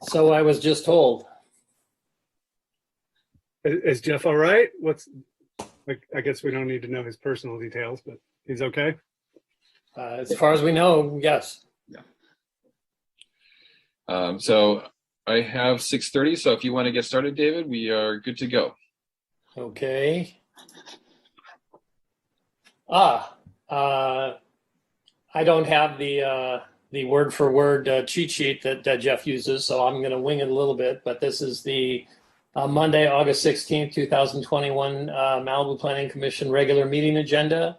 So I was just told. Is Jeff all right? I guess we don't need to know his personal details, but he's okay. As far as we know, yes. So I have 6:30. So if you want to get started, David, we are good to go. Okay. I don't have the word for word cheat sheet that Jeff uses, so I'm going to wing it a little bit. But this is the Monday, August 16th, 2021 Malibu Planning Commission regular meeting agenda.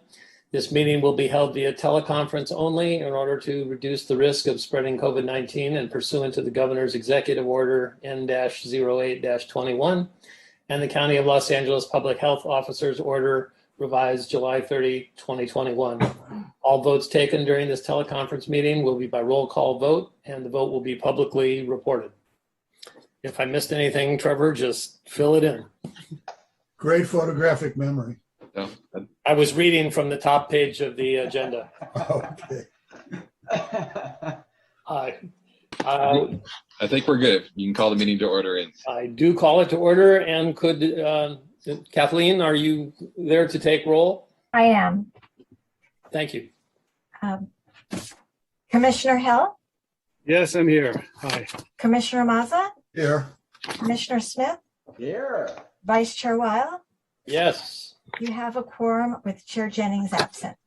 This meeting will be held via teleconference only in order to reduce the risk of spreading COVID-19 and pursuant to the governor's executive order N-08-21 and the County of Los Angeles Public Health Officer's order revised July 30, 2021. All votes taken during this teleconference meeting will be by roll call vote, and the vote will be publicly reported. If I missed anything, Trevor, just fill it in. Great photographic memory. No, I was reading from the top page of the agenda. Okay. I I think we're good. You can call the meeting to order in. do call it to order, and could Kathleen, are you there to take roll? I am. Thank you. Commissioner Hill, Yes, I'm here. Hi. Commissioner Maza, Here. Commissioner Smith, Here. Vice Chair Weil. Yes. You have a quorum with Chair Jennings absent.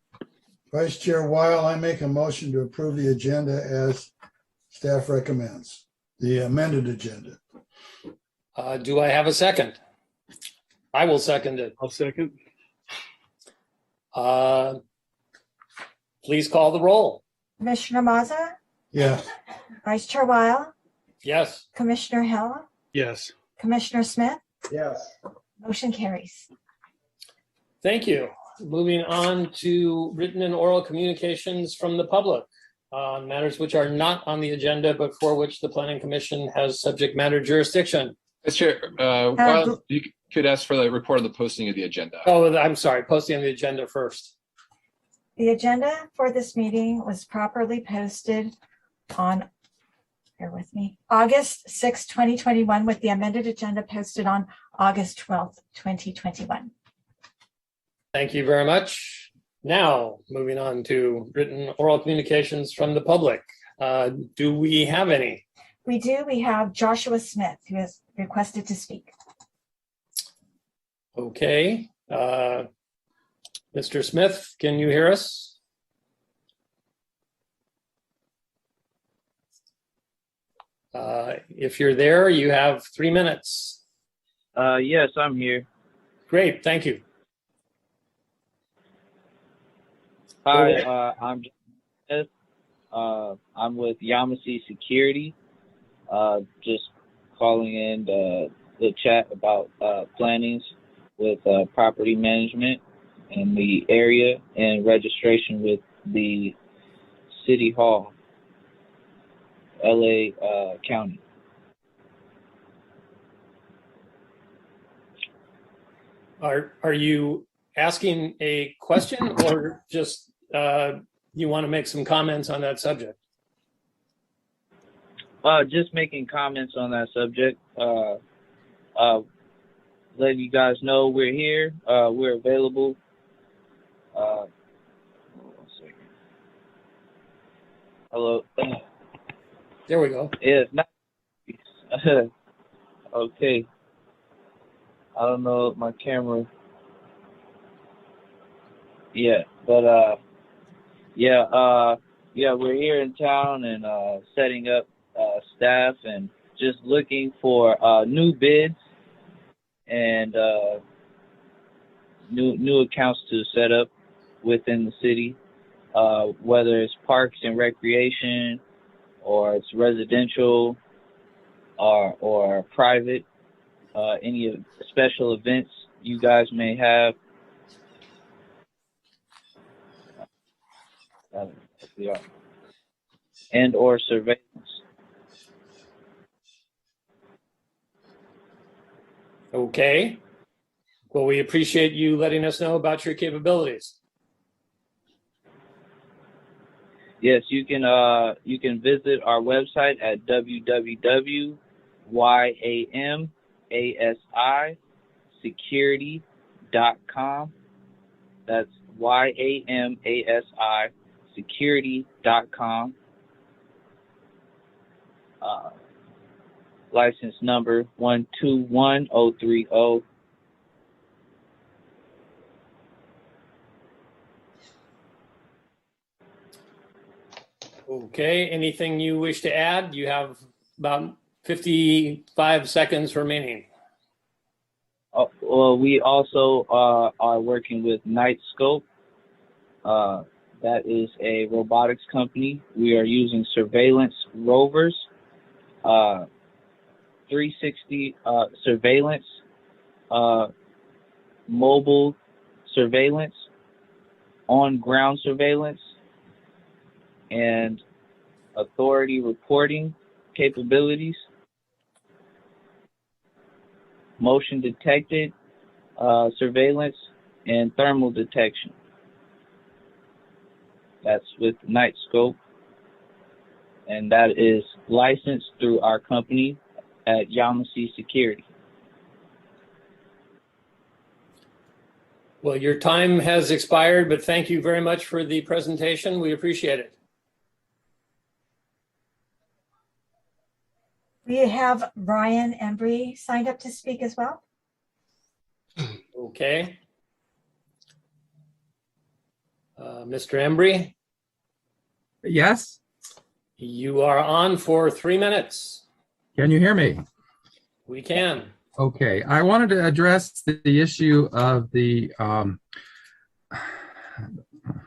Vice Chair Weil, I make a motion to approve the agenda as staff recommends, the amended agenda. Do I have a second? I will second it. I'll second. Please call the roll. Commissioner Maza, Yes. Vice Chair Weil, Yes. Commissioner Hill, Yes. Commissioner Smith, Yes. motion carries. Thank you. Moving on to written and oral communications from the public on matters which are not on the agenda, but for which the Planning Commission has subject matter jurisdiction. Vice Chair, while you could ask for the report of the posting of the agenda. Oh, I'm sorry, posting on the agenda first. The agenda for this meeting was properly posted on, bear with me, August 6, 2021, with the amended agenda posted on August 12th, 2021. Thank you very much. Now, moving on to written oral communications from the public. Do we have any? We do. We have Joshua Smith, who has requested to speak. Okay. Mr. Smith, can you hear us? If you're there, you have 3 minutes. Yes, I'm here. Great, thank you. Hi, I'm John Smith. I'm with Yamasi Security. Just calling in the chat about plannings with property management in the area and registration with the City Hall, LA County. Are you asking a question or just you want to make some comments on that subject? Just making comments on that subject. Letting you guys know we're here. We're available. Hold on a second. Hello. There we go. Yeah, nice. Okay. I don't know if my camera. Yeah, but we're here in town and setting up staff and just looking for new bids and new accounts to set up within the city, whether it's parks and recreation or it's residential or private, any special events you guys may have. And or surveillance. Okay. Well, we appreciate you letting us know about your capabilities. Yes, you can visit our website at www.yamasisecurity.com. That's yamasisecurity.com. License number 121030. Okay, anything you wish to add? You have about 55 seconds remaining. Well, we also are working with Nightscope. That is a robotics company. We are using surveillance rovers, 360 surveillance, mobile surveillance, on-ground surveillance, and authority reporting capabilities, motion detected surveillance, and thermal detection. That's with Nightscope, and that is licensed through our company at Yamasee Security. Well, your time has expired, but thank you very much for the presentation. We appreciate it. We have Ryan Embry signed up to speak as well. Okay. Mr. Embry, Yes, you are on for 3 minutes. can you hear me? We can. Okay, I wanted to address the issue of the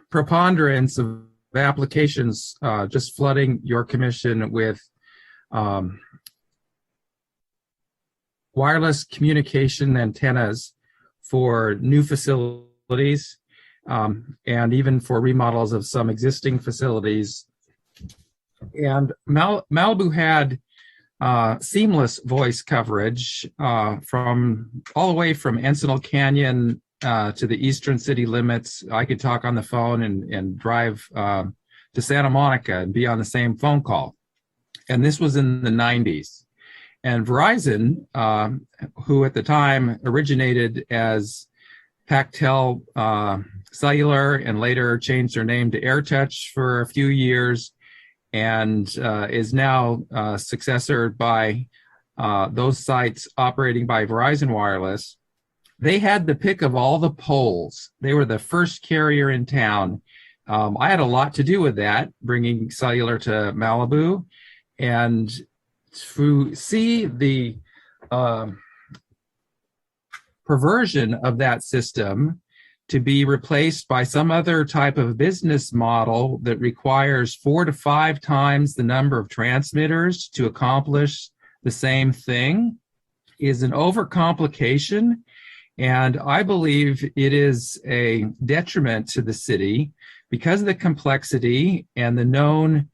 preponderance of applications just flooding your commission with wireless communication antennas for new facilities and even for remodels of some existing facilities. And Malibu had seamless voice coverage from all the way from Encinal Canyon to the eastern city limits. I could talk on the phone and drive to Santa Monica and be on the same phone call. And this was in the 90s. And Verizon, who at the time originated as Pactel Cellular and later changed their name to AirTouch for a few years, and is now successored by those sites operating by Verizon Wireless. They had the pick of all the polls. They were the first carrier in town. I had a lot to do with that, bringing cellular to Malibu, and to see the perversion of that system to be replaced by some other type of business model that requires 4 to 5 times the number of transmitters to accomplish the same thing is an overcomplication. And I believe it is a detriment to the city because of the complexity and the known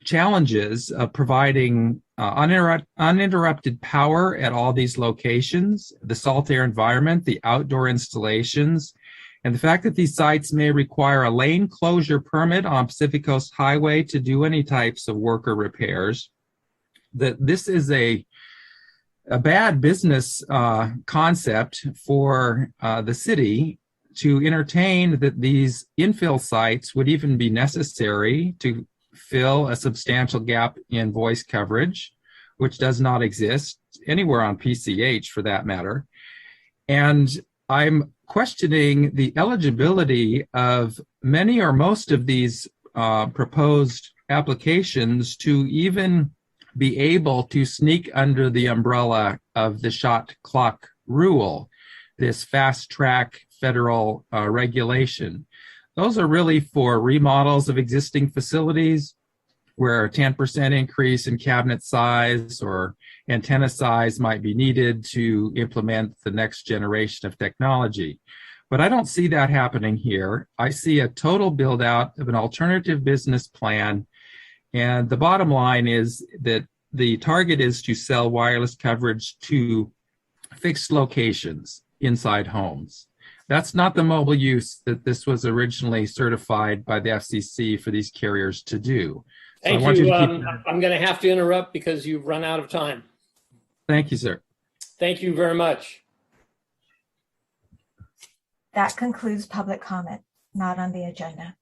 challenges of providing uninterrupted power at all these locations, the salt air environment, the outdoor installations, and the fact that these sites may require a lane closure permit on Pacific Coast Highway to do any types of work or repairs. That this is a bad business concept for the city to entertain that these infill sites would even be necessary to fill a substantial gap in voice coverage, which does not exist anywhere on PCH for that matter. And I'm questioning the eligibility of many or most of these proposed applications to even be able to sneak under the umbrella of the shot clock rule, this fast track federal regulation. Those are really for remodels of existing facilities where a 10% increase in cabinet size or antenna size might be needed to implement the next generation of technology. But I don't see that happening here. I see a total build out of an alternative business plan. And the bottom line is that the target is to sell wireless coverage to fixed locations inside homes. That's not the mobile use that this was originally certified by the FCC for these carriers to do. So I Thank want you. you to keep that. I'm going to have to interrupt because you've run out of time. Thank you, sir. Thank you very much. That concludes public comment, not on the agenda.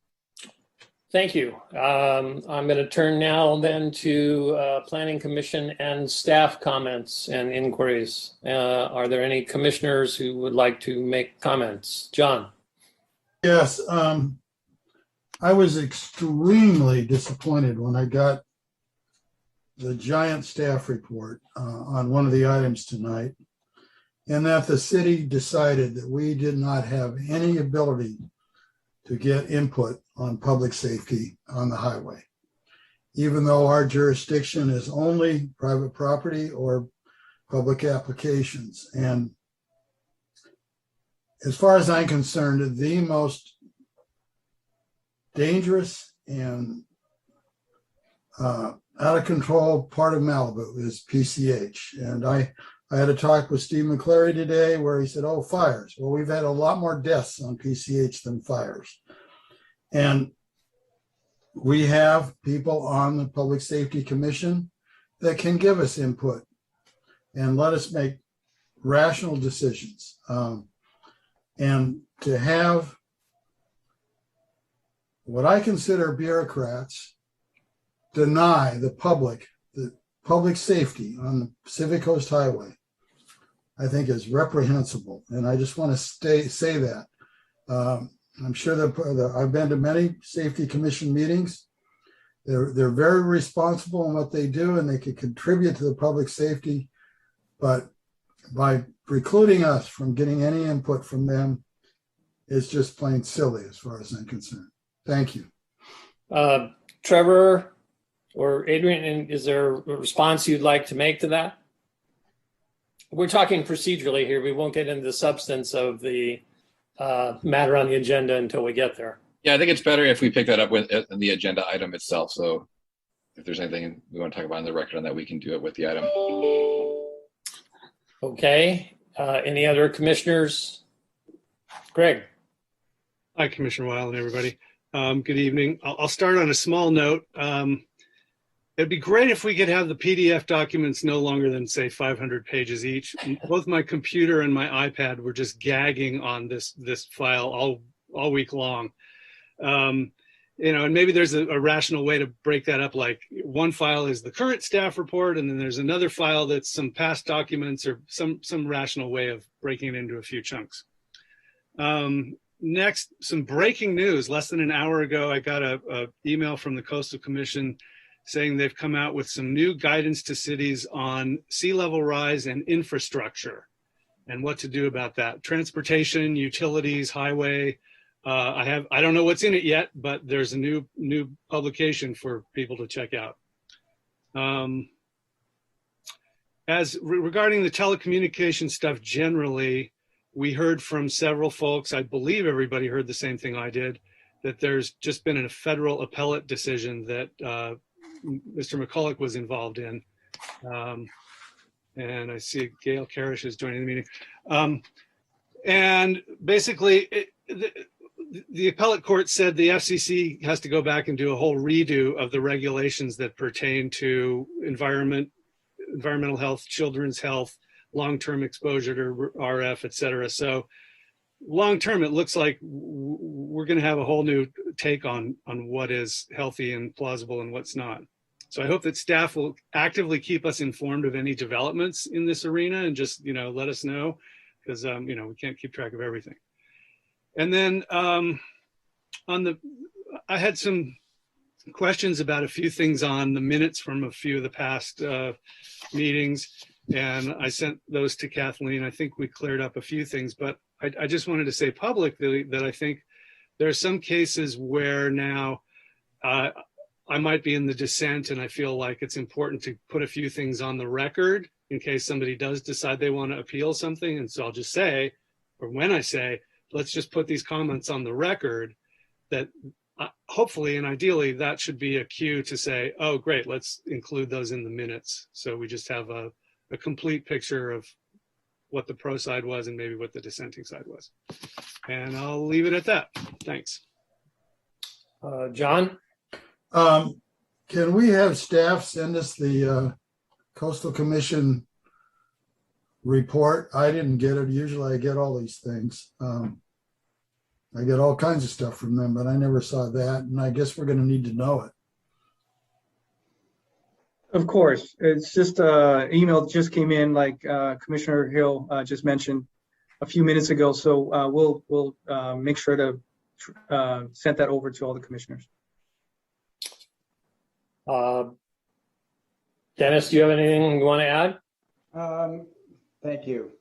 Thank you. I'm going to turn now then to Planning Commission and staff comments and inquiries. Are there any commissioners who would like to make comments? John? Yes, I was extremely disappointed when I got the giant staff report on one of the items tonight, and that the city decided that we did not have any ability to get input on public safety on the highway, even though our jurisdiction is only private property or public applications. And as far as I'm concerned, the most dangerous and out of control part of Malibu is PCH. And I had a talk with Steve McClary today where he said, oh, fires. Well, we've had a lot more deaths on PCH than fires. And we have people on the Public Safety Commission that can give us input and let us make rational decisions. And to have what I consider bureaucrats deny the public safety on the Pacific Coast Highway, I think is reprehensible. And I just want to say that. I'm sure that I've been to many safety commission meetings. They're very responsible in what they do, and they can contribute to the public safety. But by precluding us from getting any input from them is just plain silly as far as I'm concerned. Thank you. Trevor or Adrian, is there a response you'd like to make to that? We're talking procedurally here. We won't get into the substance of the matter on the agenda until we get there. Yeah, I think it's better if we pick that up with the agenda item itself. So if there's anything we want to talk about on the record on that, we can do it with the item. Okay. Any other commissioners? Greg. Hi, Commissioner Weil and everybody. Good evening. I'll start on a small note. It'd be great if we could have the PDF documents no longer than, say, 500 pages each. Both my computer and my iPad were just gagging on this file all week long. And maybe there's a rational way to break that up. Like one file is the current staff report, and then there's another file that's some past documents, or some rational way of breaking it into a few chunks. Next, some breaking news. Less than an hour ago, I got a email from the Coastal Commission saying they've come out with some new guidance to cities on sea level rise and infrastructure and what to do about that. Transportation, utilities, highway. I don't know what's in it yet, but there's a new publication for people to check out. Regarding the telecommunication stuff generally, we heard from several folks, I believe everybody heard the same thing I did, that there's just been a federal appellate decision that Mr. McCulloch was involved in. And I see Gail Karish is joining the meeting. And basically, the appellate court said the FCC has to go back and do a whole redo of the regulations that pertain to environmental health, children's health, long-term exposure to RF, et cetera. So long-term, it looks like we're going to have a whole new take on what is healthy and plausible and what's not. So I hope that staff will actively keep us informed of any developments in this arena and just, let us know, because, we can't keep track of everything. And then I had some questions about a few things on the minutes from a few of the past meetings, and I sent those to Kathleen. I think we cleared up a few things, but I just wanted to say publicly that I think there are some cases where now I might be in the dissent, and I feel like it's important to put a few things on the record in case somebody does decide they want to appeal something. And so I'll just say, or when I say, let's just put these comments on the record, that hopefully and ideally that should be a cue to say, oh, great, let's include those in the minutes. So we just have a complete picture of what the pro side was and maybe what the dissenting side was. And I'll leave it at that. Thanks. John? Can we have staff send us the Coastal Commission report? I didn't get it. Usually I get all these things. I get all kinds of stuff from them, but I never saw that. And I guess we're going to need to know it. Of course. It's just an email that just came in, like Commissioner Hill just mentioned a few minutes ago. So we'll make sure to send that over to all the commissioners. Dennis, do you have anything you want to add? Thank you,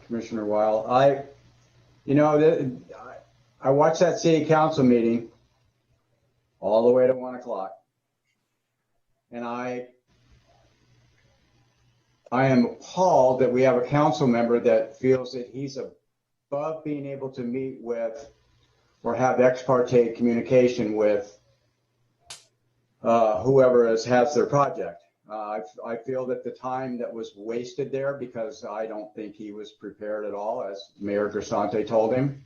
Commissioner Weil. I watched that city council meeting all the way to 1 o'clock. And I am appalled that we have a council member that feels that he's above being able to meet with or have ex parte communication with whoever has their project. I feel that the time that was wasted there, because I don't think he was prepared at all, as Mayor Grisante told him.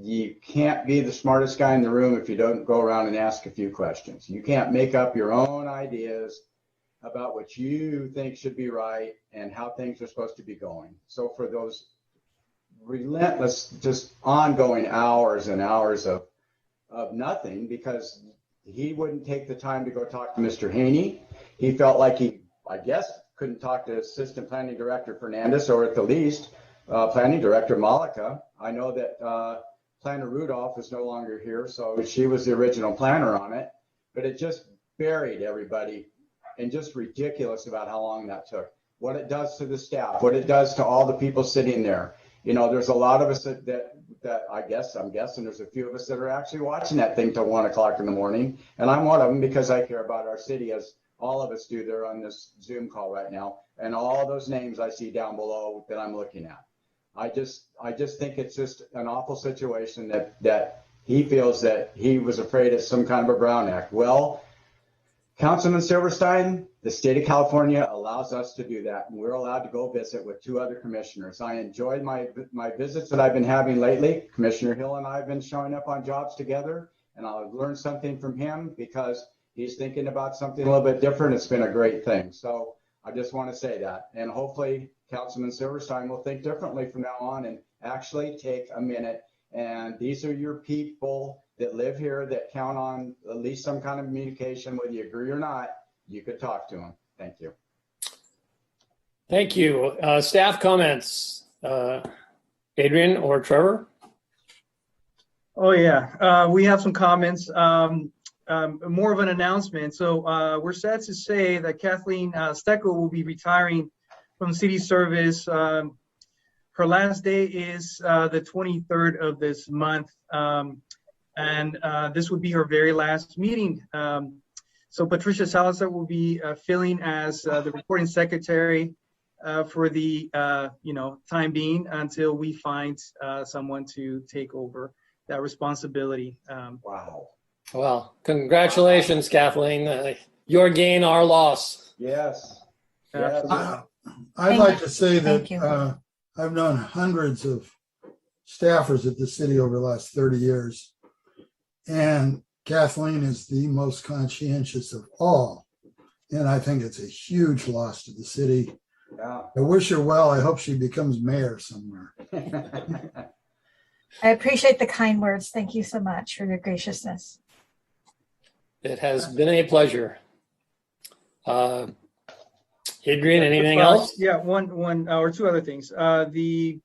You can't be the smartest guy in the room if you don't go around and ask a few questions. You can't make up your own ideas about what you think should be right and how things are supposed to be going. So for those relentless, just ongoing hours and hours of nothing, because he wouldn't take the time to go talk to Mr. Haney. He felt like he, I guess, couldn't talk to Assistant Planning Director Fernandez, or at the least, Planning Director Malika. I know that Planner Rudolph is no longer here, so she was the original planner on it, but it just buried everybody and just ridiculous about how long that took. What it does to the staff, what it does to all the people sitting there. You know, there's a lot of us that I'm guessing there's a few of us that are actually watching that thing till 1 o'clock in the morning. And I'm one of them because I care about our city, as all of us do there on this Zoom call right now. And all those names I see down below that I'm looking at. I just think it's just an awful situation that he feels that he was afraid of some kind of a Brown Act. Well, Councilman Silverstein, the state of California allows us to do that, and we're allowed to go visit with 2 other commissioners. I enjoyed my visits that I've been having lately. Commissioner Hill and I have been showing up on jobs together, and I've learned something from him because he's thinking about something a little bit different. It's been a great thing. So I just want to say that, and hopefully Councilman Silverstein will think differently from now on and actually take a minute. And these are your people that live here that count on at least some kind of communication, whether you agree or not. You could talk to them. Thank you. Thank you. Staff comments. Adrian or Trevor? Oh, yeah. We have some comments. More of an announcement. So we're sad to say that Kathleen Steckel will be retiring from city service. Her last day is the 23rd of this month. And this would be her very last meeting. So Patricia Salazar will be filling as the recording secretary for the time being until we find someone to take over that responsibility. Wow. Well, congratulations, Kathleen. Your gain, our loss. Yes. Absolutely. I'd like to say Thank that you. I've known hundreds of staffers at the city over the last 30 years. And Kathleen is the most conscientious of all. And I think it's a huge loss to the city. Yeah. I wish her well. I hope she becomes mayor somewhere. I appreciate the kind words. Thank you so much for your graciousness. It has been a pleasure. Adrian, anything else? Yeah, one or two other things. The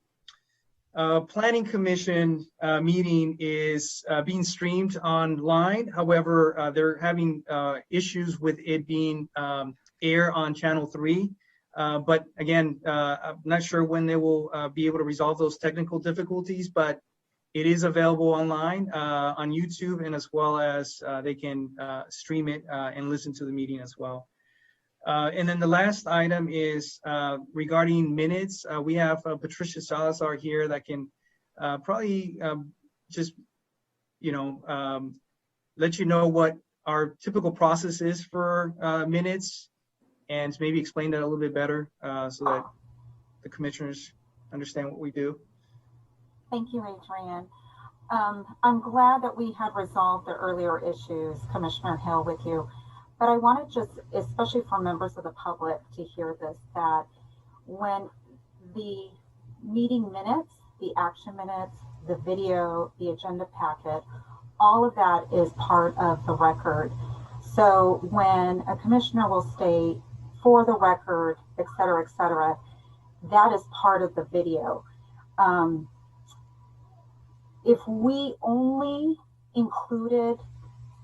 Planning Commission meeting is being streamed online. However, they're having issues with it being aired on Channel 3. But again, I'm not sure when they will be able to resolve those technical difficulties, but it is available online on YouTube, and as well as they can stream it and listen to the meeting as well. And then the last item is regarding minutes. We have Patricia Salazar here that can probably just, let you know what our typical process is for minutes. and maybe explain that a little bit better so that the commissioners understand what we do. Thank you, Adrian. I'm glad that we had resolved the earlier issues, Commissioner Hill, with you. But I want to just, especially for members of the public, to hear this, that when the meeting minutes, the action minutes, the video, the agenda packet, all of that is part of the record. So when a commissioner will state for the record, et cetera, that is part of the video. If we only included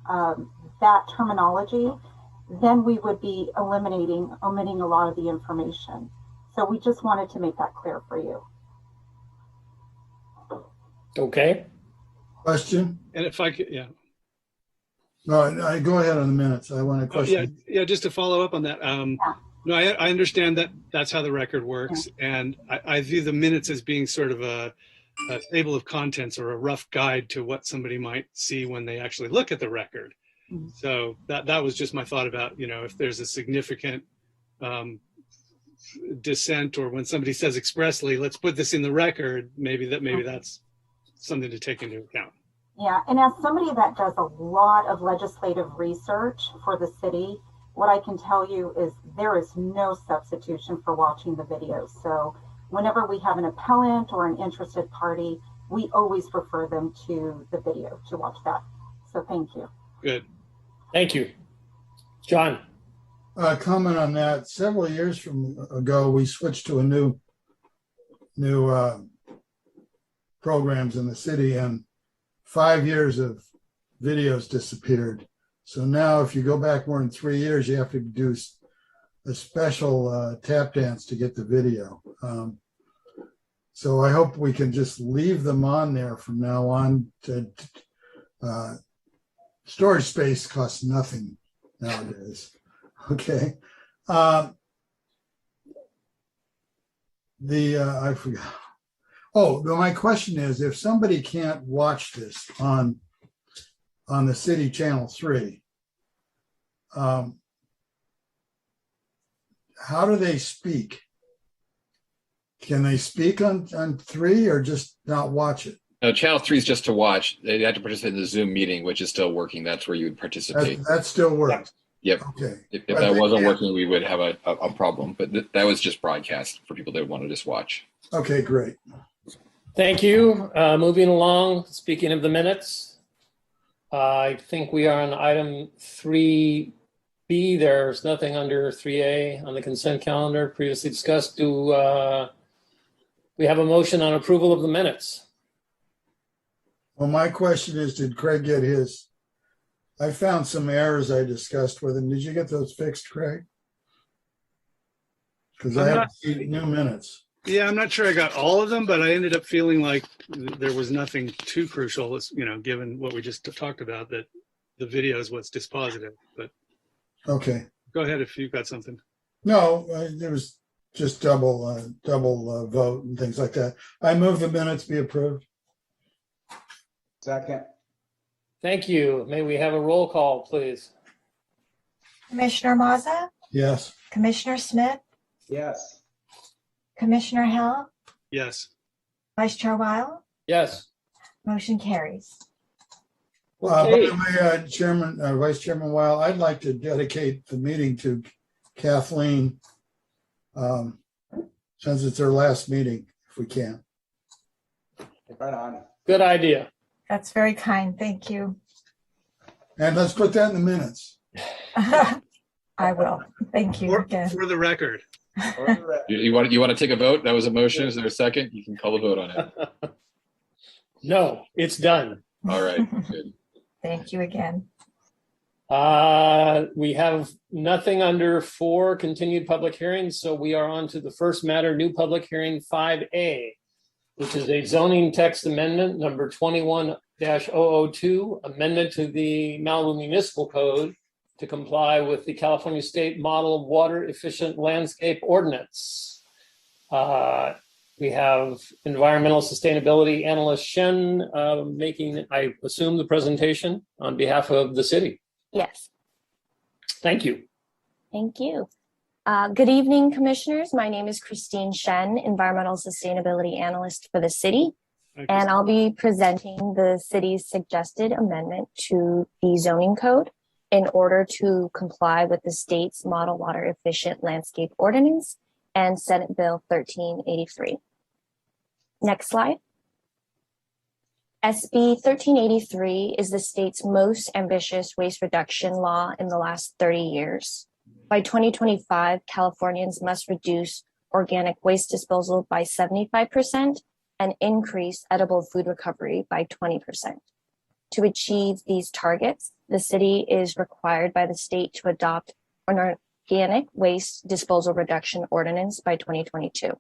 that terminology, then we would be omitting a lot of the information. So we just wanted to make that clear for you. Okay. Question? And if I could, yeah. No, I go ahead on the minutes. I want to question. Yeah, just to follow up on that. No, I understand that that's how the record works. And I view the minutes as being sort of a table of contents or a rough guide to what somebody might see when they actually look at the record. So that was just my thought about, if there's a significant dissent, or when somebody says expressly, let's put this in the record, maybe that's something to take into account. Yeah, and as somebody that does a lot of legislative research for the city, what I can tell you is there is no substitution for watching the videos. So whenever we have an appellant or an interested party, we always refer them to the video to watch that. So thank you. Good. Thank you. John. Comment on that. Several years ago, we switched to a new programs in the city, and 5 years of videos disappeared. So now if you go back more than 3 years, you have to do a special tap dance to get the video. So I hope we can just leave them on there from now on. Storage space costs nothing nowadays. Okay. I forgot. Oh, my question is, if somebody can't watch this on the city channel 3, how do they speak? Can they speak on 3 or just not watch it? No, channel 3 is just to watch. They have to participate in the Zoom meeting, which is still working. That's where you would participate. That still works. Yep. Okay. If that wasn't working, we would have a problem. But that was just broadcast for people that want to just watch. Okay, great. Thank you. Moving along, speaking of the minutes, I think we are on item 3B. There's nothing under 3A on the consent calendar previously discussed. Do we have a motion on approval of the minutes? Well, my question is, did Craig get his? I found some errors I discussed with him. Did you get those fixed, Craig? Because I haven't seen new minutes. Yeah, I'm not sure I got all of them, but I ended up feeling like there was nothing too crucial, given what we just talked about, that the video is what's dispositive. But okay, go ahead if you've got something. No, there was just double vote and things like that. I move the minutes be approved. Second. Thank you. May we have a roll call, please? Commissioner Mazza, Yes. Commissioner Smith, Yes. Commissioner Hill, Yes. Vice Chair Weil, Yes. motion carries. By the way, Chairman, Vice Chairman Weil, I'd like to dedicate the meeting to Kathleen, since it's her last meeting, if we can. Right on. Good idea. That's very kind. Thank you. And let's put that in the minutes. I will. Thank you again. For the record. You want to take a vote? That was a motion. Is there a second? You can call a vote on it. No, it's done. All right. Good. Thank you again. We have nothing under 4 continued public hearings, so we are on to the first matter, new public hearing 5A, which is a zoning text amendment number 21-002, amendment to the Malibu Municipal Code to comply with the California State Model Water Efficient Landscape Ordinance. We have environmental sustainability analyst Shen making, I assume, the presentation on behalf of the city. Yes. Thank you. Thank you. Good evening, commissioners. My name is Christine Shen, Environmental Sustainability Analyst for the city, and I'll be presenting the city's suggested amendment to the zoning code in order to comply with the state's Model Water Efficient Landscape Ordinance and Senate Bill 1383. Next slide. SB 1383 is the state's most ambitious waste reduction law in the last 30 years. By 2025, Californians must reduce organic waste disposal by 75% and increase edible food recovery by 20%. To achieve these targets, the city is required by the state to adopt an organic waste disposal reduction ordinance by 2022.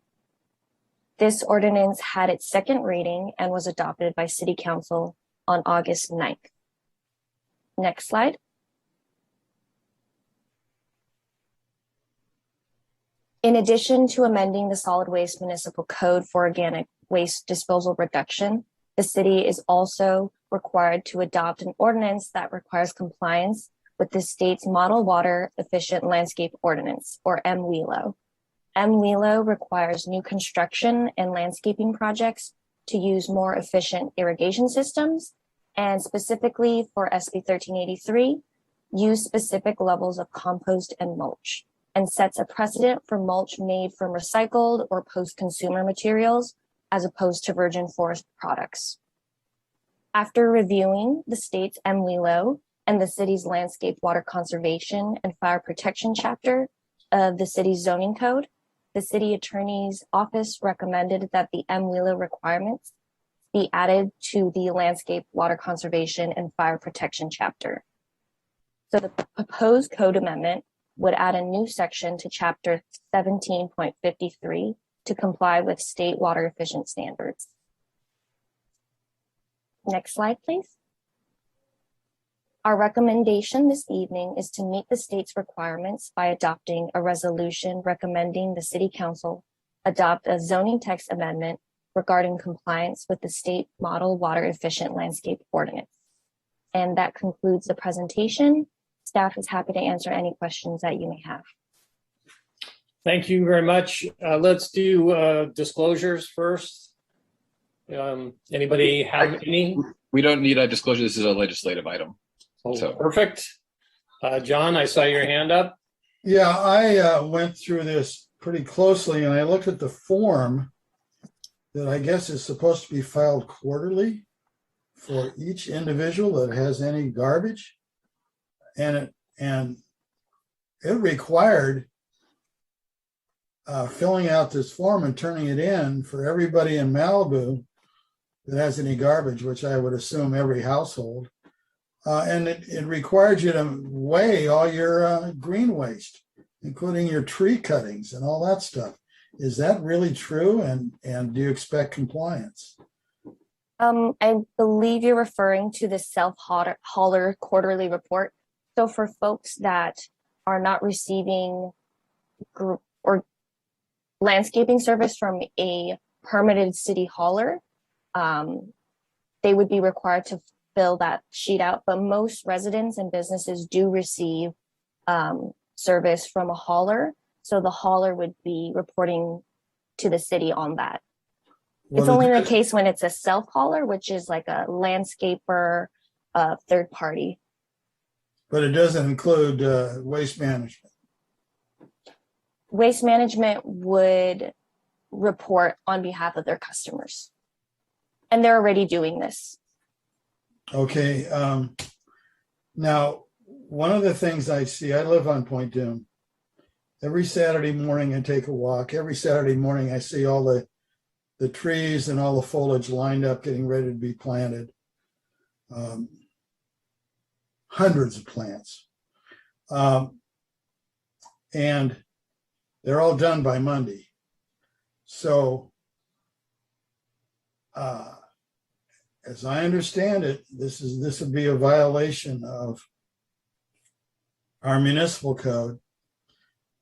This ordinance had its second reading and was adopted by City Council on August 9th. Next slide. In addition to amending the solid waste municipal code for organic waste disposal reduction, the city is also required to adopt an ordinance that requires compliance with the state's Model Water Efficient Landscape Ordinance, or MWELO. MWELO requires new construction and landscaping projects to use more efficient irrigation systems, and specifically for SB 1383, use specific levels of compost and mulch, and sets a precedent for mulch made from recycled or post-consumer materials as opposed to virgin forest products. After reviewing the state's MWELO and the city's landscape water conservation and fire protection chapter of the city's zoning code, the city attorney's office recommended that the MWELO requirements be added to the landscape water conservation and fire protection chapter. So the proposed code amendment would add a new section to chapter 17.53 to comply with state water efficient standards. Next slide, please. Our recommendation this evening is to meet the state's requirements by adopting a resolution recommending the City Council adopt a zoning text amendment regarding compliance with the state Model Water Efficient Landscape Ordinance. And that concludes the presentation. Staff is happy to answer any questions that you may have. Thank you very much. Let's do disclosures first. Anybody have any? We don't need a disclosure. This is a legislative item. Oh, So. perfect. John, I saw your hand up. Yeah, I went through this pretty closely and I looked at the form that I guess is supposed to be filed quarterly for each individual that has any garbage. And it required filling out this form and turning it in for everybody in Malibu that has any garbage, which I would assume every household. And it required you to weigh all your green waste, including your tree cuttings and all that stuff. Is that really true? And do you expect compliance? I believe you're referring to the self-hauler quarterly report. So for folks that are not receiving or landscaping service from a permitted city hauler, they would be required to fill that sheet out. But most residents and businesses do receive service from a hauler. So the hauler would be reporting to the city on that. It's only the case when it's a self-hauler, which is like a landscaper, third party. But it doesn't include waste management. Waste management would report on behalf of their customers. And they're already doing this. Okay. Now, one of the things I see, I live on Point Dume. Every Saturday morning I take a walk. Every Saturday morning I see all the trees and all the foliage lined up getting ready to be planted. Hundreds of plants. And they're all done by Monday. So as I understand it, this would be a violation of our municipal code,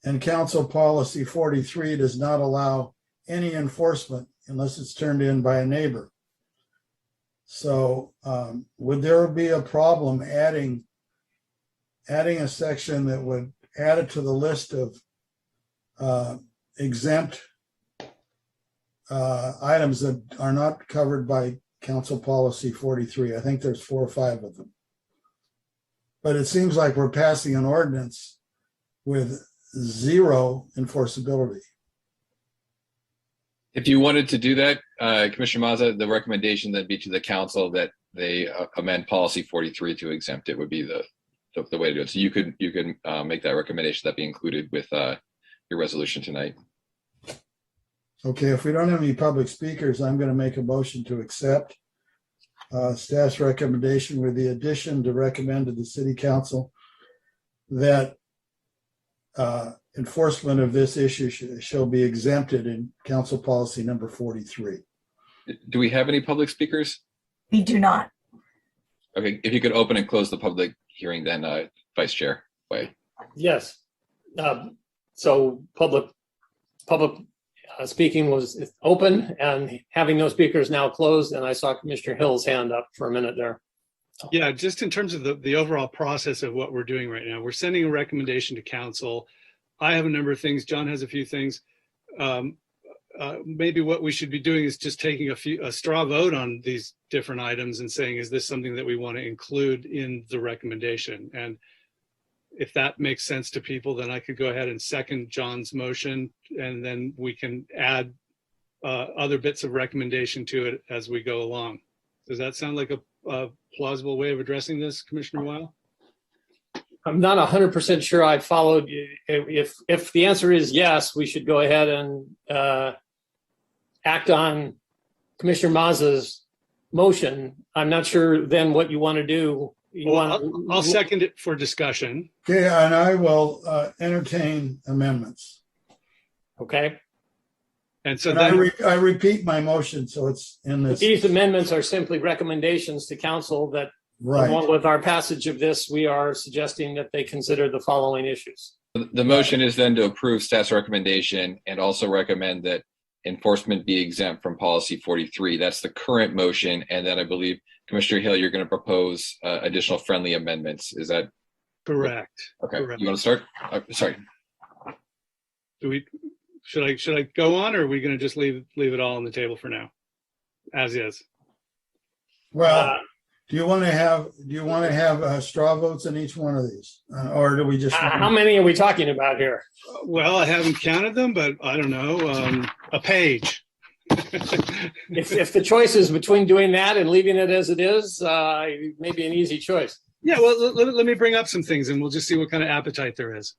and Council Policy 43 does not allow any enforcement unless it's turned in by a neighbor. So would there be a problem adding a section that would add it to the list of exempt items that are not covered by Council Policy 43. I think there's 4 or 5 of them. But it seems like we're passing an ordinance with zero enforceability. If you wanted to do that, Commissioner Mazza, the recommendation then be to the council that they amend policy 43 to exempt it would be the way to do it. So you could make that recommendation that be included with your resolution tonight. Okay, if we don't have any public speakers, I'm going to make a motion to accept staff's recommendation with the addition to recommend to the city council that enforcement of this issue shall be exempted in council policy number 43. Do we have any public speakers? We do not. Okay, if you could open and close the public hearing then, Vice Chair Way. Yes. So public speaking was open, and having no speakers now closed, and I saw Commissioner Hill's hand up for a minute there. Yeah, just in terms of the overall process of what we're doing right now, we're sending a recommendation to council. I have a number of things. John has a few things. Maybe what we should be doing is just taking a straw vote on these different items and saying, is this something that we want to include in the recommendation? And if that makes sense to people, then I could go ahead and second John's motion, and then we can add other bits of recommendation to it as we go along. Does that sound like a plausible way of addressing this, Commissioner Weil? I'm not 100% sure I followed. If the answer is yes, we should go ahead and act on Commissioner Mazza's motion. I'm not sure then what you want to do. I'll second it for discussion. Okay, and I will entertain amendments. Okay. And so and then I repeat my motion, so it's in this. These amendments are simply recommendations to council that, Right. along with our passage of this, we are suggesting that they consider the following issues. The motion is then to approve staff's recommendation and also recommend that enforcement be exempt from policy 43. That's the current motion. And then I believe, Commissioner Hill, you're going to propose additional friendly amendments. Is that correct? okay? Correct. You want to start? Sorry. Should I go on, or are we going to just leave it all on the table for now, as is? Well, do you want to have straw votes in each one of these, or do we just? How many are we talking about here? Well, I haven't counted them, but I don't know, a page. If the choice is between doing that and leaving it as it is, maybe an easy choice. Yeah, well, let me bring up some things, and we'll just see what kind of appetite there is.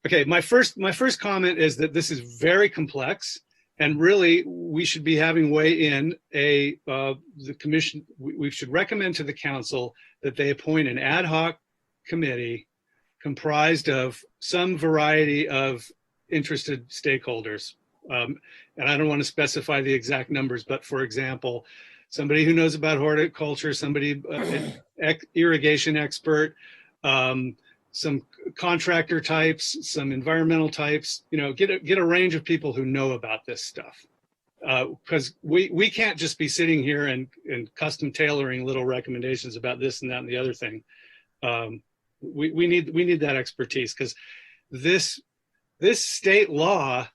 Okay, my first comment is that this is very complex, and really we should be having weigh in the commission. We should recommend to the council that they appoint an ad hoc committee comprised of some variety of interested stakeholders. And I don't want to specify the exact numbers, but for example, somebody who knows about horticulture, somebody, irrigation expert, some contractor types, some environmental types, get a range of people who know about this stuff. Because we can't just be sitting here and custom tailoring little recommendations about this and that and the other thing. We need that expertise, because this state law,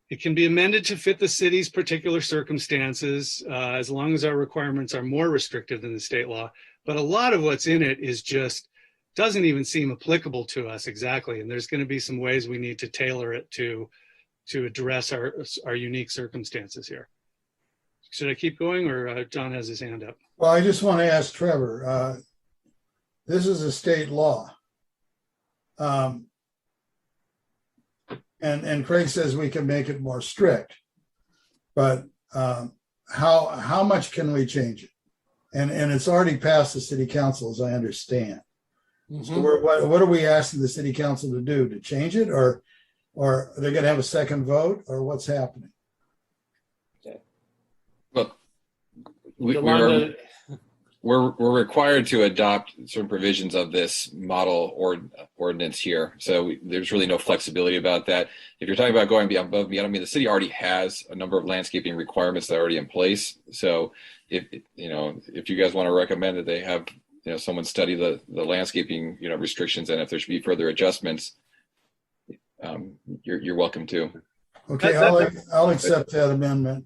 it can be amended to fit the city's particular circumstances, as long as our requirements are more restrictive than the state law. But a lot of what's in it is just doesn't even seem applicable to us exactly. And there's going to be some ways we need to tailor it to address our unique circumstances here. Should I keep going, or John has his hand up? Well, I just want to ask Trevor, this is a state law. And Craig says we can make it more strict, but how much can we change it? And it's already passed the city council, as I understand. Mm-hmm. So what are we asking the city council to do? To change it, or are they going to have a second vote, or what's happening? Well, we're required to adopt certain provisions of this model ordinance here. So there's really no flexibility about that. If you're talking about going beyond, the city already has a number of landscaping requirements that are already in place. So if you guys want to recommend that they have someone study the landscaping restrictions, and if there should be further adjustments, you're welcome to. Okay, I'll accept that amendment.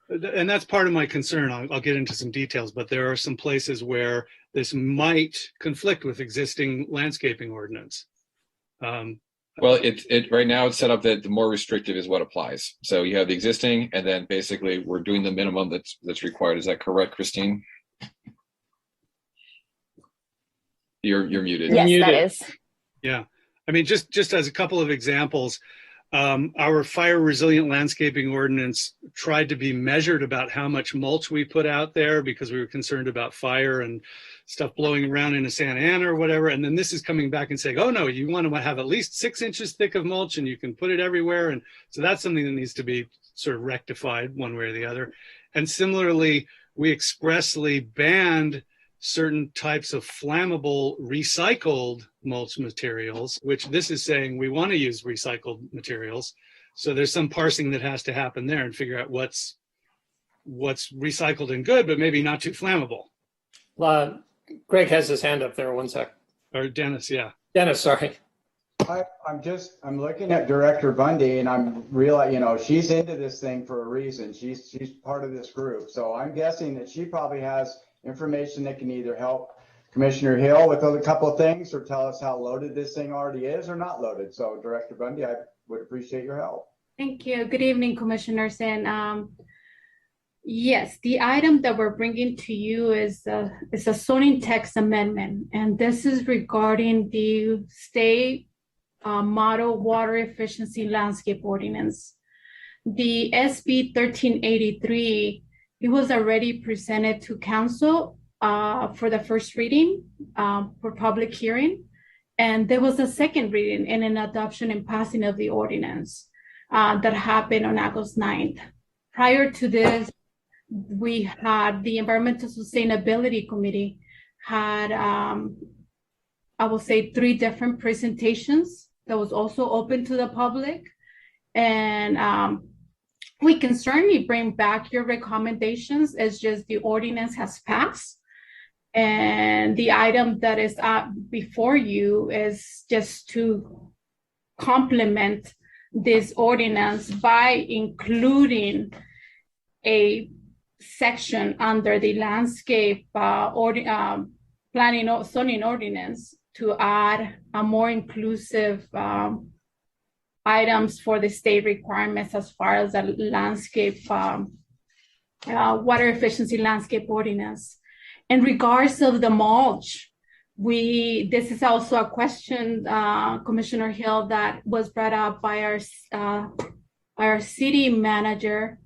And that's part of my concern. I'll get into some details, but there are some places where this might conflict with existing landscaping ordinance. Well, it right now it's set up that the more restrictive is what applies. So you have the existing, and then basically we're doing the minimum that's required. Is that correct, Christine? You're muted. Yes, Muted. that is. Yeah, I mean, just as a couple of examples, our fire resilient landscaping ordinance tried to be measured about how much mulch we put out there because we were concerned about fire and stuff blowing around into Santa Ana or whatever. And then this is coming back and saying, oh no, you want to have at least 6 inches thick of mulch and you can put it everywhere. And so that's something that needs to be sort of rectified one way or the other. And similarly, we expressly banned certain types of flammable recycled mulch materials, which this is saying we want to use recycled materials. So there's some parsing that has to happen there and figure out what's recycled and good, but maybe not too flammable. Greg has his hand up there. 1 sec. Or Dennis, yeah. Dennis, sorry. I'm looking at Director Bundy, and I'm realizing, she's into this thing for a reason. She's part of this group. So I'm guessing that she probably has information that can either help Commissioner Hill with a couple of things or tell us how loaded this thing already is or not loaded. So Director Bundy, I would appreciate your help. Thank you. Good evening, Commissioners. And yes, the item that we're bringing to you is a zoning text amendment. And this is regarding the state model water efficiency landscape ordinance. The SB 1383, it was already presented to council for the first reading for public hearing. And there was a second reading and an adoption and passing of the ordinance that happened on August 9th. Prior to this, we had the Environmental Sustainability Committee had, I will say, 3 different presentations that was also open to the public. And we can certainly bring back your recommendations. It's just the ordinance has passed. And the item that is before you is just to complement this ordinance by including a section under the landscape planning zoning ordinance to add a more inclusive items for the state requirements as far as the landscape water efficiency landscape ordinance. In regards of the mulch, this is also a question, Commissioner Hill, that was brought up by our city manager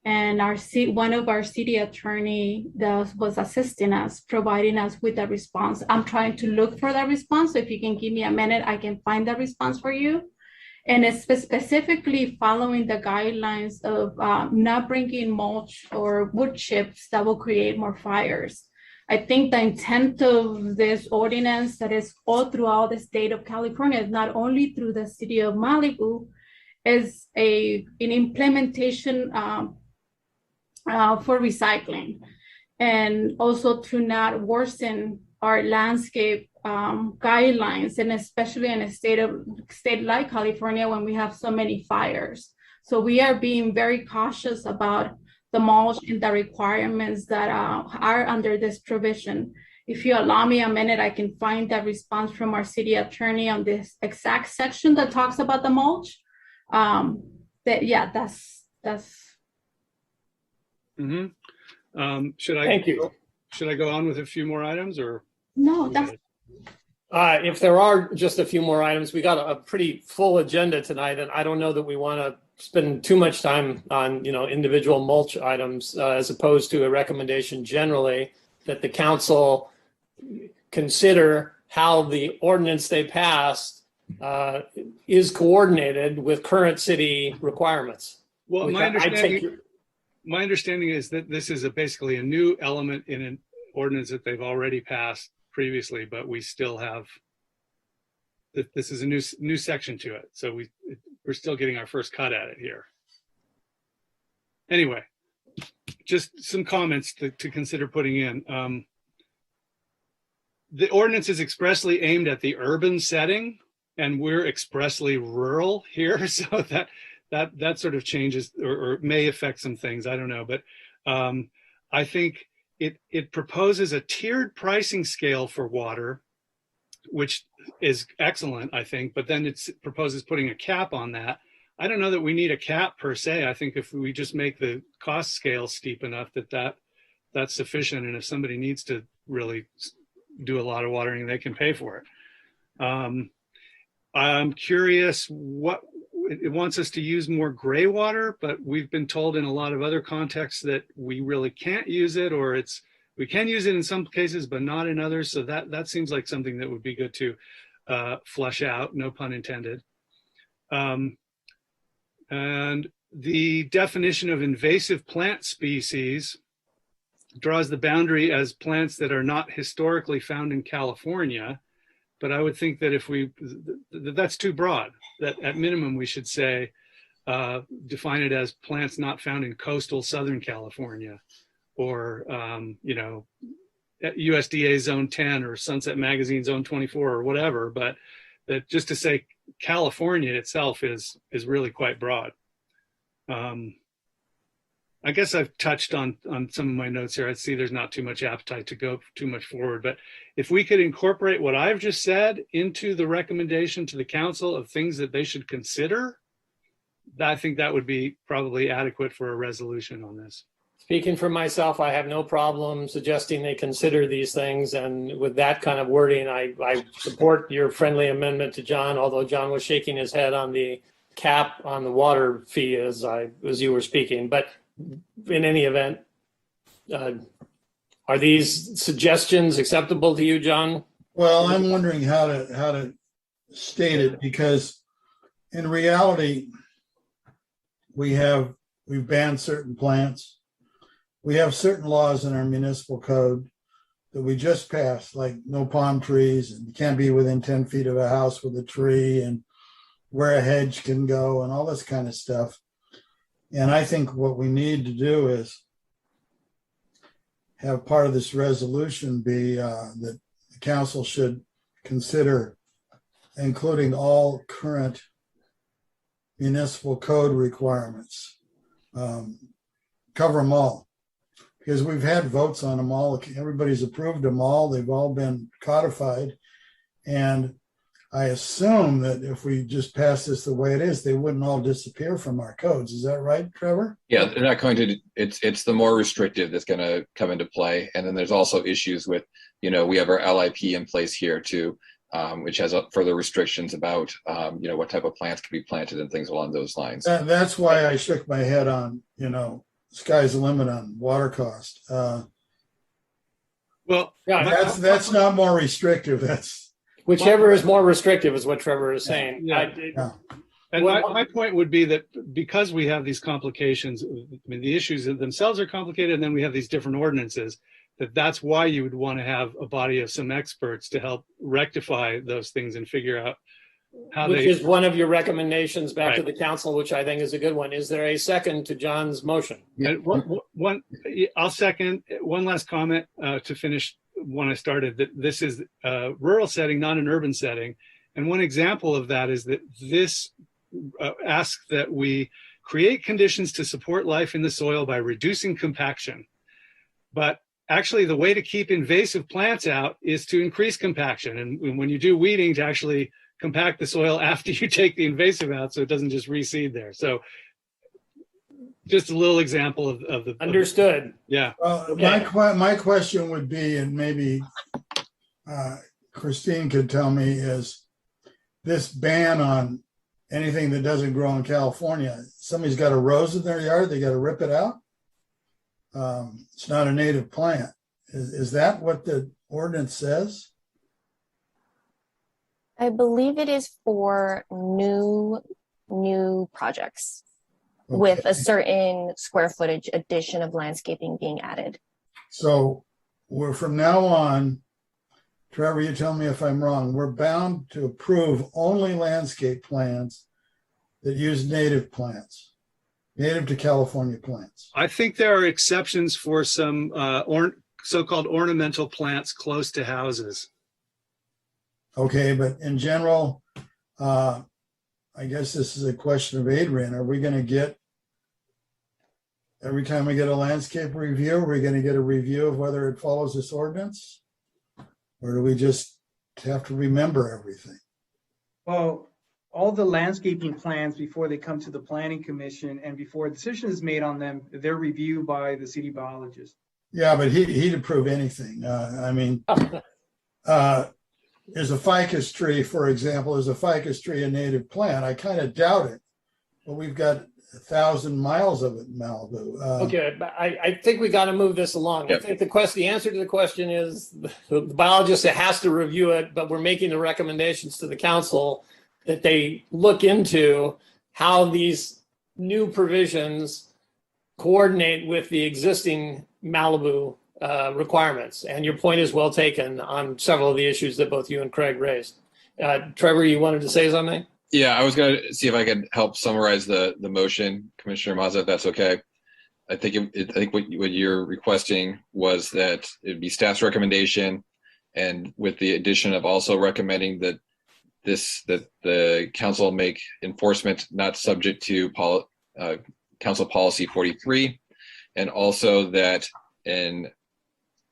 and one of our city attorney that was assisting us, providing us with a response. I'm trying to look for that response. So if you can give me a minute, I can find that response for you. And it's specifically following the guidelines of not bringing mulch or wood chips that will create more fires. I think the intent of this ordinance that is all throughout the state of California, is not only through the city of Malibu, is an implementation for recycling, and also to not worsen our landscape guidelines, and especially in a state like California when we have so many fires. So we are being very cautious about the mulch and the requirements that are under this provision. If you allow me a minute, I can find that response from our city attorney on this exact section that talks about the mulch. That's. Mm-hmm. Thank you. Should I go on with a few more items or? No, that's. If there are just a few more items, we got a pretty full agenda tonight, and I don't know that we want to spend too much time on individual mulch items as opposed to a recommendation generally that the council consider how the ordinance they passed is coordinated with current city requirements. Well, my understanding is that this is basically a new element in an ordinance that they've already passed previously, but we still have, this is a new section to it. So we're still getting our first cut at it here. Anyway, just some comments to consider putting in. The ordinance is expressly aimed at the urban setting, and we're expressly rural here, so that sort of changes or may affect some things. I don't know, but I think it proposes a tiered pricing scale for water, which is excellent, I think, but then it proposes putting a cap on that. I don't know that we need a cap per se. I think if we just make the cost scale steep enough that's sufficient, and if somebody needs to really do a lot of watering, they can pay for it. I'm curious what it wants us to use more gray water, but we've been told in a lot of other contexts that we really can't use it, or we can use it in some cases, but not in others. So that seems like something that would be good to flush out, no pun intended. And the definition of invasive plant species draws the boundary as plants that are not historically found in California. But I would think that if that's too broad, that at minimum we should say, define it as plants not found in coastal Southern California, or, USDA Zone 10 or Sunset Magazine Zone 24 or whatever, but that just to say California itself is really quite broad. I guess I've touched on some of my notes here. I see there's not too much appetite to go too much forward, but if we could incorporate what I've just said into the recommendation to the council of things that they should consider, I think that would be probably adequate for a resolution on this. Speaking for myself, I have no problem suggesting they consider these things. And with that kind of wording, I support your friendly amendment to John, although John was shaking his head on the cap on the water fee as you were speaking. But in any event, are these suggestions acceptable to you, John? Well, I'm wondering how to state it, because in reality, we've banned certain plants. We have certain laws in our municipal code that we just passed, like no palm trees, and you can't be within 10 feet of a house with a tree, and where a hedge can go, and all this kind of stuff. And I think what we need to do is have part of this resolution be that the council should consider including all current municipal code requirements, cover them all. Because we've had votes on them all. Everybody's approved them all. They've all been codified. And I assume that if we just pass this the way it is, they wouldn't all disappear from our codes. Is that right, Trevor? Yeah, they're not going to. It's the more restrictive that's going to come into play. And then there's also issues with, we have our LIP in place here too, which has further restrictions about, what type of plants can be planted and things along those lines. That's why I shook my head on, sky's the limit on water cost. Well, yeah, that's not more restrictive. That's whichever is more restrictive is what Trevor is saying. Yeah. And my point would be that because we have these complications, the issues themselves are complicated, and then we have these different ordinances, that's why you would want to have a body of some experts to help rectify those things and figure out how which is one of your recommendations back to the council, which I think is a good one. Is there a second to John's motion? I'll second. One last comment to finish when I started, that this is a rural setting, not an urban setting. And one example of that is that this asks that we create conditions to support life in the soil by reducing compaction. But actually the way to keep invasive plants out is to increase compaction. And when you do weeding, to actually compact the soil after you take the invasive out so it doesn't just reseed there. So just a little example of the understood. Yeah. My question would be, and maybe Christine could tell me, is this ban on anything that doesn't grow in California? Somebody's got a rose in their yard, they got to rip it out. It's not a native plant. Is that what the ordinance says? I believe it is for new projects. Okay. With a certain square footage addition of landscaping being added. So we're from now on, Trevor, you tell me if I'm wrong, we're bound to approve only landscape plans that use native plants, native to California plants. I think there are exceptions for some so-called ornamental plants close to houses. Okay, but in general, I guess this is a question of Adrian. Are we going to get, every time we get a landscape review, are we going to get a review of whether it follows this ordinance? Or do we just have to remember everything? Well, all the landscaping plans before they come to the planning commission and before a decision is made on them, they're reviewed by the city biologist. Yeah, but he'd approve anything. There's a ficus tree, for example, is a ficus tree a native plant? I kind of doubt it, but we've got 1,000 miles of it in Malibu. Okay, but I think we got to move this along. Yep. I think the answer to the question is the biologist has to review it, but we're making the recommendations to the council that they look into how these new provisions coordinate with the existing Malibu requirements. And your point is well taken on several of the issues that both you and Craig raised. Trevor, you wanted to say something? Yeah, I was going to see if I could help summarize the motion, Commissioner Mazza, if that's okay. I think what you're requesting was that it'd be staff's recommendation, and with the addition of also recommending that the council make enforcement not subject to Council Policy 43, and also that an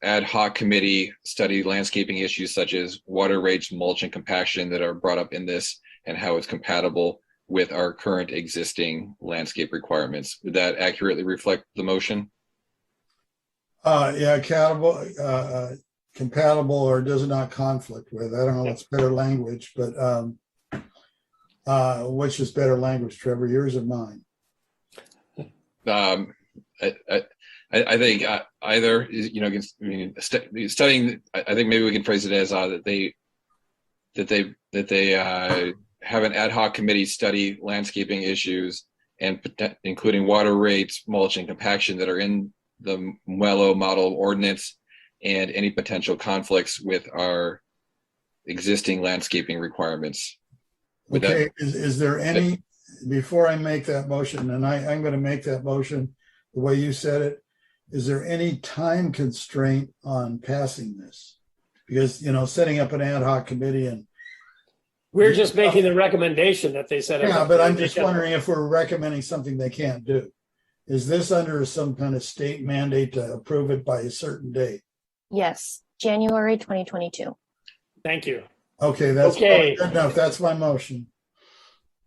ad hoc committee study landscaping issues such as water rates, mulch, and compaction that are brought up in this, and how it's compatible with our current existing landscape requirements. Would that accurately reflect the motion? Yeah, compatible or does not conflict with. I don't know what's better language, but which is better language, Trevor, yours or mine? I think either, studying, I think maybe we can phrase it as that they have an ad hoc committee study landscaping issues, and including water rates, mulch, and compaction that are in the Muelo model ordinance, and any potential conflicts with our existing landscaping requirements. Okay, is there any, before I make that motion, and I'm going to make that motion the way you said it, is there any time constraint on passing this? Because, setting up an ad hoc committee and We're just making the recommendation that they said. yeah, but I'm just wondering if we're recommending something they can't do. Is this under some kind of state mandate to approve it by a certain date? Yes, January 2022. Thank you. Okay, that's Okay. good enough. That's my motion.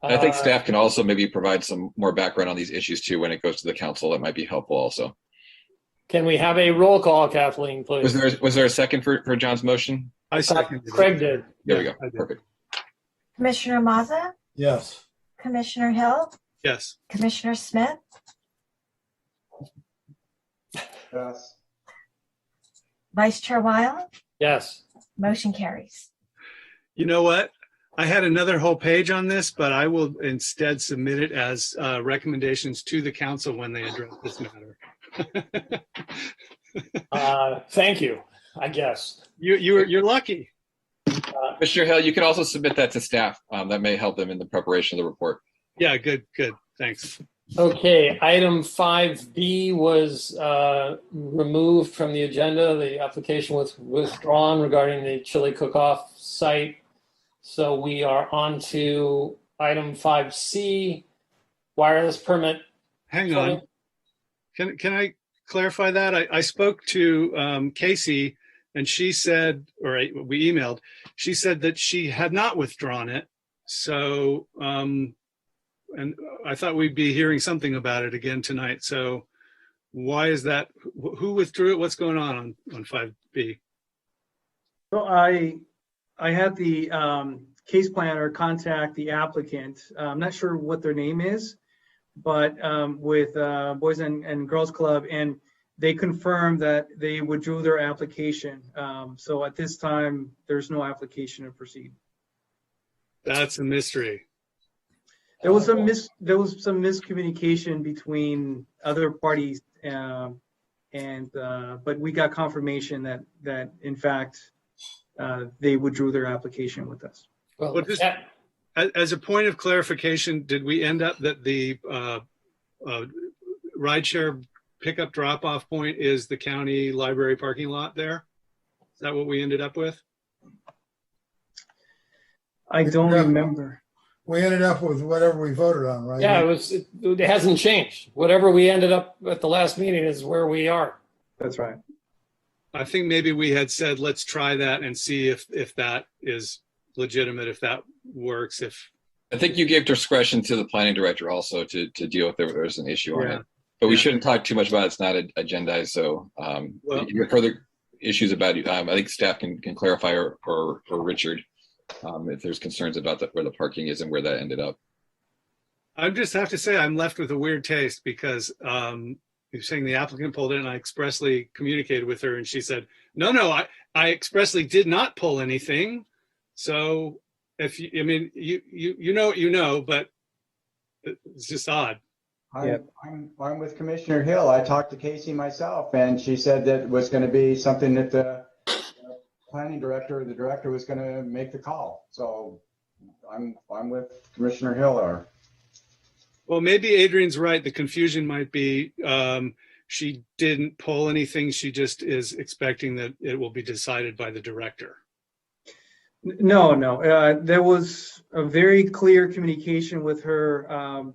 I think staff can also maybe provide some more background on these issues too when it goes to the council. That might be helpful also. Can we have a roll call, Kathleen, please? Was there a second for John's motion? I seconded it. Craig did. There we Yeah, go. I did. Perfect. Commissioner Mazza, Yes. Commissioner Hill, Yes. Commissioner Smith, Yes. Vice Chair Weil, Yes. motion carries. You know what? I had another whole page on this, but I will instead submit it as recommendations to the council when they address this matter. Thank you, I guess. You're lucky. Mr. Hill, you can also submit that to staff. That may help them in the preparation of the report. Yeah, good. Thanks. Okay, item 5B was removed from the agenda. The application was withdrawn regarding the chili cook-off site. So we are on to item 5C, wireless permit. Hang on. Can I clarify that? I spoke to Casey, and she said, or we emailed, she said that she had not withdrawn it. So, and I thought we'd be hearing something about it again tonight. So why is that? Who withdrew it? What's going on 5B? So I had the case planner contact the applicant. I'm not sure what their name is, but with Boys and Girls Club, and they confirmed that they withdrew their application. So at this time, there's no application to proceed. That's a mystery. There was some miscommunication between other parties, but we got confirmation that in fact they withdrew their application with us. Well, just as a point of clarification, did we end up that the rideshare pickup drop-off point is the county library parking lot there? Is that what we ended up with? I don't remember. We ended up with whatever we voted on, right? Yeah, it hasn't changed. Whatever we ended up at the last meeting is where we are. That's right. I think maybe we had said, let's try that and see if that is legitimate, if that works, if. I think you gave discretion to the planning director also to deal with if there's an issue on Yeah. it. But we Yeah. shouldn't talk too much about it. It's not agendized. So Well- if you have further issues about it, I think staff can clarify or Richard if there's concerns about where the parking is and where that ended up. I just have to say I'm left with a weird taste because you're saying the applicant pulled in and I expressly communicated with her and she said, no, I expressly did not pull anything. So if you, I mean, you know what you know, but it's just odd. I'm with Commissioner Hill. I talked to Casey myself and she said that it was going to be something that the planning director or the director was going to make the call. So I'm with Commissioner Hill. Or Well, maybe Adrian's right. The confusion might be she didn't pull anything. She just is expecting that it will be decided by the director. No. There was a very clear communication with her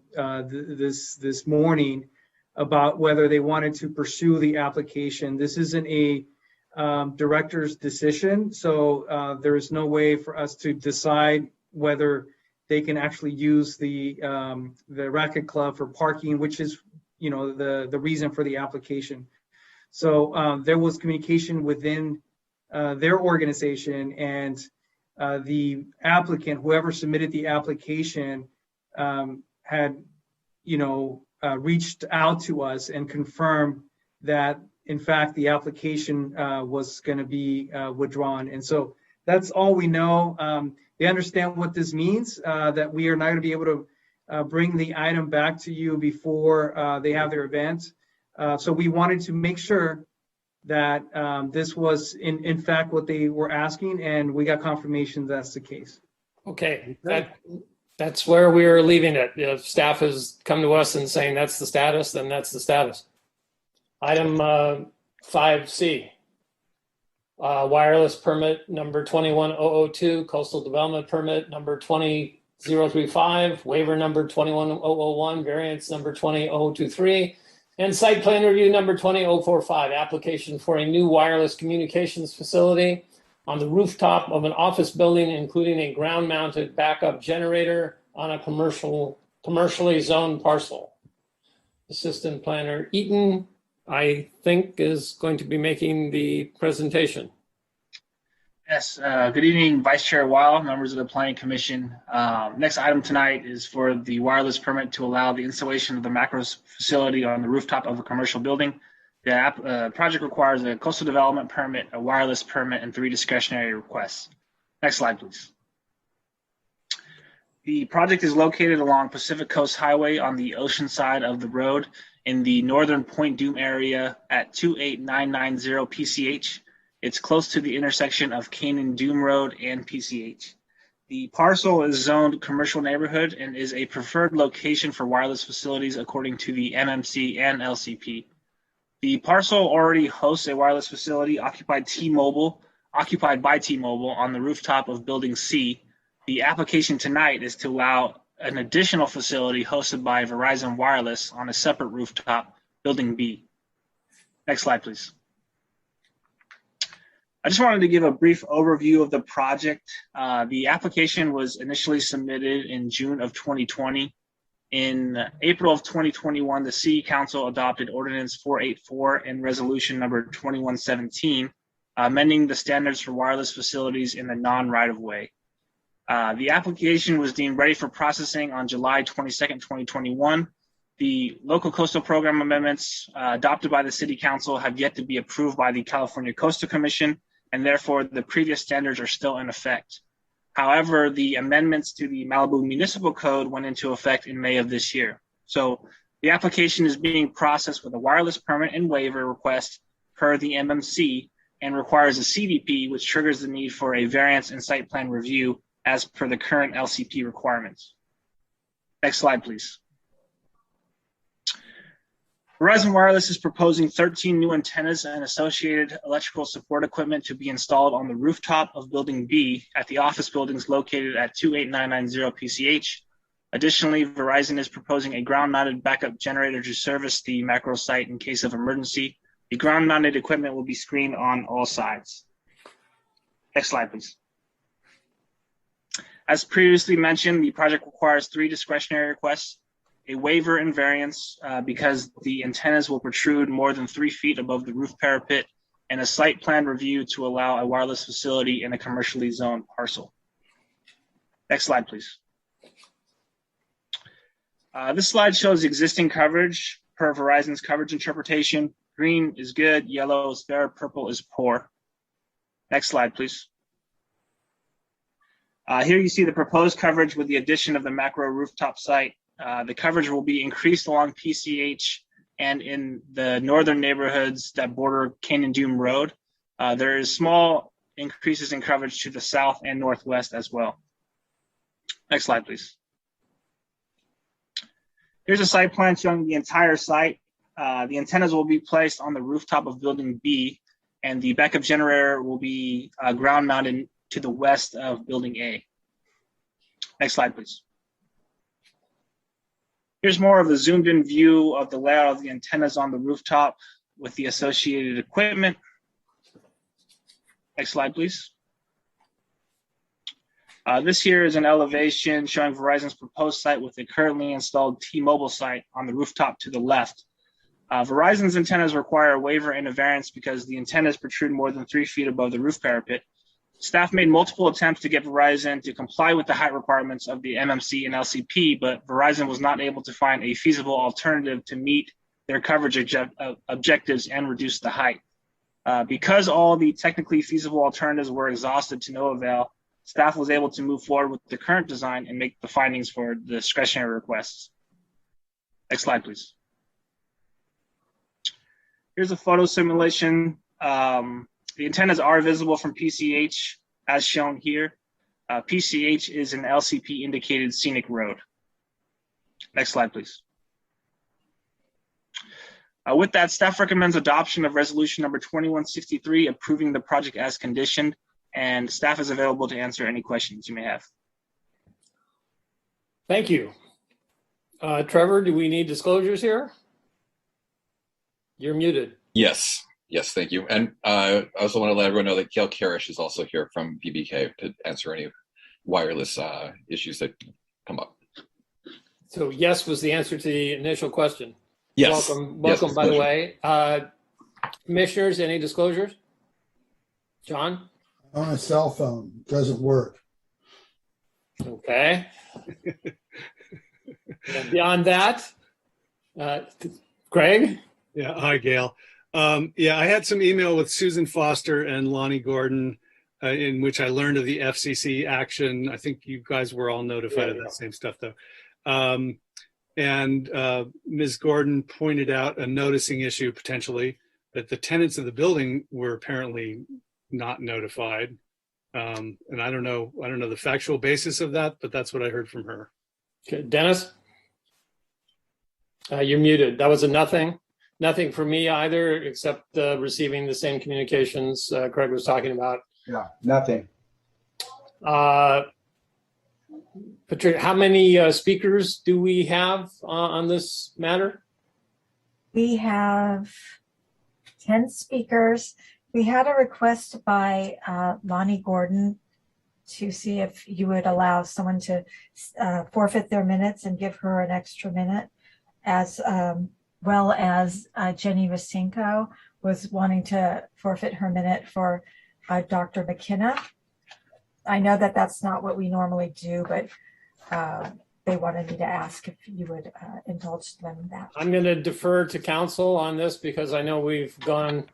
this morning about whether they wanted to pursue the application. This isn't a director's decision, so there is no way for us to decide whether they can actually use the Racquet Club for parking, which is, the reason for the application. So there was communication within their organization, and the applicant, whoever submitted the application, had, reached out to us and confirmed that, in fact, the application was going to be withdrawn. And so that's all we know. They understand what this means, that we are not going to be able to bring the item back to you before they have their event. So we wanted to make sure that this was in fact what they were asking, and we got confirmation that's the case. Okay, that's where we're leaving it. If staff has come to us and saying that's the status, then that's the status. Item 5C, wireless permit number 21002, coastal development permit number 20035, waiver number 21001, variance number 20023, and site plan review number 20045, application for a new wireless communications facility on the rooftop of an office building, including a ground-mounted backup generator on a commercially zoned parcel. Assistant Planner Eaton, I think, is going to be making the presentation. Yes, good evening, Vice Chair Weil, members of the Planning Commission. Next item tonight is for the wireless permit to allow the installation of the macros facility on the rooftop of a commercial building. The project requires a coastal development permit, a wireless permit, and 3 discretionary requests. Next slide, please. The project is located along Pacific Coast Highway on the ocean side of the road in the northern Point Dume area at 28990 PCH. It's close to the intersection of Canaan Dume Road and PCH. The parcel is zoned commercial neighborhood and is a preferred location for wireless facilities according to the MMC and LCP. The parcel already hosts a wireless facility occupied by T-Mobile on the rooftop of Building C. The application tonight is to allow an additional facility hosted by Verizon Wireless on a separate rooftop, Building B. Next slide, please. I just wanted to give a brief overview of the project. The application was initially submitted in June of 2020. In April of 2021, the City Council adopted Ordinance 484 and Resolution number 2117, amending the standards for wireless facilities in the non-right-of-way. The application was deemed ready for processing on July 22nd, 2021. The local coastal program amendments adopted by the City Council have yet to be approved by the California Coastal Commission, and therefore the previous standards are still in effect. However, the amendments to the Malibu Municipal Code went into effect in May of this year. So the application is being processed with a wireless permit and waiver request per the MMC and requires a CDP, which triggers the need for a variance and site plan review as per the current LCP requirements. Next slide, please. Verizon Wireless is proposing 13 new antennas and associated electrical support equipment to be installed on the rooftop of Building B at the office buildings located at 28990 PCH. Additionally, Verizon is proposing a ground-mounted backup generator to service the macro site in case of emergency. The ground-mounted equipment will be screened on all sides. Next slide, please. As previously mentioned, the project requires 3 discretionary requests: a waiver and variance because the antennas will protrude more than 3 feet above the roof parapet, and a site plan review to allow a wireless facility in a commercially zoned parcel. Next slide, please. This slide shows existing coverage per Verizon's coverage interpretation. Green is good, yellow is fair, purple is poor. Next slide, please. Here you see the proposed coverage with the addition of the macro rooftop site. The coverage will be increased along PCH and in the northern neighborhoods that border Canyon Dune Road. There is small increases in coverage to the south and northwest as well. Next slide, please. Here's a site plan showing the entire site. The antennas will be placed on the rooftop of Building B, and the backup generator will be ground mounted to the west of Building A. Next slide, please. Here's more of the zoomed in view of the layout of the antennas on the rooftop with the associated equipment. Next slide, please. This here is an elevation showing Verizon's proposed site with the currently installed T-Mobile site on the rooftop to the left. Verizon's antennas require a waiver and a variance because the antennas protrude more than 3 feet above the roof parapet. Staff made multiple attempts to get Verizon to comply with the height requirements of the MMC and LCP, but Verizon was not able to find a feasible alternative to meet their coverage objectives and reduce the height. Because all the technically feasible alternatives were exhausted to no avail, staff was able to move forward with the current design and make the findings for the discretionary requests. Next slide, please. Here's a photo simulation. The antennas are visible from PCH as shown here. PCH is an LCP indicated scenic road. Next slide, please. With that, staff recommends adoption of resolution number 2163, approving the project as conditioned, and staff is available to answer any questions you may have. Thank you. Trevor, do we need disclosures here? You're muted. Yes. Yes, thank you. And I also want to let everyone know that Gail Karish is also here from BBK to answer any wireless issues that come up. So yes was the answer to the initial question. Yes. Welcome, yes, by the way. Commissioners, any disclosures? John? On a cell phone, it doesn't work. Okay. Beyond that, Greg? Yeah, hi, Gail. Yeah, I had some email with Susan Foster and Lonnie Gordon in which I learned of the FCC action. I think you guys were all notified of that same stuff, though. And Ms. Gordon pointed out a noticing issue potentially that the tenants of the building were apparently not notified. And I don't know the factual basis of that, but that's what I heard from her. Okay, Dennis? You're muted. That was a nothing. Nothing for me either, except receiving the same communications Craig was talking about. Yeah, nothing. Patricia, how many speakers do we have on this matter? We have 10 speakers. We had a request by Lonnie Gordon to see if you would allow someone to forfeit their minutes and give her an extra minute, as well as Jenny Vasinko was wanting to forfeit her minute for Dr. McKenna. I know that that's not what we normally do, but they wanted me to ask if you would indulge them in that. I'm going to defer to council on this because I know we've gone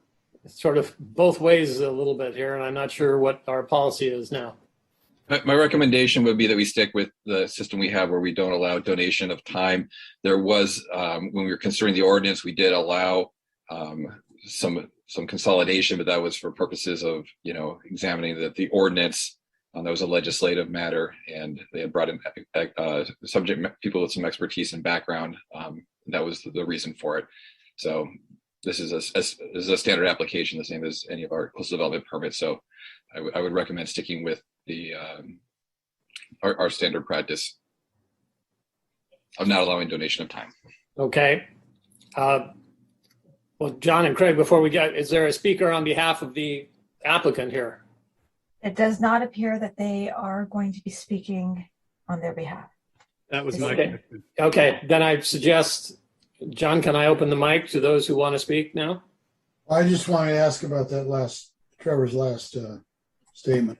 sort of both ways a little bit here, and I'm not sure what our policy is now. My recommendation would be that we stick with the system we have where we don't allow donation of time. There was, when we were considering the ordinance, we did allow some consolidation, but that was for purposes of, examining the ordinance. That was a legislative matter, and they had brought in subject people with some expertise and background. That was the reason for it. So this is a standard application, the same as any of our coastal development permits. So I would recommend sticking with the our standard practice of not allowing donation of time. Okay. Well, John and Craig, before we get, is there a speaker on behalf of the applicant here? It does not appear that they are going to be speaking on their behalf. That was my Okay. question. Okay, then I suggest, John, can I open the mic to those who want to speak now? I just wanted to ask about that Trevor's last statement.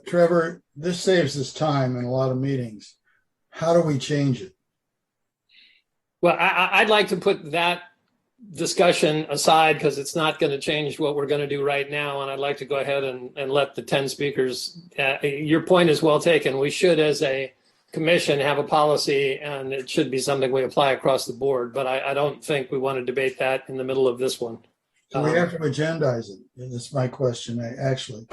Trevor, this saves us time in a lot of meetings. How do we change it? Well, I'd like to put that discussion aside because it's not going to change what we're going to do right now. And I'd like to go ahead and let the 10 speakers, your point is well taken. We should, as a commission, have a policy, and it should be something we apply across the board. But I don't think we want to debate that in the middle of this one. Do we have to agendize it? That's my question, actually.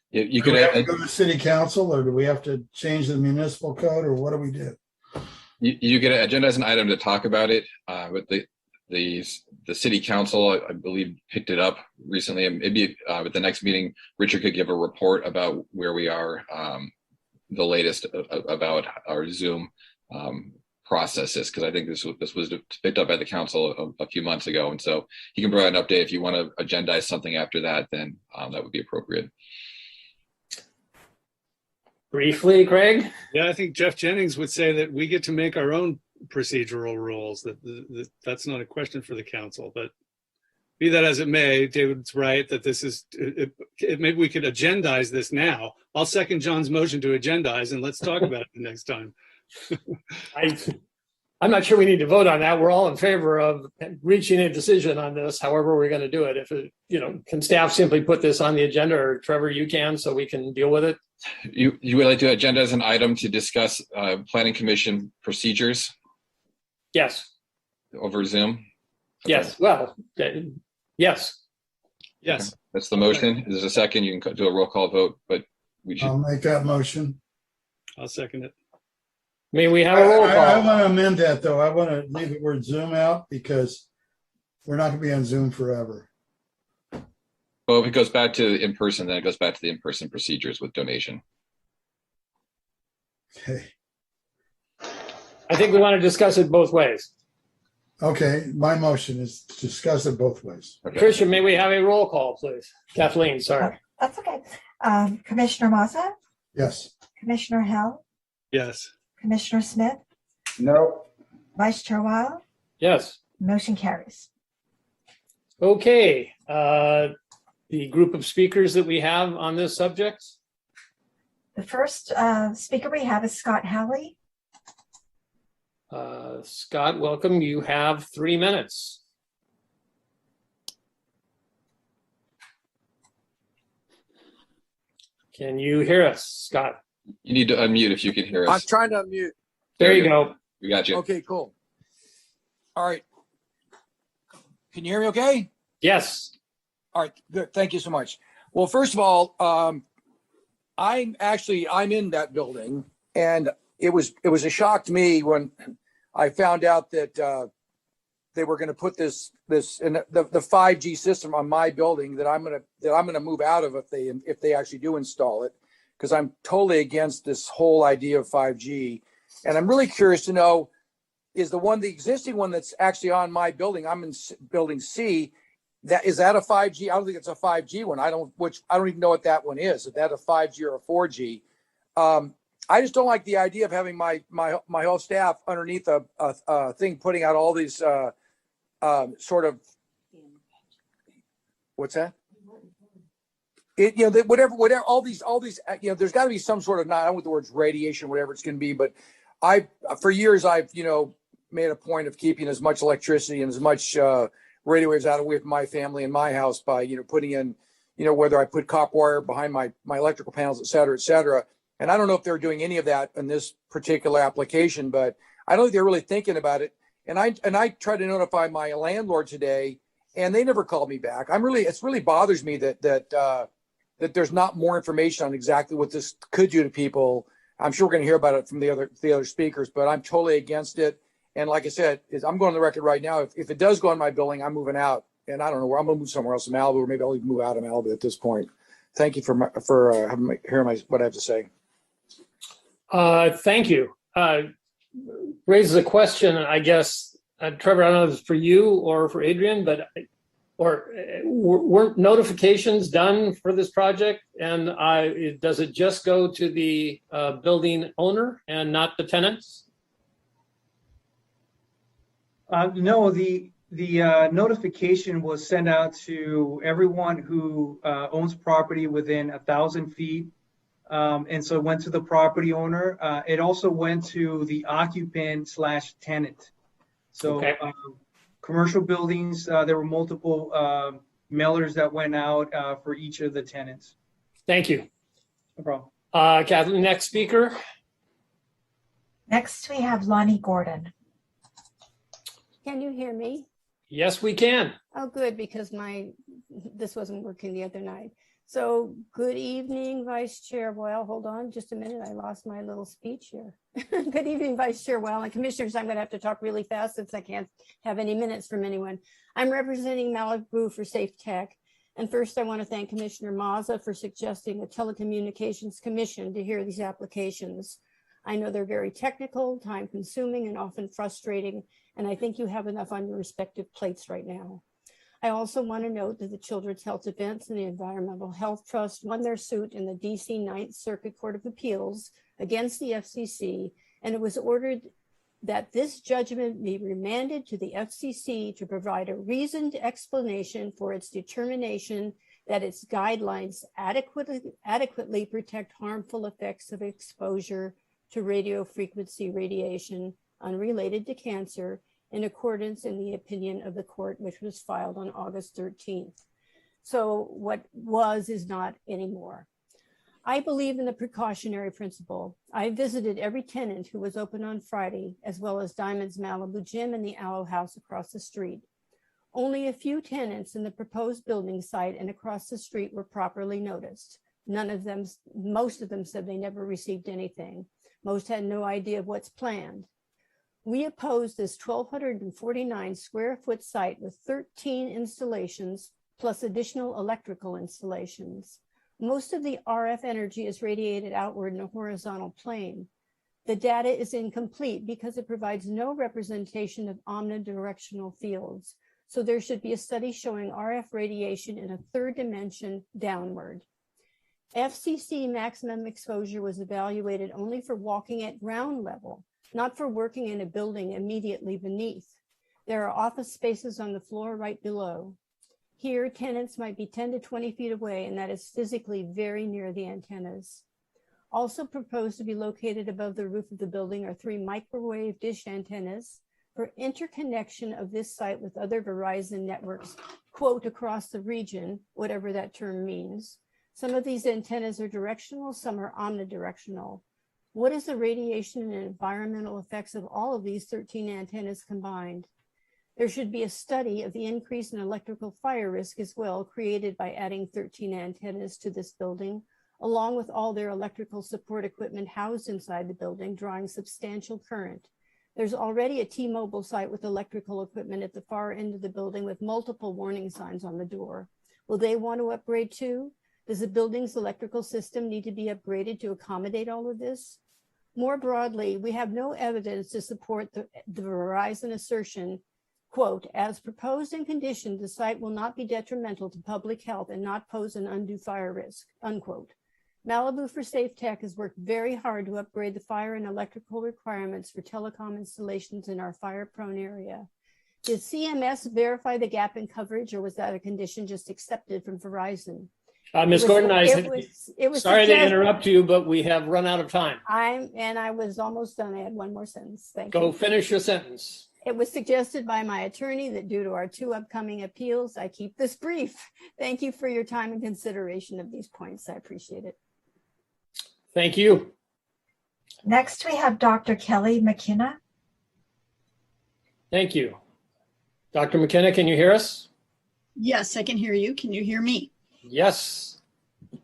You Do could we have to go to city council, or do we have to change the municipal code, or what do we do? you could agendize an item to talk about it. But the city council, I believe, picked it up recently, and maybe at the next meeting, Richard could give a report about where we are, the latest about our Zoom processes, because I think this was picked up by the council a few months ago, and so he can provide an update. If you want to agendize something after that, then that would be appropriate. Briefly, Craig? Yeah, I think Jeff Jennings would say that we get to make our own procedural rules. That's not a question for the council, but be that as it may, David's right that this is, maybe we could agendize this now. I'll second John's motion to agendize, and let's talk about it the next time. I'm not sure we need to vote on that. We're all in favor of reaching a decision on this, however we're going to do it. If it, can staff simply put this on the agenda, or Trevor, you can, so we can deal with it? You would like to agenda as an item to discuss planning commission procedures? Yes. Over Zoom? Yes. Okay. Well, yes. Yes. Okay. That's the motion. Is there a second? You can do a roll call vote, but we should. I'll make that motion. I'll second it. I mean, we have a roll call. I want to amend that, though. I want to leave the word Zoom out because we're not going to be on Zoom forever. Well, if it goes back to in-person, then it goes back to the in-person procedures with donation. Okay. I think we want to discuss it both ways. Okay, my motion is to discuss it both ways. Okay. Tricia, may we have a roll call, please? Kathleen, sorry. That's okay. Commissioner Mazza, Yes. Commissioner Hill, Yes. Commissioner Smith, No. Vice Chair Weil, Yes. motion carries. Okay. The group of speakers that we have on this subject. The first speaker we have is Scott Halley. Scott, welcome. You have 3 minutes. Can you hear us, Scott? You need to unmute if you can hear us. I'm trying to unmute. There you go. We got you. Okay, cool. All right. Can you hear me okay? Yes. All right, good. Thank you so much. Well, first of all, I'm in that building, and it was a shock to me when I found out that they were going to put this in the 5G system on my building that I'm going to move out of if they actually do install it, because I'm totally against this whole idea of 5G. And I'm really curious to know, is the existing one that's actually on my building, I'm in building C, is that a 5G? I don't think it's a 5G one. I don't even know what that one is. Is that a 5G or a 4G? I just don't like the idea of having my whole staff underneath a thing putting out all these sort of, what's that? Whatever, all these, there's got to be some sort of, not, I don't know what the words radiation, whatever it's going to be, but for years I've made a point of keeping as much electricity and as much radio waves out of with my family and my house by putting in whether I put copper wire behind my electrical panels, et cetera. And I don't know if they're doing any of that in this particular application, but I don't think they're really thinking about it. And I tried to notify my landlord today, and they never called me back. It really bothers me that there's not more information on exactly what this could do to people. I'm sure we're going to hear about it from the other speakers, but I'm totally against it. And like I said, I'm going on the record right now. If it does go on my building, I'm moving out. And I don't know where. I'm going to move somewhere else in Malibu, or maybe I'll even move out of Malibu at this point. Thank you for hearing what I have to say. Thank you. Raises a question, I guess, Trevor, I don't know if it's for you or for Adrian, but weren't notifications done for this project? And does it just go to the building owner and not the tenants? No, the notification was sent out to everyone who owns property within 1,000 feet. And so it went to the property owner. It also went to the occupant/tenant. So Okay. Commercial buildings, there were multiple mailers that went out for each of the tenants. Thank you. No problem. Kathleen, next speaker. Next, we have Lonnie Gordon. Can you hear me? Yes, we can. Oh, good, because this wasn't working the other night. So good evening, Vice Chair Well. Hold on just a minute. I lost my little speech here. Good evening, Vice Chair Well and Commissioners. I'm going to have to talk really fast since I can't have any minutes from anyone. I'm representing Malibu for Safe Tech. And first, I want to thank Commissioner Mazza for suggesting a telecommunications commission to hear these applications. I know they're very technical, time consuming, and often frustrating. And I think you have enough on your respective plates right now. I also want to note that the Children's Health Defense and the Environmental Health Trust won their suit in the DC Ninth Circuit Court of Appeals against the FCC, and it was ordered that this judgment be remanded to the FCC to provide a reasoned explanation for its determination that its guidelines adequately protect harmful effects of exposure to radio frequency radiation unrelated to cancer, in accordance in the opinion of the court, which was filed on August 13th. So what was is not anymore. I believe in the precautionary principle. I visited every tenant who was open on Friday, as well as Diamond's Malibu Gym and the Aloe House across the street. Only a few tenants in the proposed building site and across the street were properly noticed. Most of them said they never received anything. Most had no idea of what's planned. We oppose this 1,249 square foot site with 13 installations plus additional electrical installations. Most of the RF energy is radiated outward in a horizontal plane. The data is incomplete because it provides no representation of omnidirectional fields. So there should be a study showing RF radiation in a third dimension downward. FCC maximum exposure was evaluated only for walking at ground level, not for working in a building immediately beneath. There are office spaces on the floor right below. Here, tenants might be 10 to 20 feet away, and that is physically very near the antennas. Also proposed to be located above the roof of the building are 3 microwave dish antennas for interconnection of this site with other Verizon networks, quote, across the region, whatever that term means. Some of these antennas are directional, some are omnidirectional. What is the radiation and environmental effects of all of these 13 antennas combined? There should be a study of the increase in electrical fire risk as well, created by adding 13 antennas to this building, along with all their electrical support equipment housed inside the building, drawing substantial current. There's already a T-Mobile site with electrical equipment at the far end of the building with multiple warning signs on the door. Will they want to upgrade too? Does the building's electrical system need to be upgraded to accommodate all of this? More broadly, we have no evidence to support the Verizon assertion, quote, as proposed and conditioned, the site will not be detrimental to public health and not pose an undue fire risk, unquote. Malibu for Safe Tech has worked very hard to upgrade the fire and electrical requirements for telecom installations in our fire-prone area. Did CMS verify the gap in coverage, or was that a condition just accepted from Verizon? Ms. Gordon, it was sorry to interrupt you, but we have run out of time. I was almost done. I had one more sentence. Thank you. Go finish your sentence. It was suggested by my attorney that due to our 2 upcoming appeals, I keep this brief. Thank you for your time and consideration of these points. I appreciate it. Thank you. Next, we have Dr. Kelly McKenna. Thank you. Dr. McKenna, can you hear us? Yes, I can hear you. Can you hear me? Yes.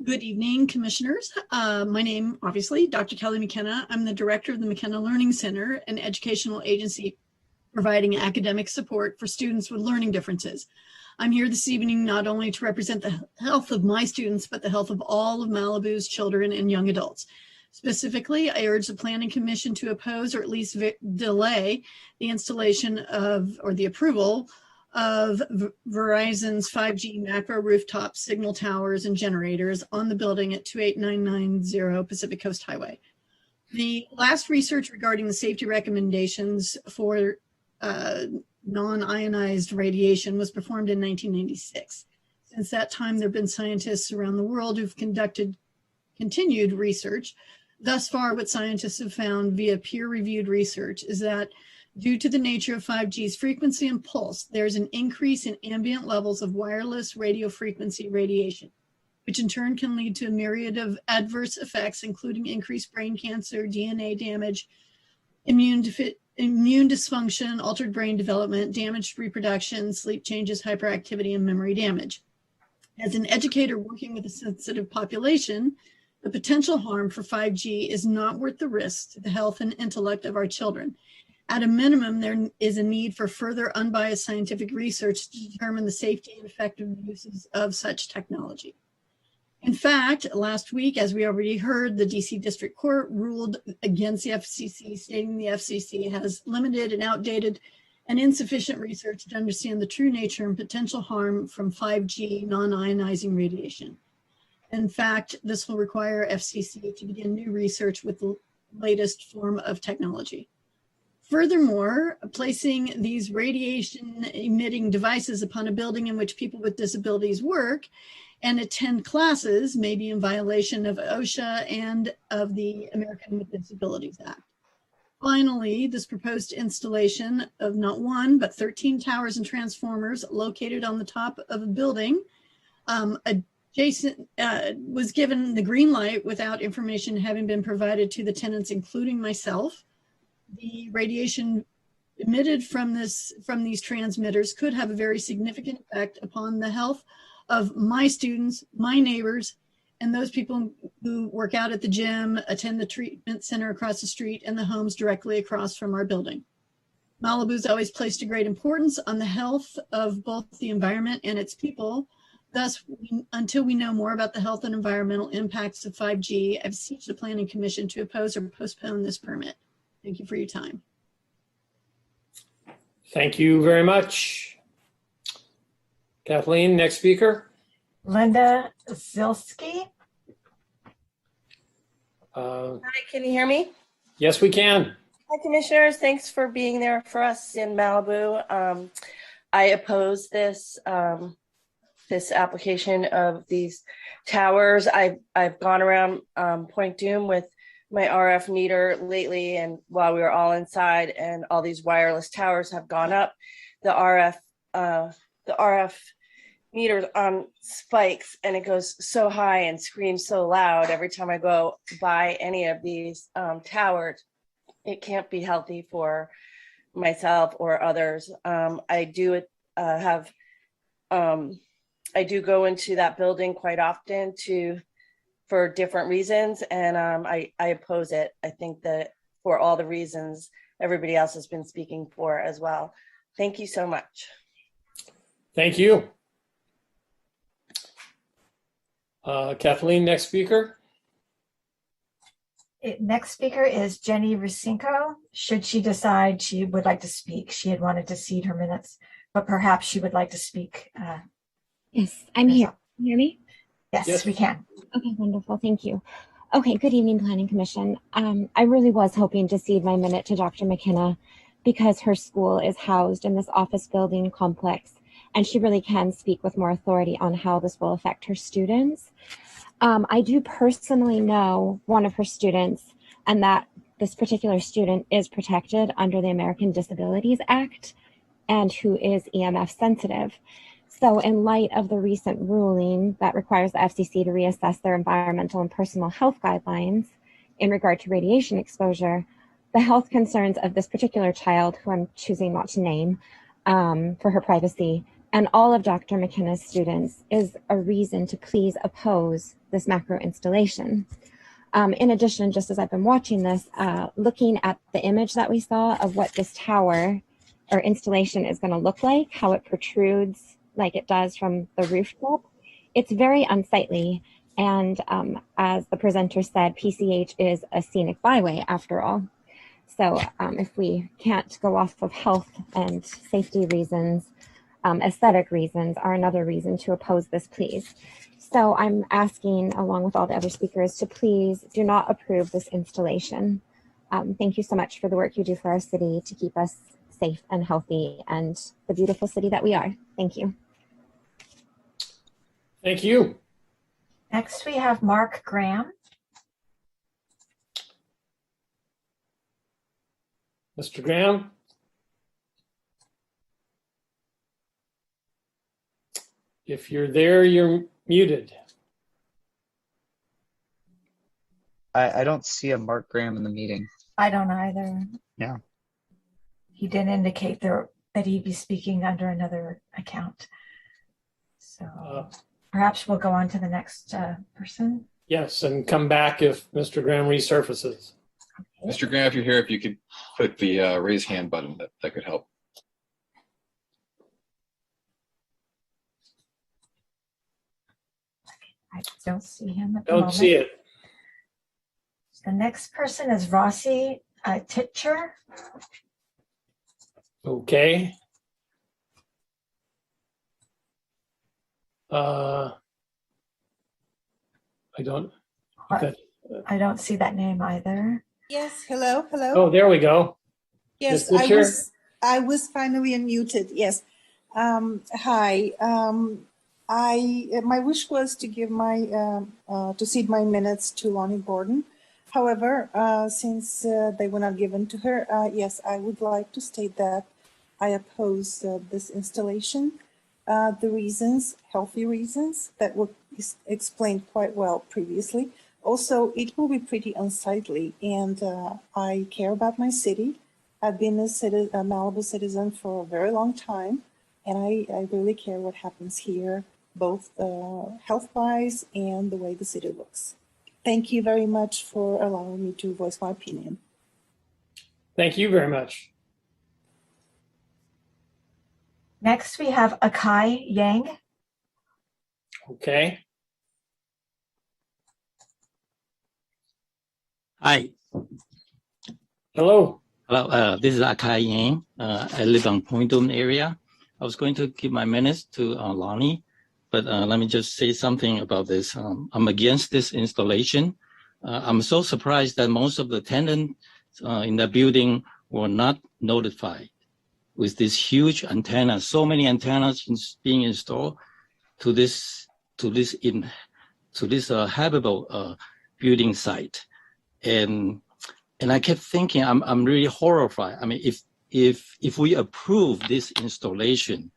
Good evening, commissioners. My name, obviously, Dr. Kelly McKenna. I'm the director of the McKenna Learning Center, an educational agency providing academic support for students with learning differences. I'm here this evening not only to represent the health of my students, but the health of all of Malibu's children and young adults. Specifically, I urge the Planning Commission to oppose or at least delay the installation of, or the approval of Verizon's 5G macro rooftop signal towers and generators on the building at 28990 Pacific Coast Highway. The last research regarding the safety recommendations for non-ionized radiation was performed in 1996. Since that time, there have been scientists around the world who've conducted continued research. Thus far, what scientists have found via peer-reviewed research is that due to the nature of 5G's frequency and pulse, there's an increase in ambient levels of wireless radio frequency radiation, which in turn can lead to a myriad of adverse effects, including increased brain cancer, DNA damage, immune dysfunction, altered brain development, damaged reproduction, sleep changes, hyperactivity, and memory damage. As an educator working with a sensitive population, the potential harm for 5G is not worth the risk to the health and intellect of our children. At a minimum, there is a need for further unbiased scientific research to determine the safety and effective uses of such technology. In fact, last week, as we already heard, the DC District Court ruled against the FCC, stating the FCC has limited and outdated and insufficient research to understand the true nature and potential harm from 5G non-ionizing radiation. In fact, this will require FCC to begin new research with the latest form of technology. Furthermore, placing these radiation emitting devices upon a building in which people with disabilities work and attend classes may be in violation of OSHA and of the American with Disabilities Act. Finally, this proposed installation of not one, but 13 towers and transformers located on the top of a building adjacent was given the green light without information having been provided to the tenants, including myself. The radiation emitted from these transmitters could have a very significant effect upon the health of my students, my neighbors, and those people who work out at the gym, attend the treatment center across the street, and the homes directly across from our building. Malibu's always placed a great importance on the health of both the environment and its people. Thus, until we know more about the health and environmental impacts of 5G, I've beseeched the Planning Commission to oppose or postpone this permit. Thank you for your time. Thank you very much. Kathleen, next speaker. Linda Zilski. Hi, can you hear me? Yes, we can. Hi, commissioners. Thanks for being there for us in Malibu. I oppose this this application of these towers. I've gone around Point Dume with my RF meter lately, and while we were all inside, and all these wireless towers have gone up, the RF meter on spikes, and it goes so high and screams so loud every time I go by any of these towers. It can't be healthy for myself or others. I do go into that building quite often for different reasons, and I oppose it. I think that for all the reasons everybody else has been speaking for as well. Thank you so much. Thank you. Kathleen, next speaker. Next speaker is Jenny Rusinko. Should she decide she would like to speak, she had wanted to cede her minutes, but perhaps she would like to speak. Yes, I'm here. Can you hear me? Yes, we can. Okay, wonderful. Thank you. Okay, good evening, Planning Commission. I really was hoping to cede my minute to Dr. McKenna because her school is housed in this office building complex, and she really can speak with more authority on how this will affect her students. I do personally know one of her students, and that this particular student is protected under the American Disabilities Act and who is EMF sensitive. So in light of the recent ruling that requires the FCC to reassess their environmental and personal health guidelines in regard to radiation exposure, the health concerns of this particular child, who I'm choosing not to name for her privacy, and all of Dr. McKenna's students is a reason to please oppose this macro installation. In addition, just as I've been watching this, looking at the image that we saw of what this tower or installation is going to look like, how it protrudes like it does from the rooftop. It's very unsightly. And as the presenter said, PCH is a scenic byway after all. So if we can't go off of health and safety reasons, aesthetic reasons are another reason to oppose this, please. So I'm asking, along with all the other speakers, to please do not approve this installation. Thank you so much for the work you do for our city to keep us safe and healthy and the beautiful city that we are. Thank you. Thank you. Next, we have Mark Graham. Mr. Graham? If you're there, you're muted. I don't see a Mark Graham in the meeting. I don't either. Yeah. He didn't indicate there that he'd be speaking under another account. So perhaps we'll go on to the next person. Yes, and come back if Mr. Graham resurfaces. Okay. Mr. Graham, if you're here, if you could click the raise hand button, that could help. I don't see him at the Don't moment. see it. The next person is Rossi Titcher. Okay. I don't see that name either. Yes, hello. Oh, there we go. Yes, Ms. Butcher? I was finally unmuted. Yes. Hi. My wish was to give to cede my minutes to Lonnie Gordon. However, since they were not given to her, yes, I would like to state that I oppose this installation. The reasons, healthy reasons, that were explained quite well previously. Also, it will be pretty unsightly, and I care about my city. I've been a Malibu citizen for a very long time, and I really care what happens here, both health-wise and the way the city looks. Thank you very much for allowing me to voice my opinion. Thank you very much. Next, we have Akai Yang. Okay. Hi. Hello. Hello. This is Akai Yang. I live on Point Dome area. I was going to give my minutes to Lonnie, but let me just say something about this. I'm against this installation. I'm so surprised that most of the tenants in the building were not notified with this huge antenna. So many antennas being installed to this habitable building site, and I kept thinking, I'm really horrified. I mean, if we approve this installation,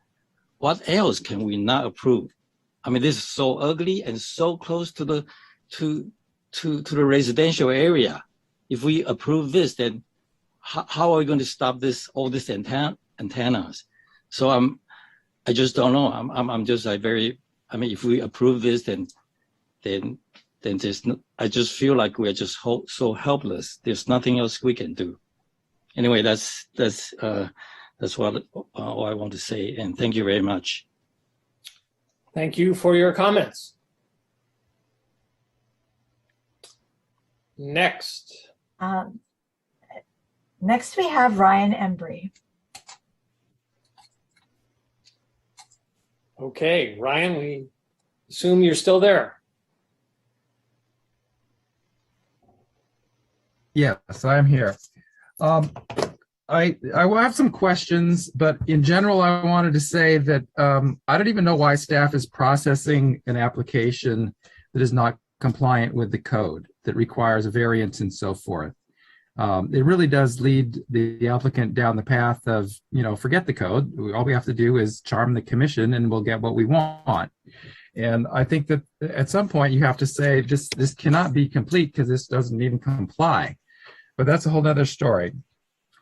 what else can we not approve? I mean, this is so ugly and so close to the residential area. If we approve this, then how are we going to stop all these antennas? So I just don't know. I'm just like very. I mean, if we approve this, then there's no, I just feel like we're just so helpless. There's nothing else we can do. Anyway, that's what all I want to say. And thank you very much. Thank you for your comments. Next. Next, we have Ryan Embry. Okay, Ryan, we assume you're still there. Yes, I'm here. I have some questions, but in general, I wanted to say that I don't even know why staff is processing an application that is not compliant with the code, that requires a variance and so forth. It really does lead the applicant down the path of, forget the code. All we have to do is charm the commission and we'll get what we want. And I think that at some point you have to say, this cannot be complete because this doesn't even comply. But that's a whole other story.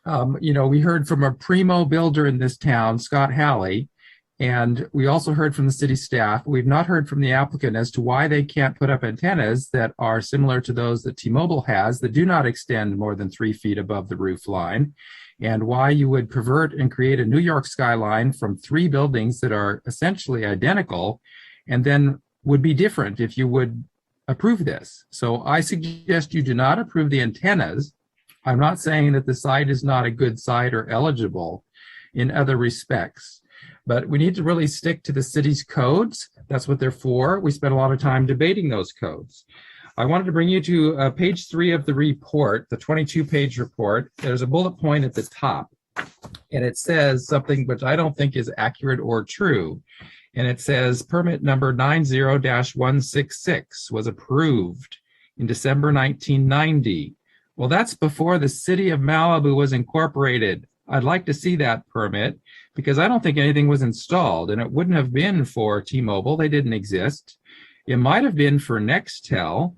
We heard from a primo builder in this town, Scott Halley, And we also heard from the city staff. We've not heard from the applicant as to why they can't put up antennas that are similar to those that T-Mobile has that do not extend more than 3 feet above the roof line, and why you would pervert and create a New York skyline from 3 buildings that are essentially identical and then would be different if you would approve this. So I suggest you do not approve the antennas. I'm not saying that the site is not a good site or eligible in other respects, but we need to really stick to the city's codes. That's what they're for. We spent a lot of time debating those codes. I wanted to bring you to page 3 of the report, the 22-page report. There's a bullet point at the top, and it says something which I don't think is accurate or true. And it says permit number 90-166 was approved in December 1990. Well, that's before the city of Malibu was incorporated. I'd like to see that permit because I don't think anything was installed, and it wouldn't have been for T-Mobile. They didn't exist. It might have been for Nextel,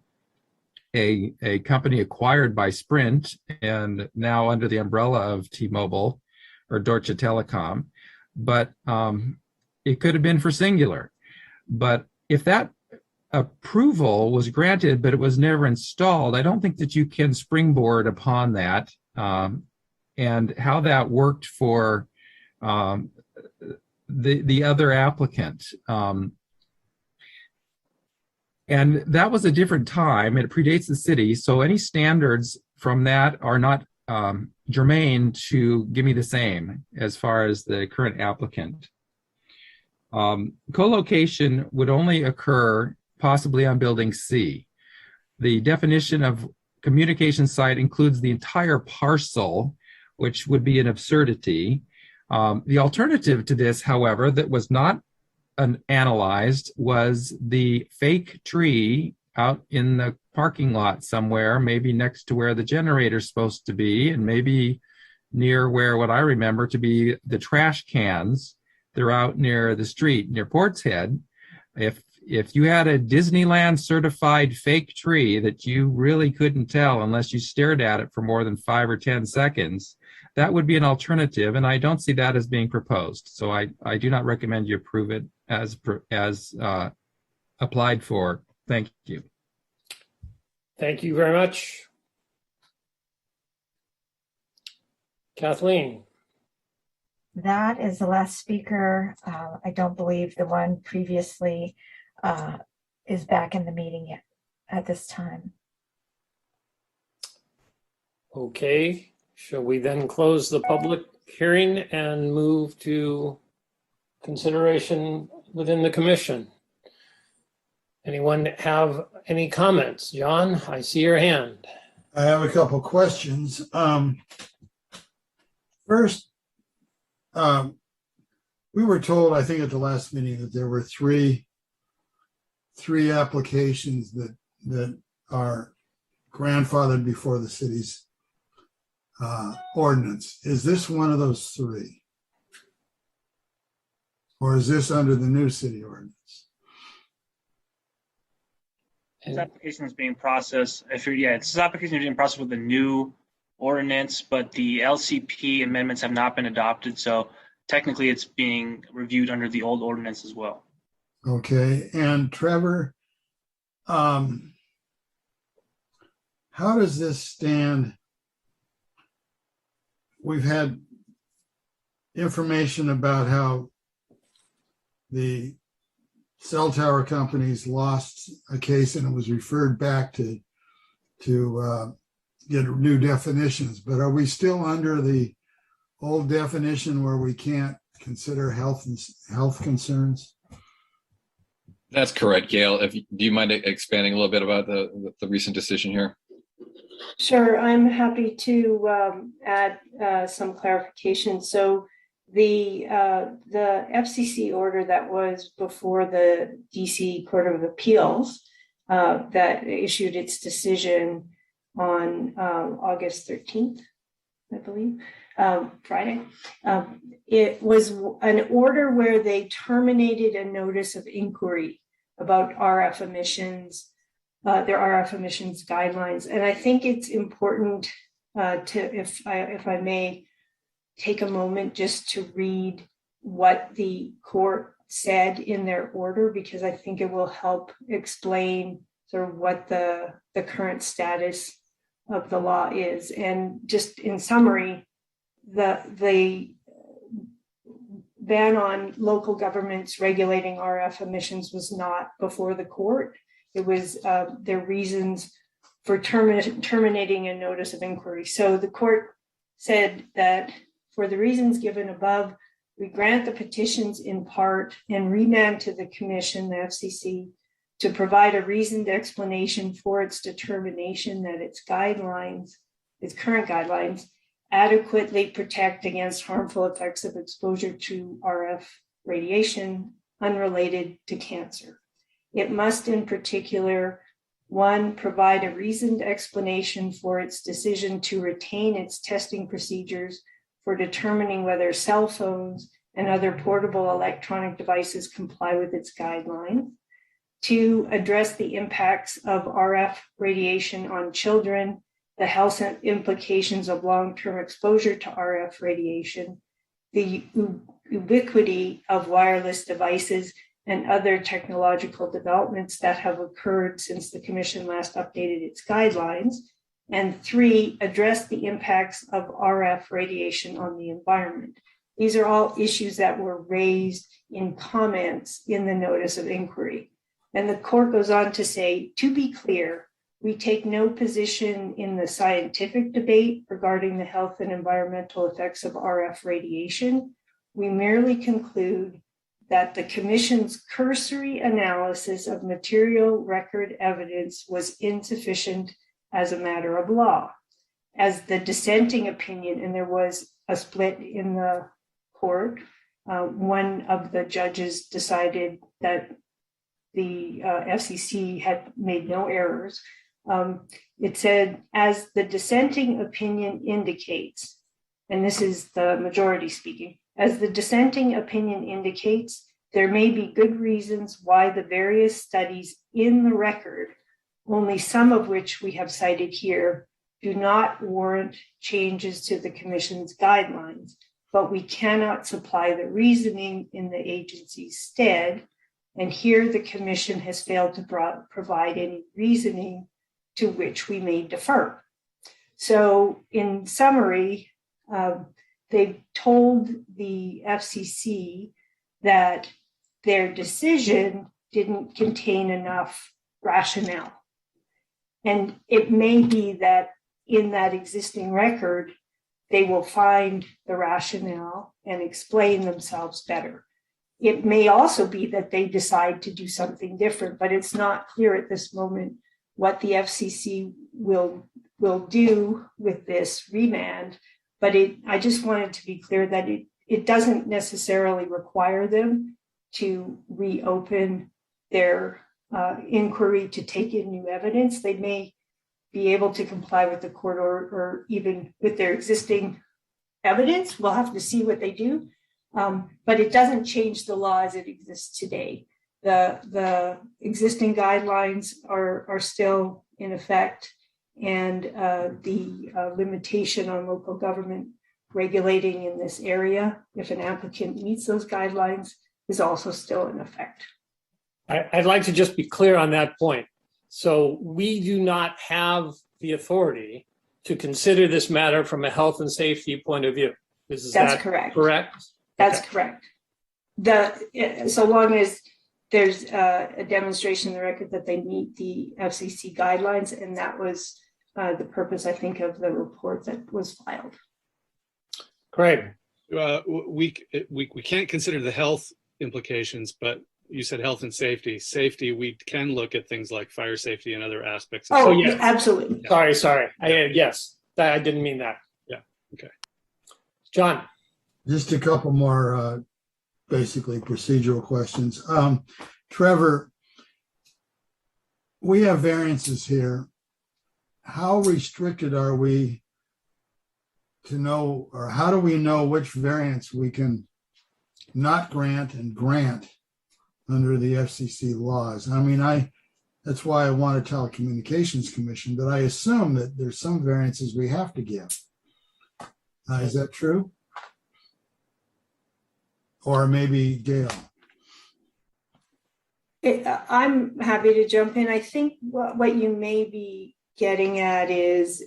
a company acquired by Sprint and now under the umbrella of T-Mobile or Deutsche Telekom. But it could have been for Singular. But if that approval was granted, but it was never installed, I don't think that you can springboard upon that. And how that worked for the other applicant. And that was a different time. It predates the city. So any standards from that are not germane to Give Me the Same as far as the current applicant. Co-location would only occur possibly on building C. The definition of communication site includes the entire parcel, which would be an absurdity. The alternative to this, however, that was not analyzed was the fake tree out in the parking lot somewhere, maybe next to where the generator's supposed to be, and maybe near where what I remember to be the trash cans. They're out near the street, near Port's Head. If you had a Disneyland certified fake tree that you really couldn't tell unless you stared at it for more than 5 or 10 seconds, that would be an alternative, and I don't see that as being proposed. So I do not recommend you approve it as applied for. Thank you. Thank you very much. Kathleen. That is the last speaker. I don't believe the one previously is back in the meeting yet at this time. Okay, shall we then close the public hearing and move to consideration within the commission? Anyone have any comments? John, I see your hand. I have a couple questions. First, we were told, I think at the last meeting, that there were three applications that are grandfathered before the city's ordinance. Is this one of those 3? Or is this under the new city ordinance? This application is being processed. This application is being processed with the new ordinance, but the LCP amendments have not been adopted. So technically it's being reviewed under the old ordinance as well. Okay, and Trevor, how does this stand? We've had information about how the cell tower companies lost a case and it was referred back to get new definitions, but are we still under the old definition where we can't consider health concerns? That's correct, Gail. Do you mind expanding a little bit about the recent decision here? Sure, I'm happy to add some clarification. So the FCC order that was before the DC Court of Appeals that issued its decision on August 13th, I believe, Friday. It was an order where they terminated a notice of inquiry about RF emissions, their RF emissions guidelines. And I think it's important if I may take a moment just to read what the court said in their order, because I think it will help explain sort of what the current status of the law is. And just in summary, the ban on local governments regulating RF emissions was not before the court. It was their reasons for terminating a notice of inquiry. So the court said that for the reasons given above, we grant the petitions in part and remand to the commission, the FCC, to provide a reasoned explanation for its determination that its guidelines, its current guidelines, adequately protect against harmful effects of exposure to RF radiation unrelated to cancer. It must, in particular, one, provide a reasoned explanation for its decision to retain its testing procedures for determining whether cell phones and other portable electronic devices comply with its guidelines. Two, address the impacts of RF radiation on children, the health implications of long-term exposure to RF radiation, the ubiquity of wireless devices, and other technological developments that have occurred since the Commission last updated its guidelines. And three, address the impacts of RF radiation on the environment. These are all issues that were raised in comments in the notice of inquiry. And the court goes on to say, to be clear, we take no position in the scientific debate regarding the health and environmental effects of RF radiation. We merely conclude that the Commission's cursory analysis of material record evidence was insufficient as a matter of law. As the dissenting opinion, and there was a split in the court, one of the judges decided that the FCC had made no errors. It said, as the dissenting opinion indicates, and this is the majority speaking, as the dissenting opinion indicates, there may be good reasons why the various studies in the record, only some of which we have cited here, do not warrant changes to the Commission's guidelines, but we cannot supply the reasoning in the agency's stead. And here the Commission has failed to provide any reasoning to which we may defer. So in summary, they've told the FCC that their decision didn't contain enough rationale. And it may be that in that existing record, they will find the rationale and explain themselves better. It may also be that they decide to do something different, but it's not clear at this moment what the FCC will do with this remand. But I just wanted to be clear that it doesn't necessarily require them to reopen their inquiry to take in new evidence. They may be able to comply with the court or even with their existing evidence. We'll have to see what they do. But it doesn't change the law as it exists today. The existing guidelines are still in effect, and the limitation on local government regulating in this area, if an applicant meets those guidelines, is also still in effect. I'd like to just be clear on that point. So we do not have the authority to consider this matter from a health and safety point of view. That's correct. Correct? That's correct. So long as there's a demonstration in the record that they meet the FCC guidelines, and that was the purpose, I think, of the report that was filed. Great. We can't consider the health implications, but you said health and safety. Safety, we can look at things like fire safety and other aspects. Oh, yeah, absolutely. Sorry. Yes, I didn't mean that. Yeah. Okay. John. Just a couple more basically procedural questions. Trevor, we have variances here. How restricted are we to know, or how do we know which variance we can not grant and grant under the FCC laws? I mean, that's why I want a telecommunications commission, but I assume that there's some variances we have to give. Is that true? or maybe Gail. I'm happy to jump in. I think what you may be getting at is,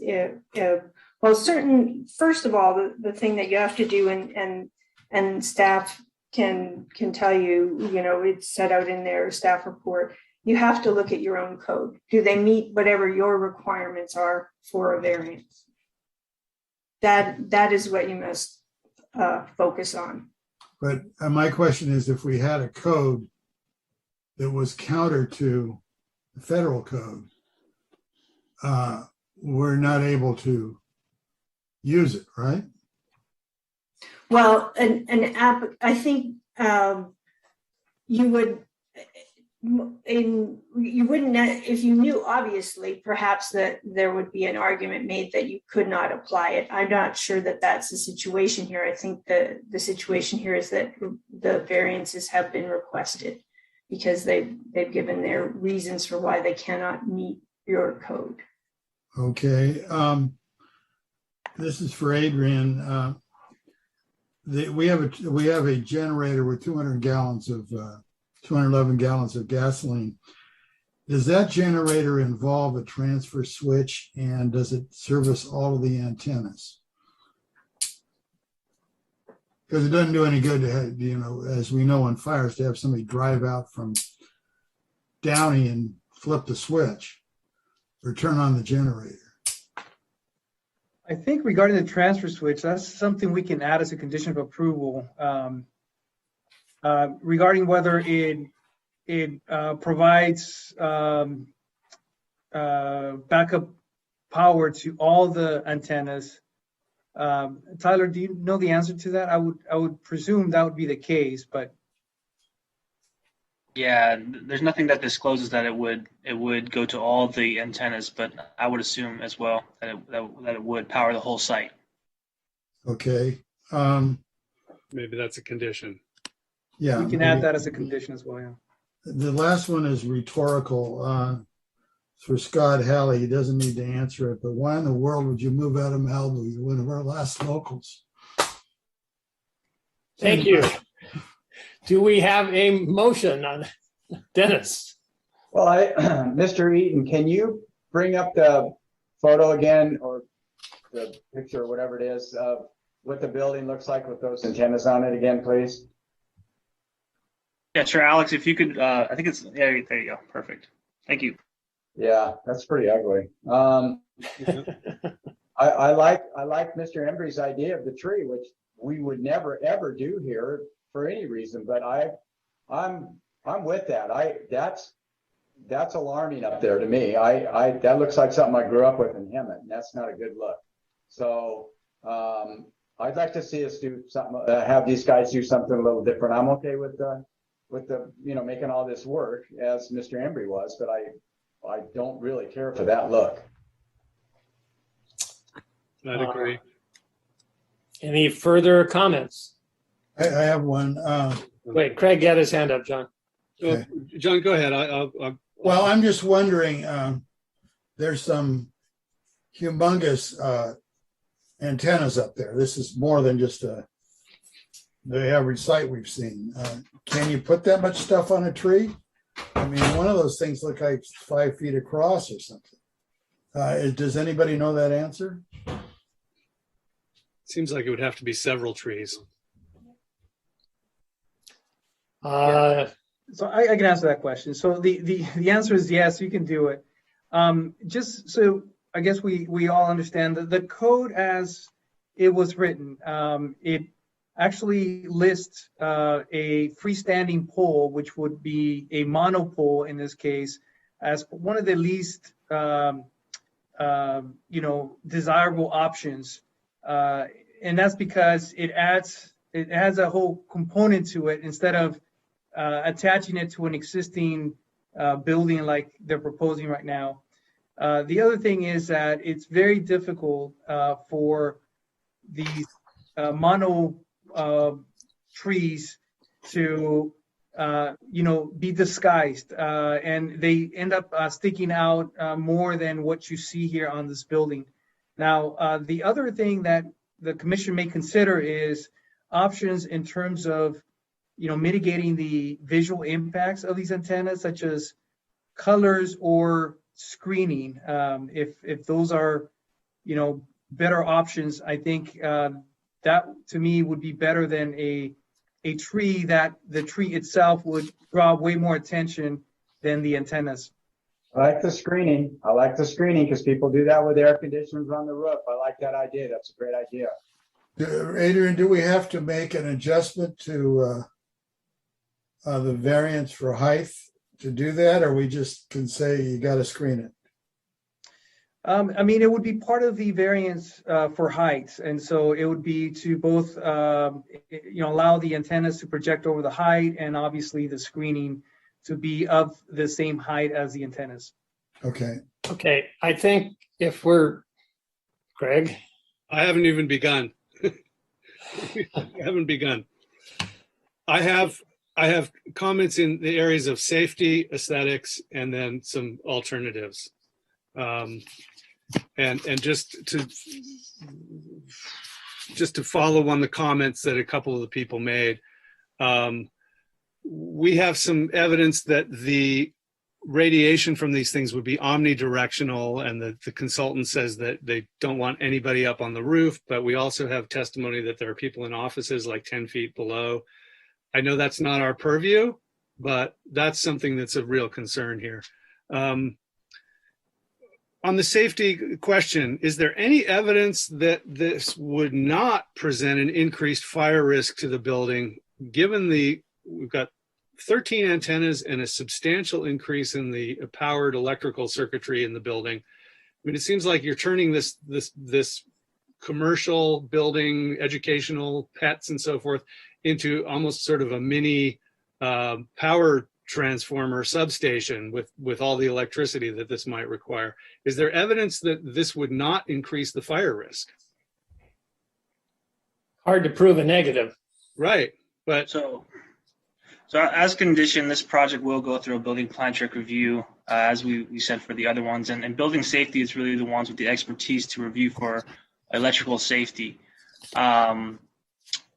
first of all, the thing that you have to do, and staff can tell you, it's set out in their staff report, you have to look at your own code. Do they meet whatever your requirements are for a variance? That is what you must focus on. But my question is, if we had a code that was counter to the federal code, we're not able to use it, right? Well, an app, I think you would, you wouldn't, if you knew, obviously, perhaps that there would be an argument made that you could not apply it. I'm not sure that that's the situation here. I think the situation here is that the variances have been requested because they've given their reasons for why they cannot meet your code. Okay. This is for Adrian. We have a generator with 211 gallons of gasoline. Does that generator involve a transfer switch, and does it service all of the antennas? Because it doesn't do any good to have, as we know on fires, to have somebody drive out from Downey and flip the switch or turn on the generator. I think regarding the transfer switch, that's something we can add as a condition of approval. Regarding whether it provides backup power to all the antennas. Tyler, do you know the answer to that? I would presume that would be the case, but Yeah, there's nothing that discloses that it would go to all the antennas, but I would assume as well that it would power the whole site. Okay. Maybe that's a condition. Yeah, we can add that as a condition as well. Yeah. The last one is rhetorical. For Scott Halley, he doesn't need to answer it, but why in the world would you move out of Malibu? You're one of our last locals. Thank you. Do we have a motion on Dennis? Well, Mr. Eaton, can you bring up the photo again, or the picture, or whatever it is, of what the building looks like with those antennas on it again, please? Yeah, sure, Alex. If you could, I think it's there you go. Perfect. Thank you. Yeah, that's pretty ugly. I like Mr. Embry's idea of the tree, which we would never ever do here for any reason. But I'm with that. That's alarming up there to me. That looks like something I grew up with in Hemet, and that's not a good look. So I'd like to see us do something. Have these guys do something a little different. I'm okay with the making all this work as Mr. Embry was, but I don't really care for that look. I'd agree. Any further comments? I have one. Wait, Craig had his hand up, John. Okay. John, go ahead. Well, I'm just wondering, there's some humongous antennas up there. This is more than just the average site we've seen. Can you put that much stuff on a tree? I mean, one of those things look like 5 feet across or something. Does anybody know that answer? Seems like it would have to be several trees. So I can answer that question. So the answer is yes, you can do it. Just so I guess we all understand that the code as it was written, it actually lists a freestanding pole, which would be a monopole in this case, as one of the least desirable options, and that's because it adds a whole component to it instead of attaching it to an existing building like they're proposing right now. The other thing is that it's very difficult for these mono trees to be disguised, and they end up sticking out more than what you see here on this building. Now, the other thing that the commission may consider is options in terms of mitigating the visual impacts of these antennas, such as colors or screening. If those are, better options, I think that to me would be better than a tree that the tree itself would draw way more attention than the antennas. I like the screening. Because people do that with air conditioners on the roof. I like that idea. That's a great idea. Adrian, do we have to make an adjustment to the variance for height to do that, or we just can say you got to screen it? It would be part of the variance for height, and so it would be to both, allow the antennas to project over the height, and obviously the screening to be of the same height as the antennas. Okay. Okay, I think if we're, Greg? I haven't even begun. I haven't begun. I have comments in the areas of safety, aesthetics, and then some alternatives. And just to follow on the comments that a couple of the people made, we have some evidence that the radiation from these things would be omnidirectional, and the consultant says that they don't want anybody up on the roof, but we also have testimony that there are people in offices like 10 feet below. I know that's not our purview, but that's something that's a real concern here. On the safety question, is there any evidence that this would not present an increased fire risk to the building, given we've got 13 antennas and a substantial increase in the powered electrical circuitry in the building? It seems like you're turning this commercial building, educational, pets and so forth, into almost sort of a mini power transformer substation with all the electricity that this might require. Is there evidence that this would not increase the fire risk? Hard to prove a negative. Right, but so as conditioned, this project will go through a building plan check review, as we said for the other ones, and building safety is really the ones with the expertise to review for electrical safety.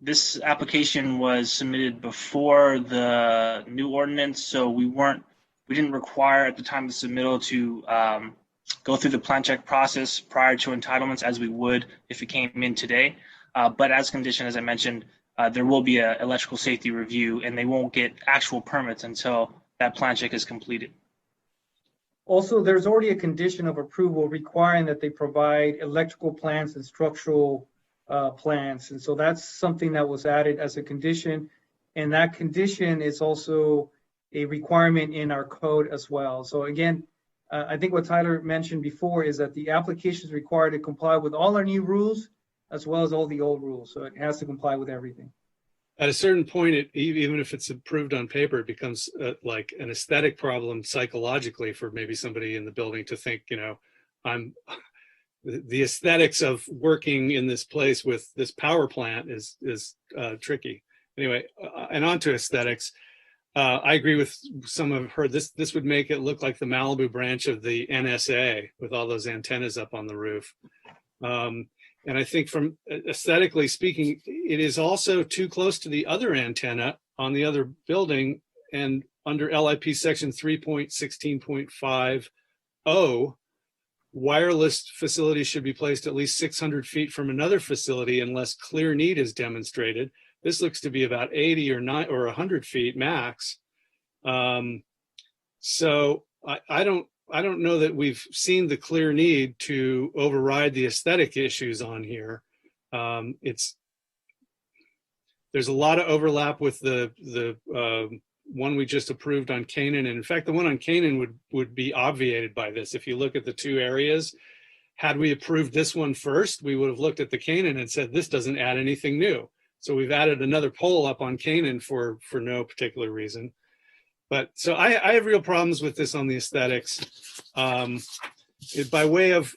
This application was submitted before the new ordinance, so we didn't require at the time of the submittal to go through the plan check process prior to entitlements as we would if it came in today. But as conditioned, as I mentioned, there will be an electrical safety review, and they won't get actual permits until that plan check is completed. Also, there's already a condition of approval requiring that they provide electrical plans and structural plans. And so that's something that was added as a condition. And that condition is also a requirement in our code as well. So again, I think what Tyler mentioned before is that the application is required to comply with all our new rules as well as all the old rules. So it has to comply with everything. At a certain point, even if it's approved on paper, it becomes like an aesthetic problem psychologically for maybe somebody in the building to think, the aesthetics of working in this place with this power plant is tricky. Anyway, and on to aesthetics. I agree with some of her. This would make it look like the Malibu branch of the NSA with all those antennas up on the roof. And I think from aesthetically speaking, it is also too close to the other antenna on the other building, and under LIP section 3.16.50, wireless facilities should be placed at least 600 feet from another facility unless clear need is demonstrated. This looks to be about 80 or 100 feet max. So I don't know that we've seen the clear need to override the aesthetic issues on here. There's a lot of overlap with the one we just approved on Canaan. And in fact, the one on Canaan would be obviated by this. If you look at the two areas, had we approved this one first, we would have looked at the Canaan and said, this doesn't add anything new. So we've added another pole up on Canaan for no particular reason. But so I have real problems with this on the aesthetics. By way of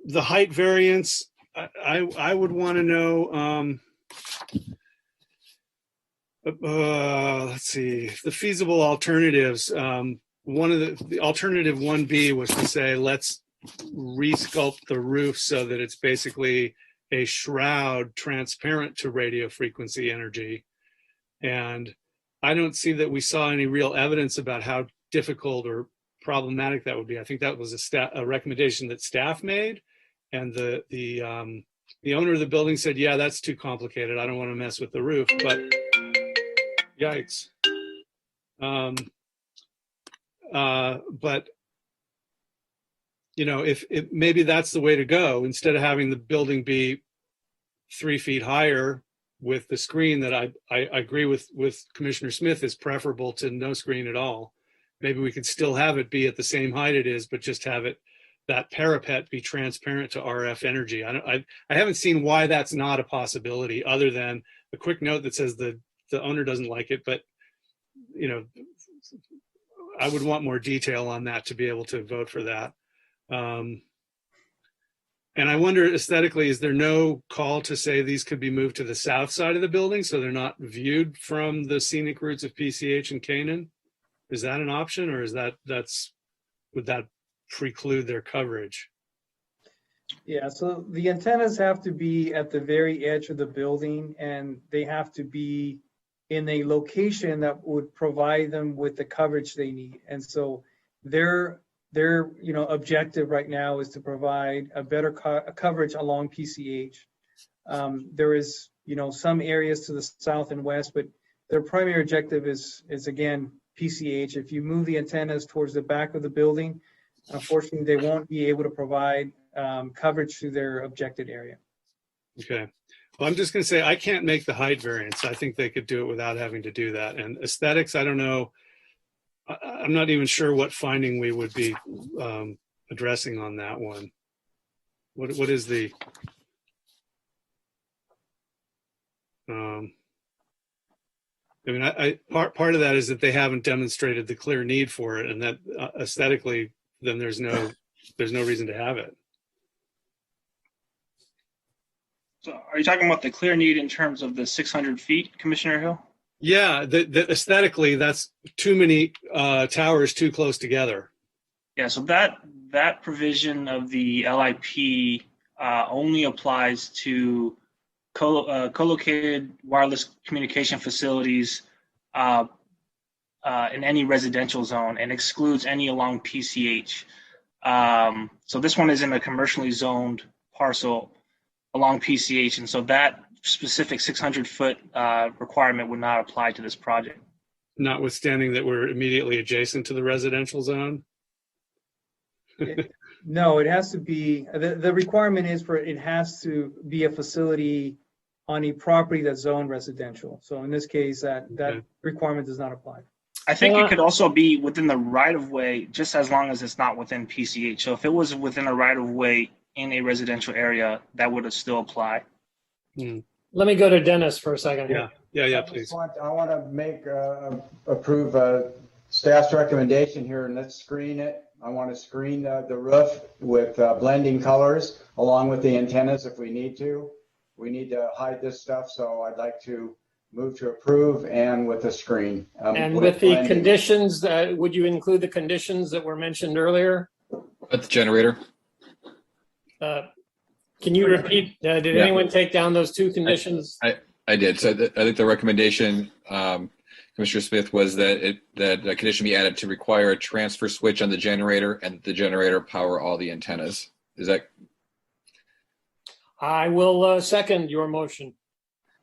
the height variance, I would want to know, let's see, the feasible alternatives. One of the alternative 1B was to say, let's resculpt the roof so that it's basically a shroud transparent to radio frequency energy. And I don't see that we saw any real evidence about how difficult or problematic that would be. I think that was a recommendation that staff made, and the owner of the building said, yeah, that's too complicated. I don't want to mess with the roof, but yikes. But you know, if maybe that's the way to go, instead of having the building be 3 feet higher with the screen that I agree with Commissioner Smith is preferable to no screen at all. Maybe we could still have it be at the same height it is, but just have it, that parapet be transparent to RF energy. I haven't seen why that's not a possibility, other than a quick note that says the owner doesn't like it, but you know, I would want more detail on that to be able to vote for that. And I wonder, aesthetically, is there no call to say these could be moved to the south side of the building so they're not viewed from the scenic routes of PCH and Canaan? Is that an option, or is would that preclude their coverage? Yeah, so the antennas have to be at the very edge of the building, and they have to be in a location that would provide them with the coverage they need. And so their objective right now is to provide a better coverage along PCH. There is some areas to the south and west, but their primary objective is again PCH. If you move the antennas towards the back of the building, unfortunately they won't be able to provide coverage to their objected area. Okay. Well, I'm just going to say I can't make the height variance. I think they could do it without having to do that. And aesthetics, I don't know. I'm not even sure what finding we would be addressing on that one. What is the? I mean, part of that is that they haven't demonstrated the clear need for it, and that aesthetically, then there's no reason to have it. So are you talking about the clear need in terms of the 600 feet, Commissioner Hill? Yeah, the aesthetically, that's too many towers too close together. Yeah, so that provision of the LIP only applies to co-located wireless communication facilities in any residential zone, and excludes any along PCH. So this one is in a commercially zoned parcel along PCH, and so that specific 600-foot requirement would not apply to this project. Notwithstanding that we're immediately adjacent to the residential zone? No, it has to be, the requirement is it has to be a facility on a property that's zoned residential. So in this case, that requirement does not apply. I think it could also be within the right-of-way, just as long as it's not within PCH. So if it was within a right-of-way in a residential area, that would still apply. Let me go to Dennis for a second here. Yeah, please. I want to approve staff's recommendation here, and let's screen it. I want to screen the roof with blending colors along with the antennas if we need to. We need to hide this stuff, so I'd like to move to approve and with a screen. And with the blending conditions, would you include the conditions that were mentioned earlier? At the generator. Can you repeat? Did anyone take down those two conditions? I did. So I think the recommendation, Commissioner Smith, was that a condition be added to require a transfer switch on the generator, and the generator power all the antennas. Is that? I will second your motion.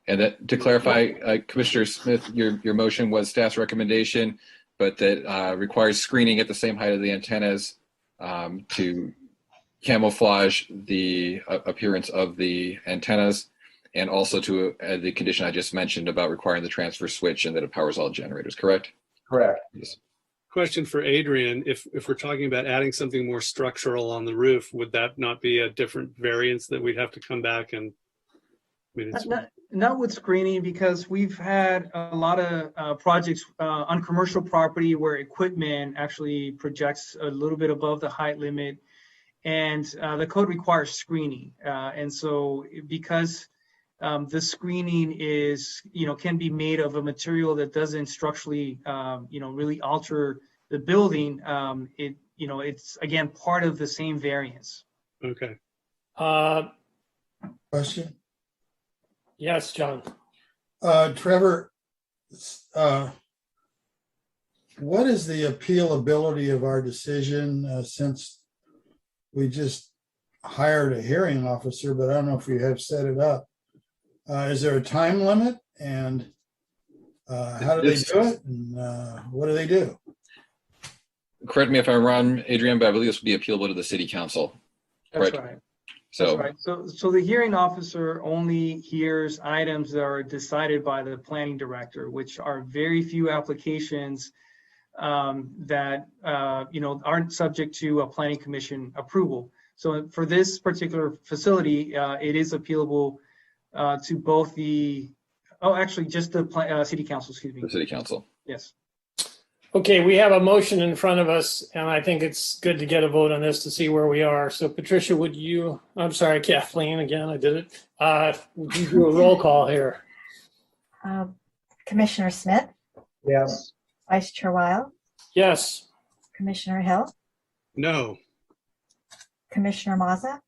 And that, to clarify, Commissioner Smith, your motion was staff's recommendation, but that requires screening at the same height of the antennas to camouflage the appearance of the antennas, and also to the condition I just mentioned about requiring the transfer switch and that it powers all generators, correct? Correct. Yes. Question for Adrian. If we're talking about adding something more structural on the roof, would that not be a different variance that we'd have to come back and? I mean, Not with screening, because we've had a lot of projects on commercial property where equipment actually projects a little bit above the height limit, and the code requires screening. And so because the screening is, can be made of a material that doesn't structurally, really alter the building, it's again part of the same variance. Okay. Question? Yes, John. Trevor, what is the appealability of our decision since we just hired a hearing officer, but I don't know if you have set it up. Is there a time limit, and how do they do it, and what do they do? Correct me if I'm wrong, Adrian, but I believe this would be appealable to the city council. That's right. So, That's right. So the hearing officer only hears items that are decided by the planning director, which are very few applications that aren't subject to a planning commission approval. So for this particular facility, it is appealable to both just the city council, excuse me. the city council. Yes. Okay, we have a motion in front of us, and I think it's good to get a vote on this to see where we are. So Patricia, I'm sorry, Kathleen, again, I did it. Would you do a roll call here? Commissioner Smith, Yes. Vice Chair Weil, Yes. Commissioner Hill, No. Commissioner Maza,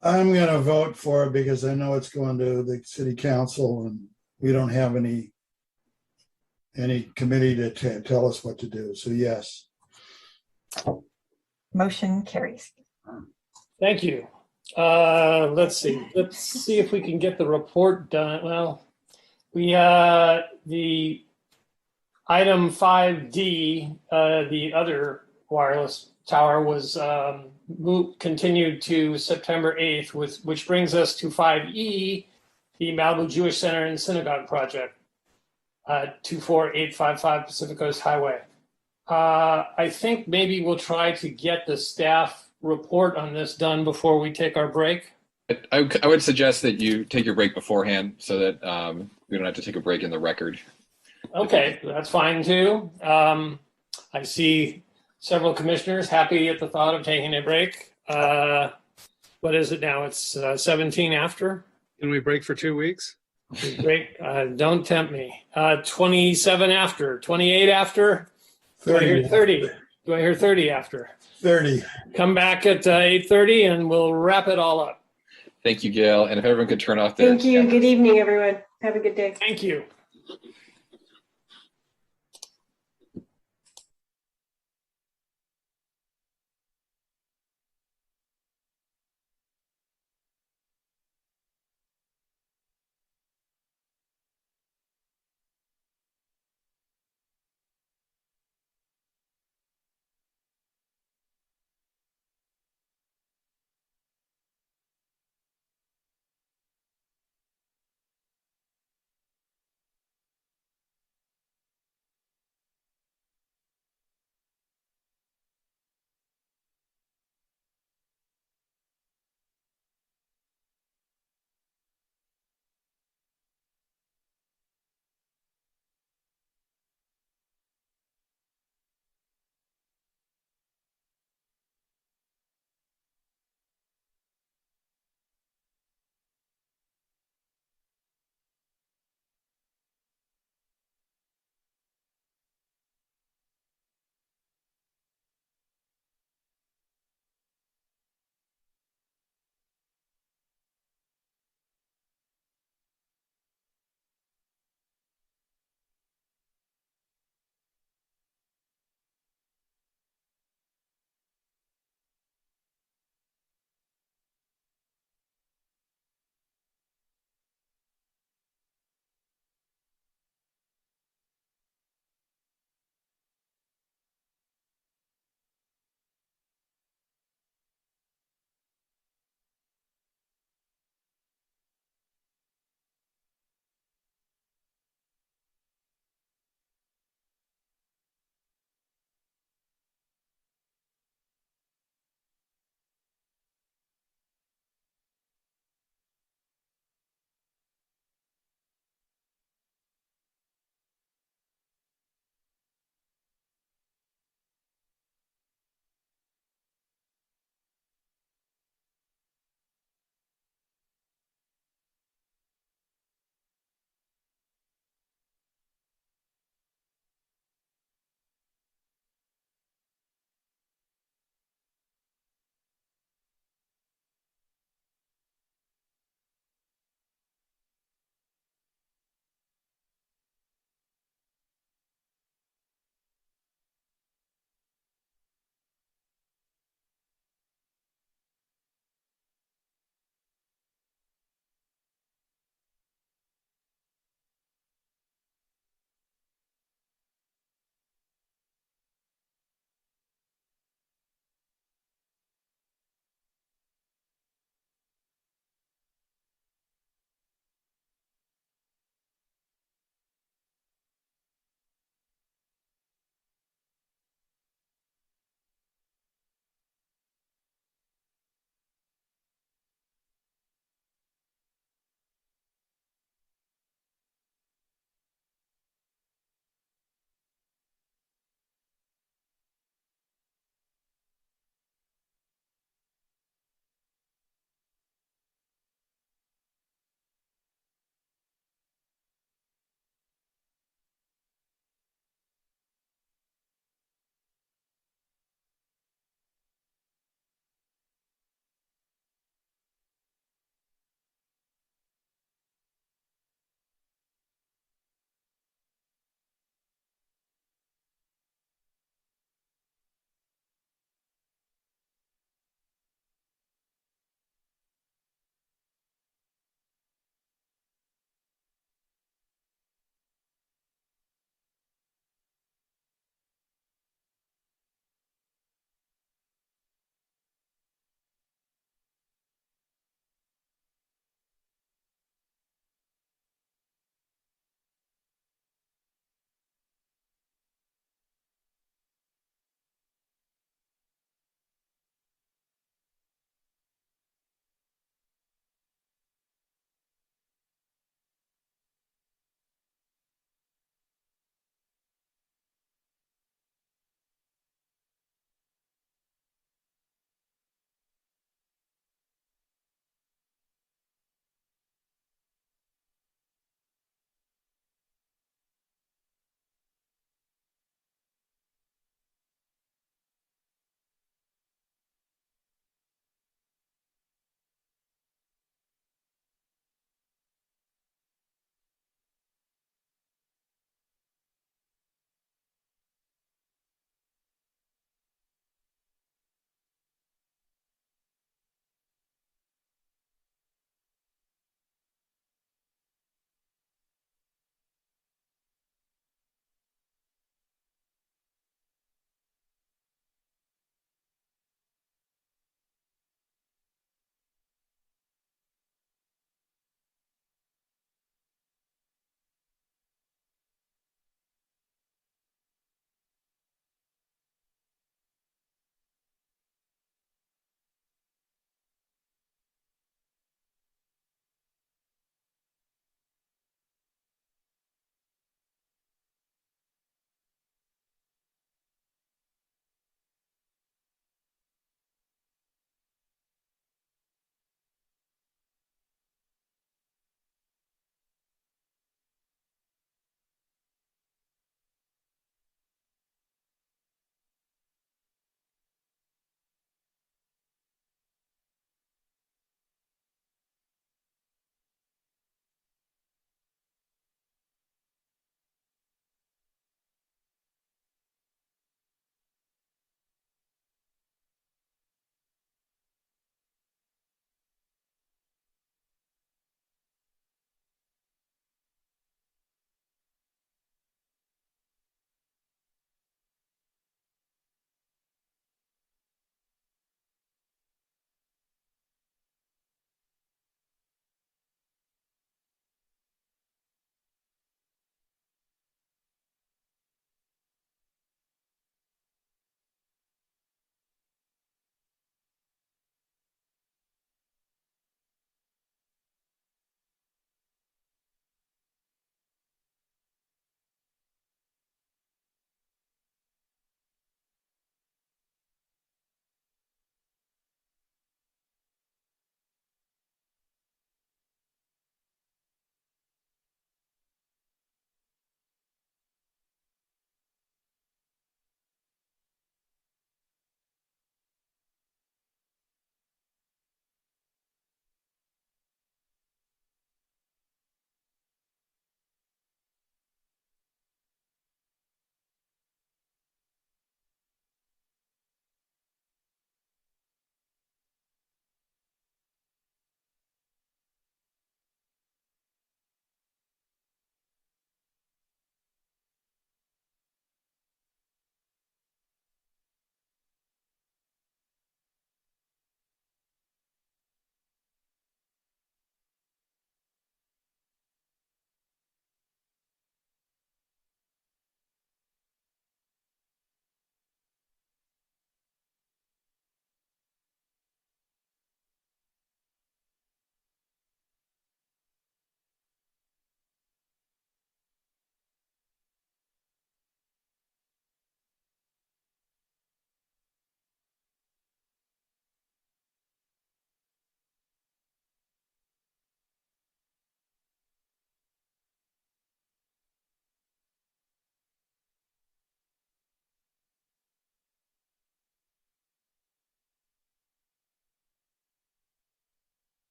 I'm going to vote for it because I know it's going to the city council, and we don't have any committee to tell us what to do. So yes. motion carries. Thank you. Let's see. Let's see if we can get the report done. Well, the item 5D, the other wireless tower was continued to September 8th, which brings us to 5E, the Malibu Jewish Center and Synagogue project, 24855 Pacific Coast Highway. I think maybe we'll try to get the staff report on this done before we take our break. I would suggest that you take your break beforehand so that we don't have to take a break in the record. Okay, that's fine too. I see several commissioners happy at the thought of taking a break. What is it now? It's 17 after. Can we break for 2 weeks? Break. Don't tempt me. 27 after. 28 after. 30. Do I hear 30? Do I hear 30 after? 30. Come back at 8:30 and we'll wrap it all up. Thank you, Gail. And if everyone could turn off their Thank you. Good evening, everyone. Have a good day. Thank you.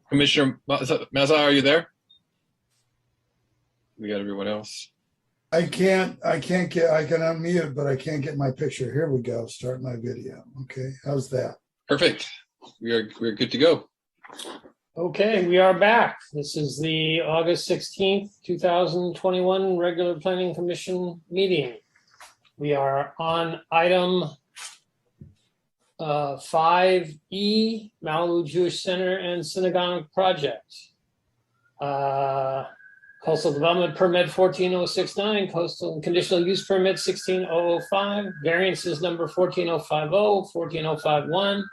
Commissioner Mazza, are you there? We got everyone else. I can unmute, but I can't get my picture. Here we go. Start my video. Okay. How's that? Perfect. We're good to go. Okay, we are back. This is the August 16th, 2021 regular Planning Commission meeting. We are on item 5E, Malibu Jewish Center and Synagogue Project. Coastal Development Permit 14069, Coastal Conditional Use Permit 16005, variances number 14050, 14051,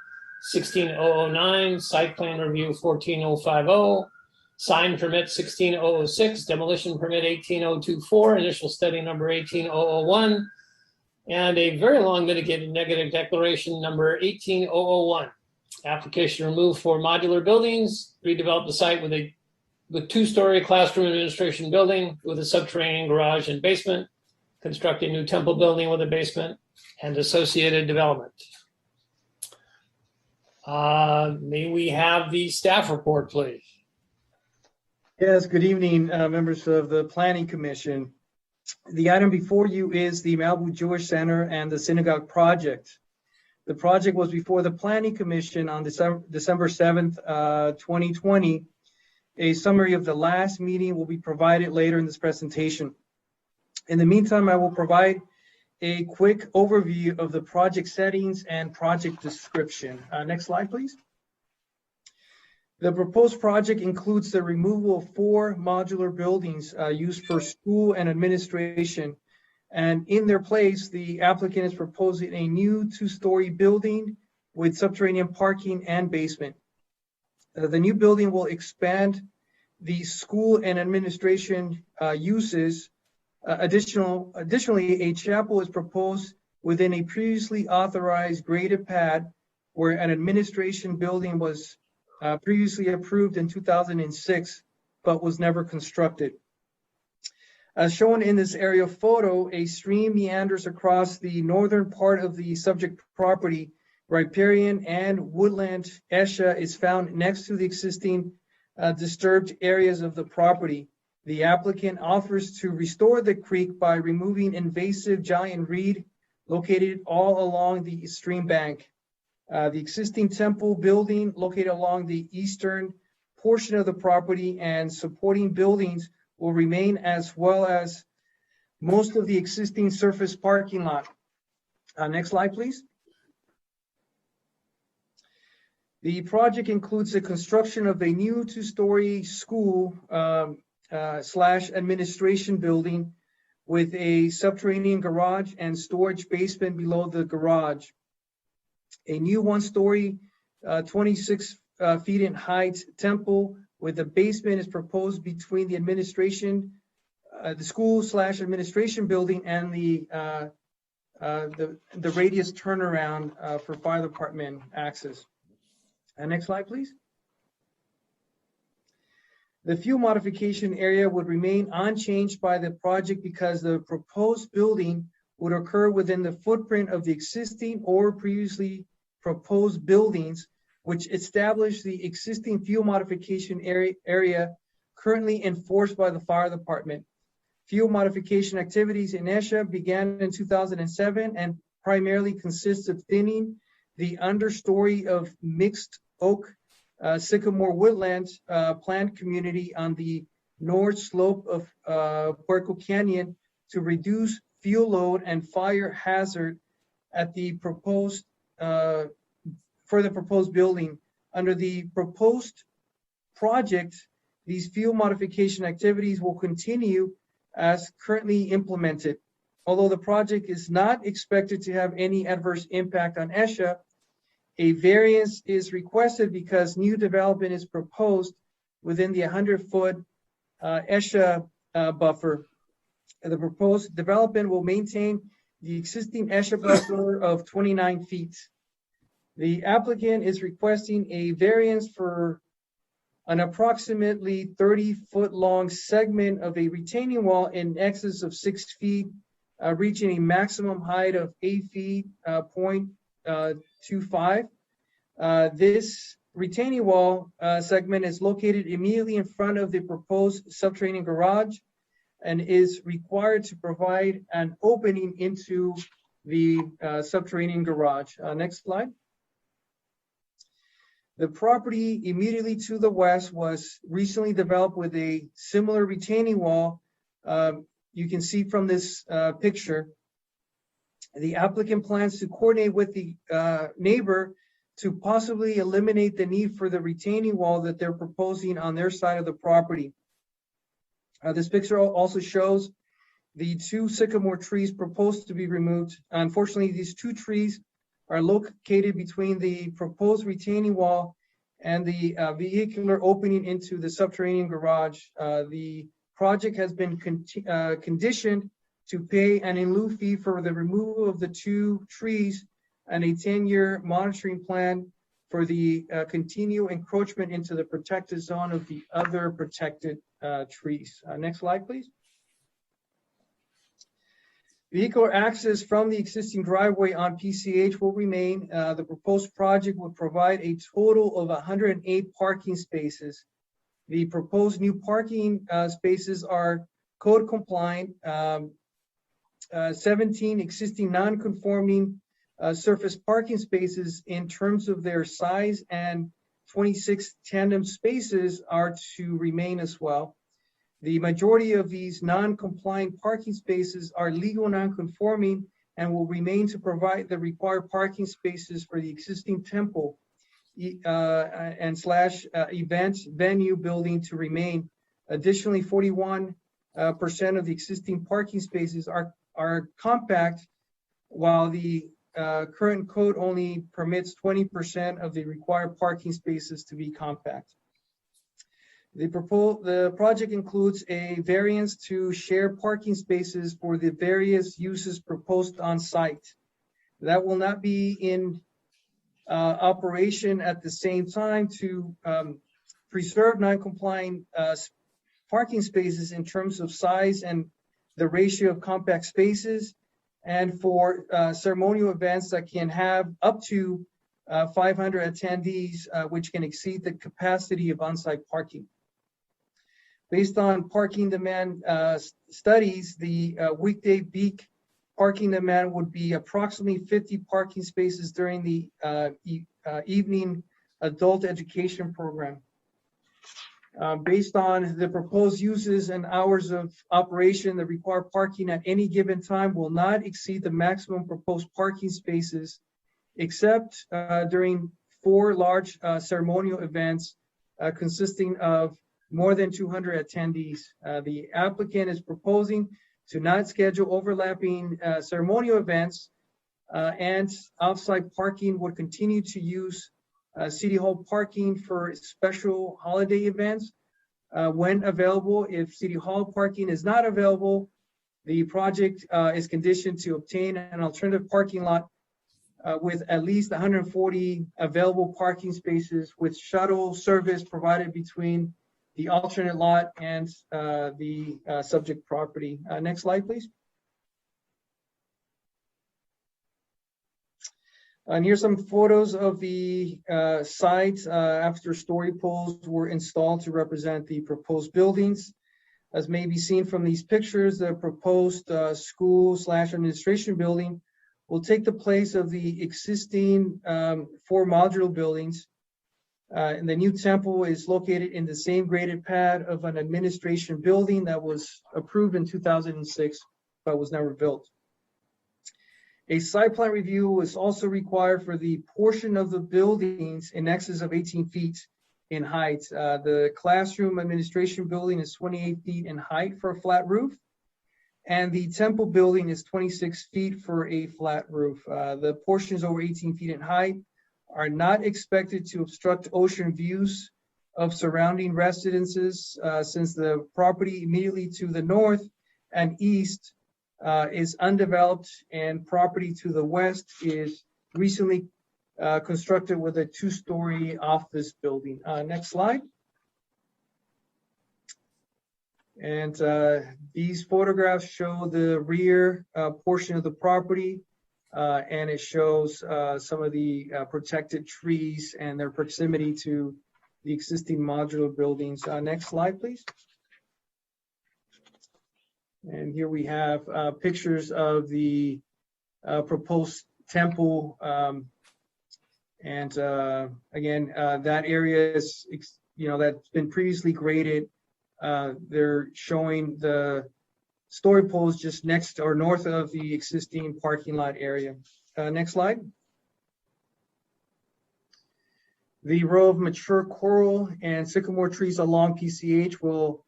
16009, Site Plan Review 14050, Sign Permit 16006, Demolition Permit 18024, Initial Study number 18001, and a very long mitigated negative declaration number 18001. Application removed for modular buildings, redevelop the site with two-story classroom administration building with a subterranean garage and basement, construct a new temple building with a basement, and associated development. May we have the staff report, please? Yes, good evening, members of the Planning Commission. The item before you is the Malibu Jewish Center and the Synagogue Project. The project was before the Planning Commission on December 7th, 2020. A summary of the last meeting will be provided later in this presentation. In the meantime, I will provide a quick overview of the project settings and project description. Next slide, please. The proposed project includes the removal of 4 modular buildings used for school and administration. And in their place, the applicant is proposing a new 2-story building with subterranean parking and basement. The new building will expand the school and administration uses. Additionally, a chapel is proposed within a previously authorized graded pad where an administration building was previously approved in 2006, but was never constructed. As shown in this aerial photo, a stream meanders across the northern part of the subject property. Riparian and woodland Esha is found next to the existing disturbed areas of the property. The applicant offers to restore the creek by removing invasive giant reed located all along the stream bank. The existing temple building located along the eastern portion of the property and supporting buildings will remain, as well as most of the existing surface parking lot. Next slide, please. The project includes the construction of a new 2-story school / administration building with a subterranean garage and storage basement below the garage. A new 1-story, 26 feet in height temple with a basement is proposed between the administration, the school / administration building and the radius turnaround for fire department access. Next slide, please. The fuel modification area would remain unchanged by the project because the proposed building would occur within the footprint of the existing or previously proposed buildings, which establish the existing fuel modification area currently enforced by the fire department. Fuel modification activities in Esha began in 2007 and primarily consist of thinning the understory of mixed oak sycamore woodland plant community on the north slope of Puerco Canyon to reduce fuel load and fire hazard at the proposed for the proposed building. Under the proposed project, these fuel modification activities will continue as currently implemented. Although the project is not expected to have any adverse impact on Esha, a variance is requested because new development is proposed within the 100-foot Esha buffer. The proposed development will maintain the existing Esha buffer of 29 feet. The applicant is requesting a variance for an approximately 30-foot long segment of a retaining wall in excess of 6 feet, reaching a maximum height of 8 feet, 0.25. This retaining wall segment is located immediately in front of the proposed subterranean garage and is required to provide an opening into the subterranean garage. Next slide. The property immediately to the west was recently developed with a similar retaining wall. You can see from this picture, the applicant plans to coordinate with the neighbor to possibly eliminate the need for the retaining wall that they're proposing on their side of the property. This picture also shows the 2 sycamore trees proposed to be removed. Unfortunately, these 2 trees are located between the proposed retaining wall and the vehicular opening into the subterranean garage. The project has been conditioned to pay an in lieu fee for the removal of the 2 trees and a 10-year monitoring plan for the continued encroachment into the protected zone of the other protected trees. Next slide, please. Vehicular access from the existing driveway on PCH will remain. The proposed project will provide a total of 108 parking spaces. The proposed new parking spaces are code compliant. 17 existing non-conforming surface parking spaces in terms of their size and 26 tandem spaces are to remain as well. The majority of these non-compliant parking spaces are legal non-conforming and will remain to provide the required parking spaces for the existing temple and / event venue building to remain. Additionally, 41% of the existing parking spaces are compact, while the current code only permits 20% of the required parking spaces to be compact. The project includes a variance to share parking spaces for the various uses proposed on site. That will not be in operation at the same time to preserve non-compliant parking spaces in terms of size and the ratio of compact spaces, and for ceremonial events that can have up to 500 attendees, which can exceed the capacity of on-site parking. Based on parking demand studies, the weekday peak parking demand would be approximately 50 parking spaces during the evening adult education program. Based on the proposed uses and hours of operation, the required parking at any given time will not exceed the maximum proposed parking spaces, except during 4 large ceremonial events consisting of more than 200 attendees. The applicant is proposing to not schedule overlapping ceremonial events, and off-site parking would continue to use City Hall parking for special holiday events when available. If City Hall parking is not available, the project is conditioned to obtain an alternative parking lot with at least 140 available parking spaces with shuttle service provided between the alternate lot and the subject property. Next slide, please. And here's some photos of the site after story poles were installed to represent the proposed buildings. As may be seen from these pictures, the proposed school / administration building will take the place of the existing 4 modular buildings. And the new temple is located in the same graded pad of an administration building that was approved in 2006, but was never built. A site plan review was also required for the portion of the buildings in excess of 18 feet in height. The classroom administration building is 28 feet in height for a flat roof, and the temple building is 26 feet for a flat roof. The portions over 18 feet in height are not expected to obstruct ocean views of surrounding residences, since the property immediately to the north and east is undeveloped, and property to the west is recently constructed with a 2-story office building. Next slide. And these photographs show the rear portion of the property. and it shows some of the protected trees and their proximity to the existing modular buildings. Next slide, please. And here we have pictures of the proposed temple. And again, that area is, that's been previously graded. They're showing the story poles just next or north of the existing parking lot area. Next slide. The row of mature coral and sycamore trees along PCH will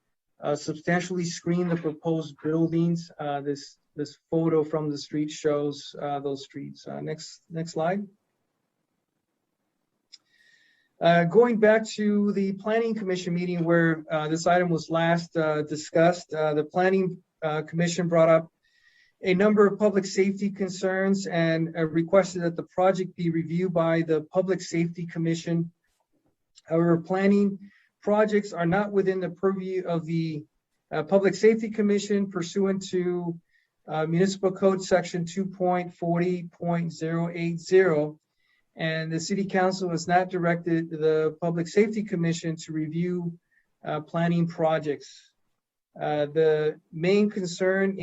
substantially screen the proposed buildings. This photo from the street shows those streets. Next slide. Going back to the Planning Commission meeting where this item was last discussed, the Planning Commission brought up a number of public safety concerns and requested that the project be reviewed by the Public Safety Commission. However, planning projects are not within the purview of the Public Safety Commission pursuant to Municipal Code Section 2.40.080. And the City Council has not directed the Public Safety Commission to review planning projects. The main concern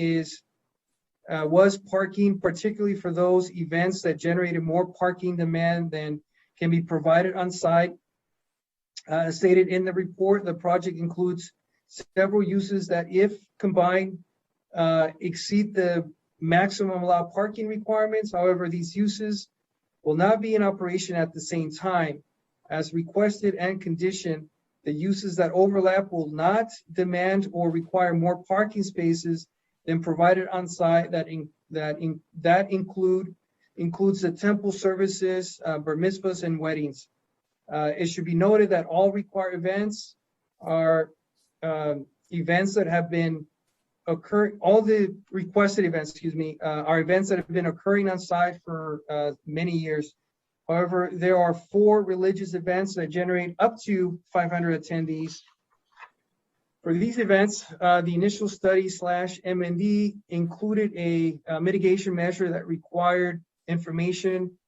was parking, particularly for those events that generated more parking demand than can be provided on site. As stated in the report, the project includes several uses that, if combined, exceed the maximum allowed parking requirements. However, these uses will not be in operation at the same time. As requested and conditioned, the uses that overlap will not demand or require more parking spaces than provided on site. That includes the temple services, bar mitzvahs, and weddings. It should be noted that all required events are events that have been occurring. All the requested events, are events that have been occurring on site for many years. However, there are 4 religious events that generate up to 500 attendees. For these events, the initial study / M&D included a mitigation measure that required information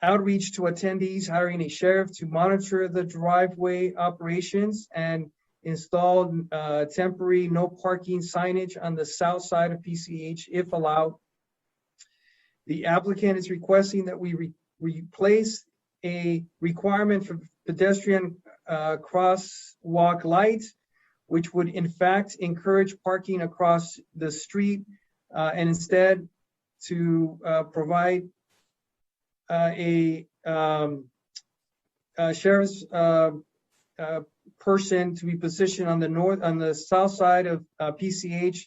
outreach to attendees, hiring a sheriff to monitor the driveway operations, and installed temporary no parking signage on the south side of PCH if allowed. The applicant is requesting that we replace a requirement for pedestrian crosswalk lights, which would in fact encourage parking across the street, and instead to provide a sheriff's person to be positioned on the south side of PCH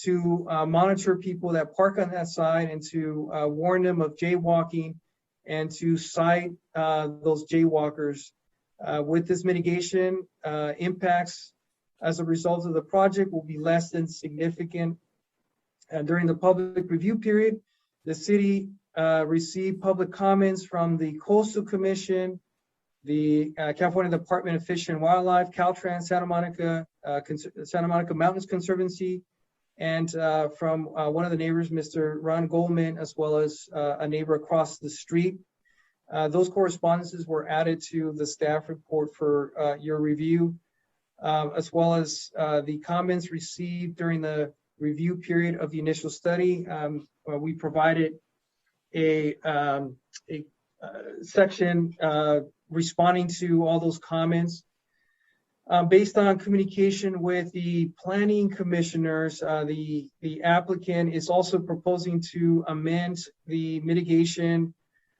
to monitor people that park on that side and to warn them of jaywalking and to cite those jaywalkers. With this mitigation, impacts as a result of the project will be less than significant. During the public review period, the city received public comments from the Coastal Commission, the California Department of Fish and Wildlife, Caltrans, Santa Monica Mountains Conservancy, and from one of the neighbors, Mr. Ron Goldman, as well as a neighbor across the street. Those correspondences were added to the staff report for your review, as well as the comments received during the review period of the initial study. We provided a section responding to all those comments. Based on communication with the planning commissioners, the applicant is also proposing to amend the mitigation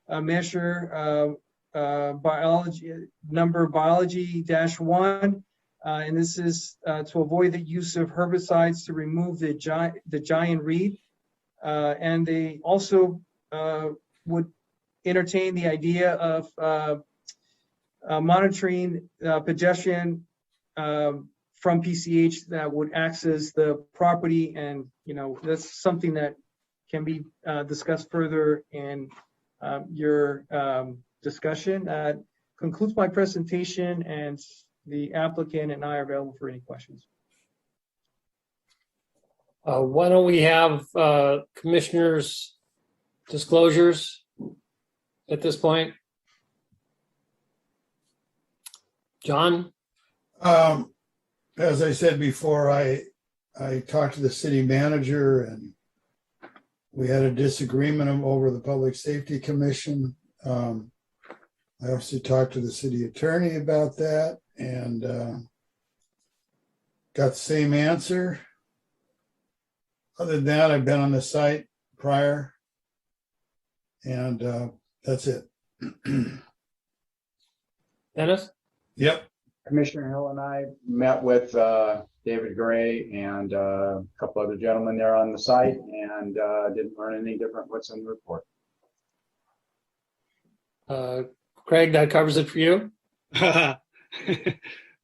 measure biology-1, and this is to avoid the use of herbicides to remove the giant reed. And they also would entertain the idea of monitoring pedestrian from PCH that would access the property, and that's something that can be discussed further in your discussion. That concludes my presentation, and the applicant and I are available for any questions. Why don't we have commissioners disclosures at this point? John? As I said before, I talked to the city manager and we had a disagreement over the Public Safety Commission. I also talked to the city attorney about that and got the same answer. Other than that, I've been on the site prior and that's it. Dennis? Yep. Commissioner Hill and I met with David Gray and a couple other gentlemen there on the site and didn't learn anything different what's in the report. Craig, that covers it for you?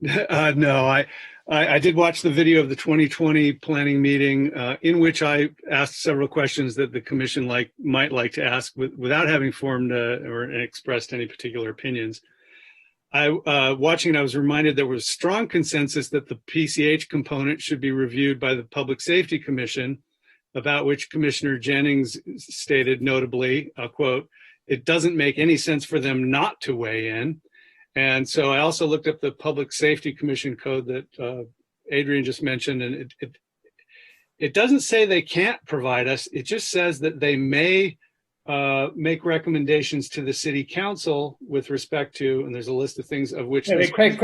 No, I did watch the video of the 2020 planning meeting in which I asked several questions that the commission might like to ask without having formed or expressed any particular opinions. Watching it, I was reminded there was strong consensus that the PCH component should be reviewed by the Public Safety Commission, about which Commissioner Jennings stated notably, I'll quote, "It doesn't make any sense for them not to weigh in." And so I also looked up the Public Safety Commission code that Adrian just mentioned, and it doesn't say they can't provide us. It just says that they may make recommendations to the city council with respect to, and there's a list of things of which. Hey, Craig,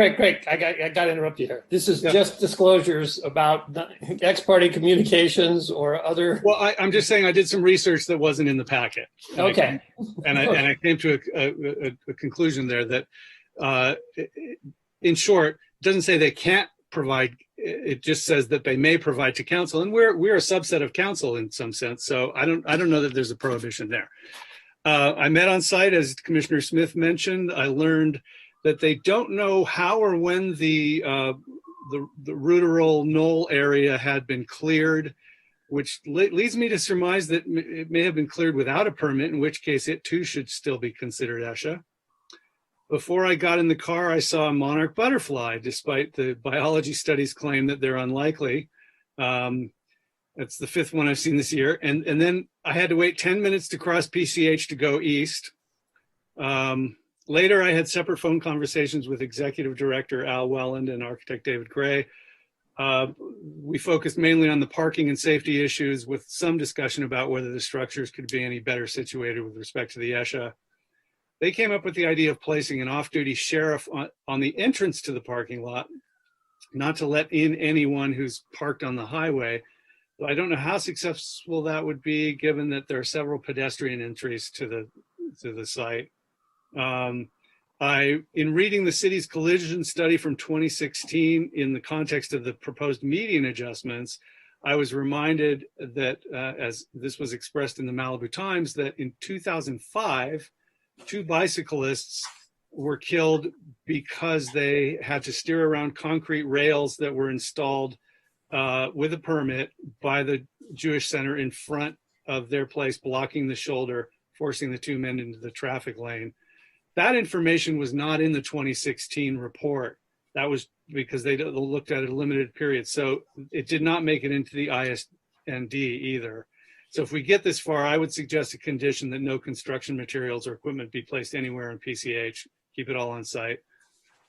I got to interrupt you here. This is just disclosures about ex-party communications or other. Well, I'm just saying I did some research that wasn't in the packet. Okay. And I came to a conclusion there that, in short, it doesn't say they can't provide. It just says that they may provide to council, and we're a subset of council in some sense. So I don't know that there's a prohibition there. I met on site, as Commissioner Smith mentioned. I learned that they don't know how or when the Ruderal Knoll area had been cleared, which leads me to surmise that it may have been cleared without a permit, in which case it too should still be considered ESHA. Before I got in the car, I saw a monarch butterfly, despite the biology studies claim that they're unlikely. That's the fifth one I've seen this year. And then I had to wait 10 minutes to cross PCH to go east. Later, I had separate phone conversations with Executive Director Al Welland and Architect David Gray. We focused mainly on the parking and safety issues with some discussion about whether the structures could be any better situated with respect to the ESHA. They came up with the idea of placing an off-duty sheriff on the entrance to the parking lot, not to let in anyone who's parked on the highway. So I don't know how successful that would be, given that there are several pedestrian entries to the site. In reading the city's collision study from 2016 in the context of the proposed median adjustments, I was reminded that, as this was expressed in the Malibu Times, that in 2005, 2 bicyclists were killed because they had to steer around concrete rails that were installed with a permit by the Jewish Center in front of their place, blocking the shoulder, forcing the 2 men into the traffic lane. That information was not in the 2016 report. That was because they looked at a limited period. So it did not make it into the ISND either. So if we get this far, I would suggest a condition that no construction materials or equipment be placed anywhere in PCH, keep it all on site.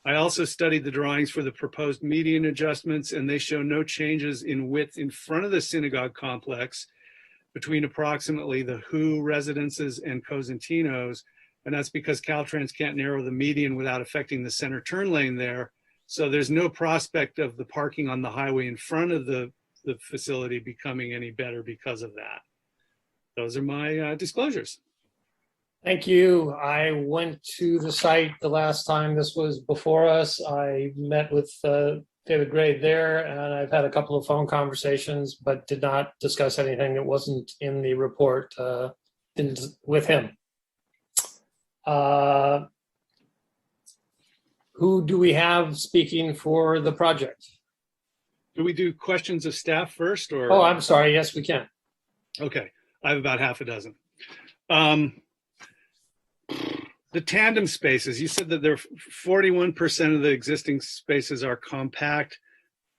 I also studied the drawings for the proposed median adjustments, and they show no changes in width in front of the synagogue complex between approximately the Who residences and Cosentino's. And that's because Caltrans can't narrow the median without affecting the center turn lane there. So there's no prospect of the parking on the highway in front of the facility becoming any better because of that. Those are my disclosures. Thank you. I went to the site the last time this was before us. I met with David Gray there, and I've had a couple of phone conversations, but did not discuss anything that wasn't in the report with him. Who do we have speaking for the project? Do we do questions of staff first, or? Oh, I'm sorry. Yes, we can. Okay. I have about half a dozen. The tandem spaces, you said that 41% of the existing spaces are compact.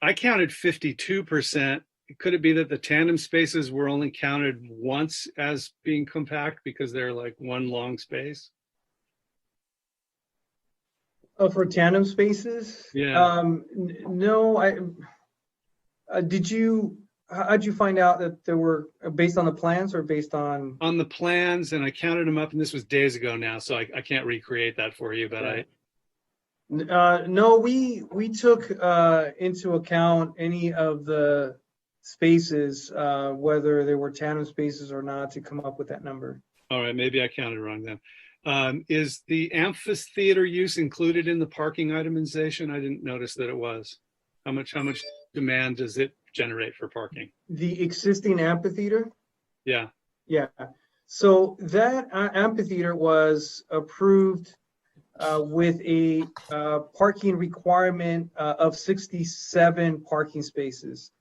I counted 52% could it be that the tandem spaces were only counted once as being compact because they're like one long space? Oh, for tandem spaces? Yeah. No, how'd you find out that there were, based on the plans or based on? On the plans, and I counted them up, and this was days ago now, so I can't recreate that for you, but Okay. No, we took into account any of the spaces, whether they were tandem spaces or not, to come up with that number. all right, maybe I counted wrong then. Is the amphitheater use included in the parking itemization? I didn't notice that it was. How much demand does it generate for parking? The existing amphitheater? Yeah. Yeah. So that amphitheater was approved with a parking requirement of 67 parking spaces.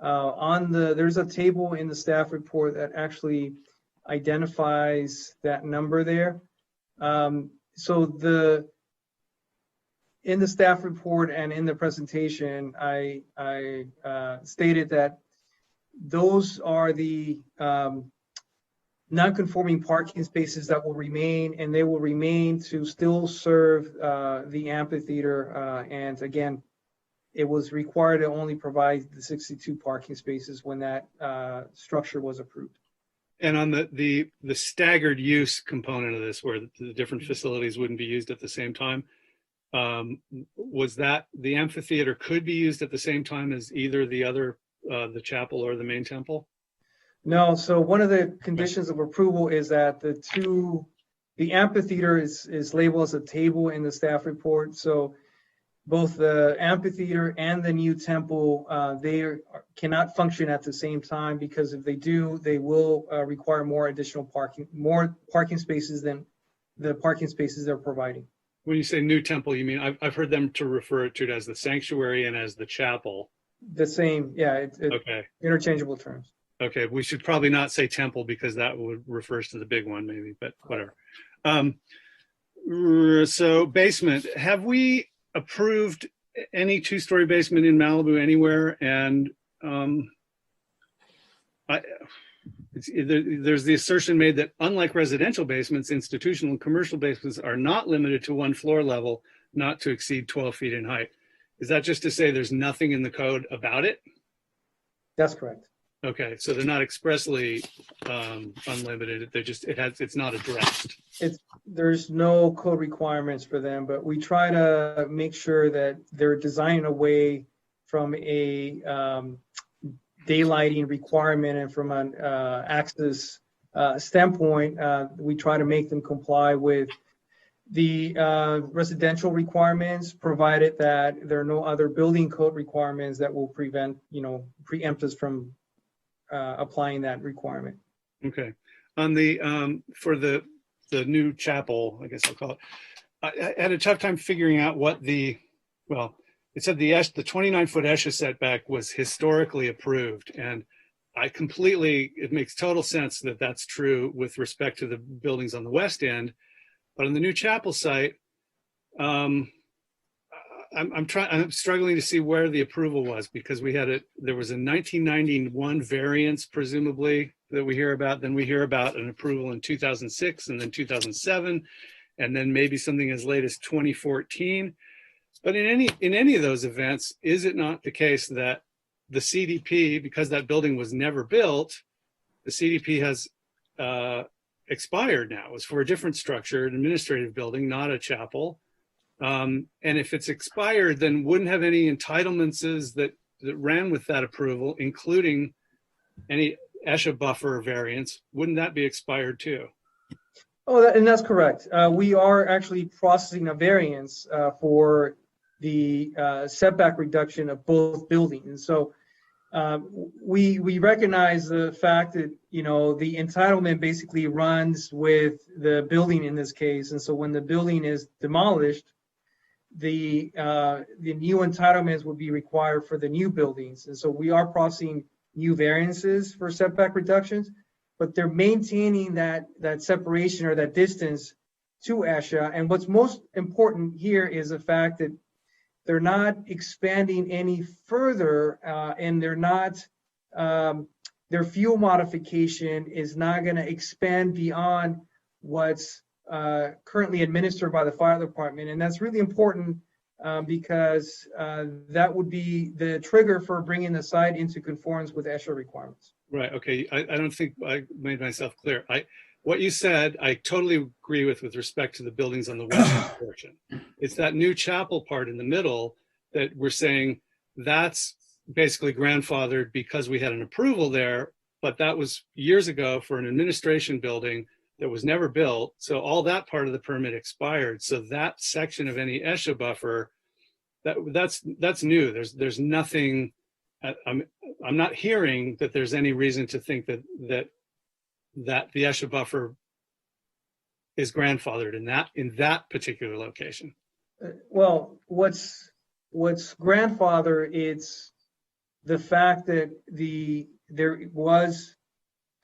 There's a table in the staff report that actually identifies that number there. So in the staff report and in the presentation, I stated that those are the non-conforming parking spaces that will remain, and they will remain to still serve the amphitheater. And again, it was required to only provide the 62 parking spaces when that structure was approved. And on the staggered use component of this, where the different facilities wouldn't be used at the same time, was that the amphitheater could be used at the same time as either the chapel or the main temple? No, so one of the conditions of approval is that the amphitheater is labeled as a table in the staff report. So both the amphitheater and the new temple, cannot function at the same time, because if they do, they will require more parking spaces than the parking spaces they're providing. When you say new temple, you mean, I've heard them to refer to it as the sanctuary and as the chapel. The same, yeah, it's okay. Interchangeable terms. Okay, we should probably not say temple because that refers to the big one maybe, but whatever. So basement, have we approved any two-story basement in Malibu anywhere? And there's the assertion made that unlike residential basements, institutional and commercial basements are not limited to one floor level, not to exceed 12 feet in height. Is that just to say there's nothing in the code about it? That's correct. Okay, so they're not expressly unlimited. It's not addressed. There's no code requirements for them, but we try to make sure that they're designed away from a daylighting requirement, and from an access standpoint, we try to make them comply with the residential requirements, provided that there are no other building code requirements that will preempt us from applying that requirement. Okay. On the for the new chapel, I guess I'll call it, I had a tough time figuring out what it said the 29-foot ESHA setback was historically approved, and it makes total sense that that's true with respect to the buildings on the west end, but on the new chapel site, I'm struggling to see where the approval was, because there was a 1991 variance, presumably, that we hear about. Then we hear about an approval in 2006, and then 2007, and then maybe something as late as 2014. But in any of those events, is it not the case that the CDP, because that building was never built, the CDP has expired now? It was for a different structure, an administrative building, not a chapel. And if it's expired, then wouldn't have any entitlements that ran with that approval, including any ESHA buffer variance. Wouldn't that be expired too? Oh, and that's correct. We are actually processing a variance for the setback reduction of both buildings. And so we recognize the fact that, the entitlement basically runs with the building in this case. And so when the building is demolished, the new entitlements would be required for the new buildings. And so we are processing new variances for setback reductions, but they're maintaining that separation or that distance to ESHA. And what's most important here is the fact that they're not expanding any further, and they're not their fuel modification is not going to expand beyond what's currently administered by the fire department. And that's really important because that would be the trigger for bringing the site into conformance with ESHA requirements. Right. Okay. I don't think I made myself clear. What you said, I totally agree with respect to the buildings on the western portion. It's that new chapel part in the middle that we're saying that's basically grandfathered because we had an approval there, but that was years ago for an administration building that was never built. So all that part of the permit expired. So that section of any ESHA buffer, that's new. There's nothing. I'm not hearing that there's any reason to think that the ESHA buffer is grandfathered in that particular location. Well, what's grandfather, it's the fact that there was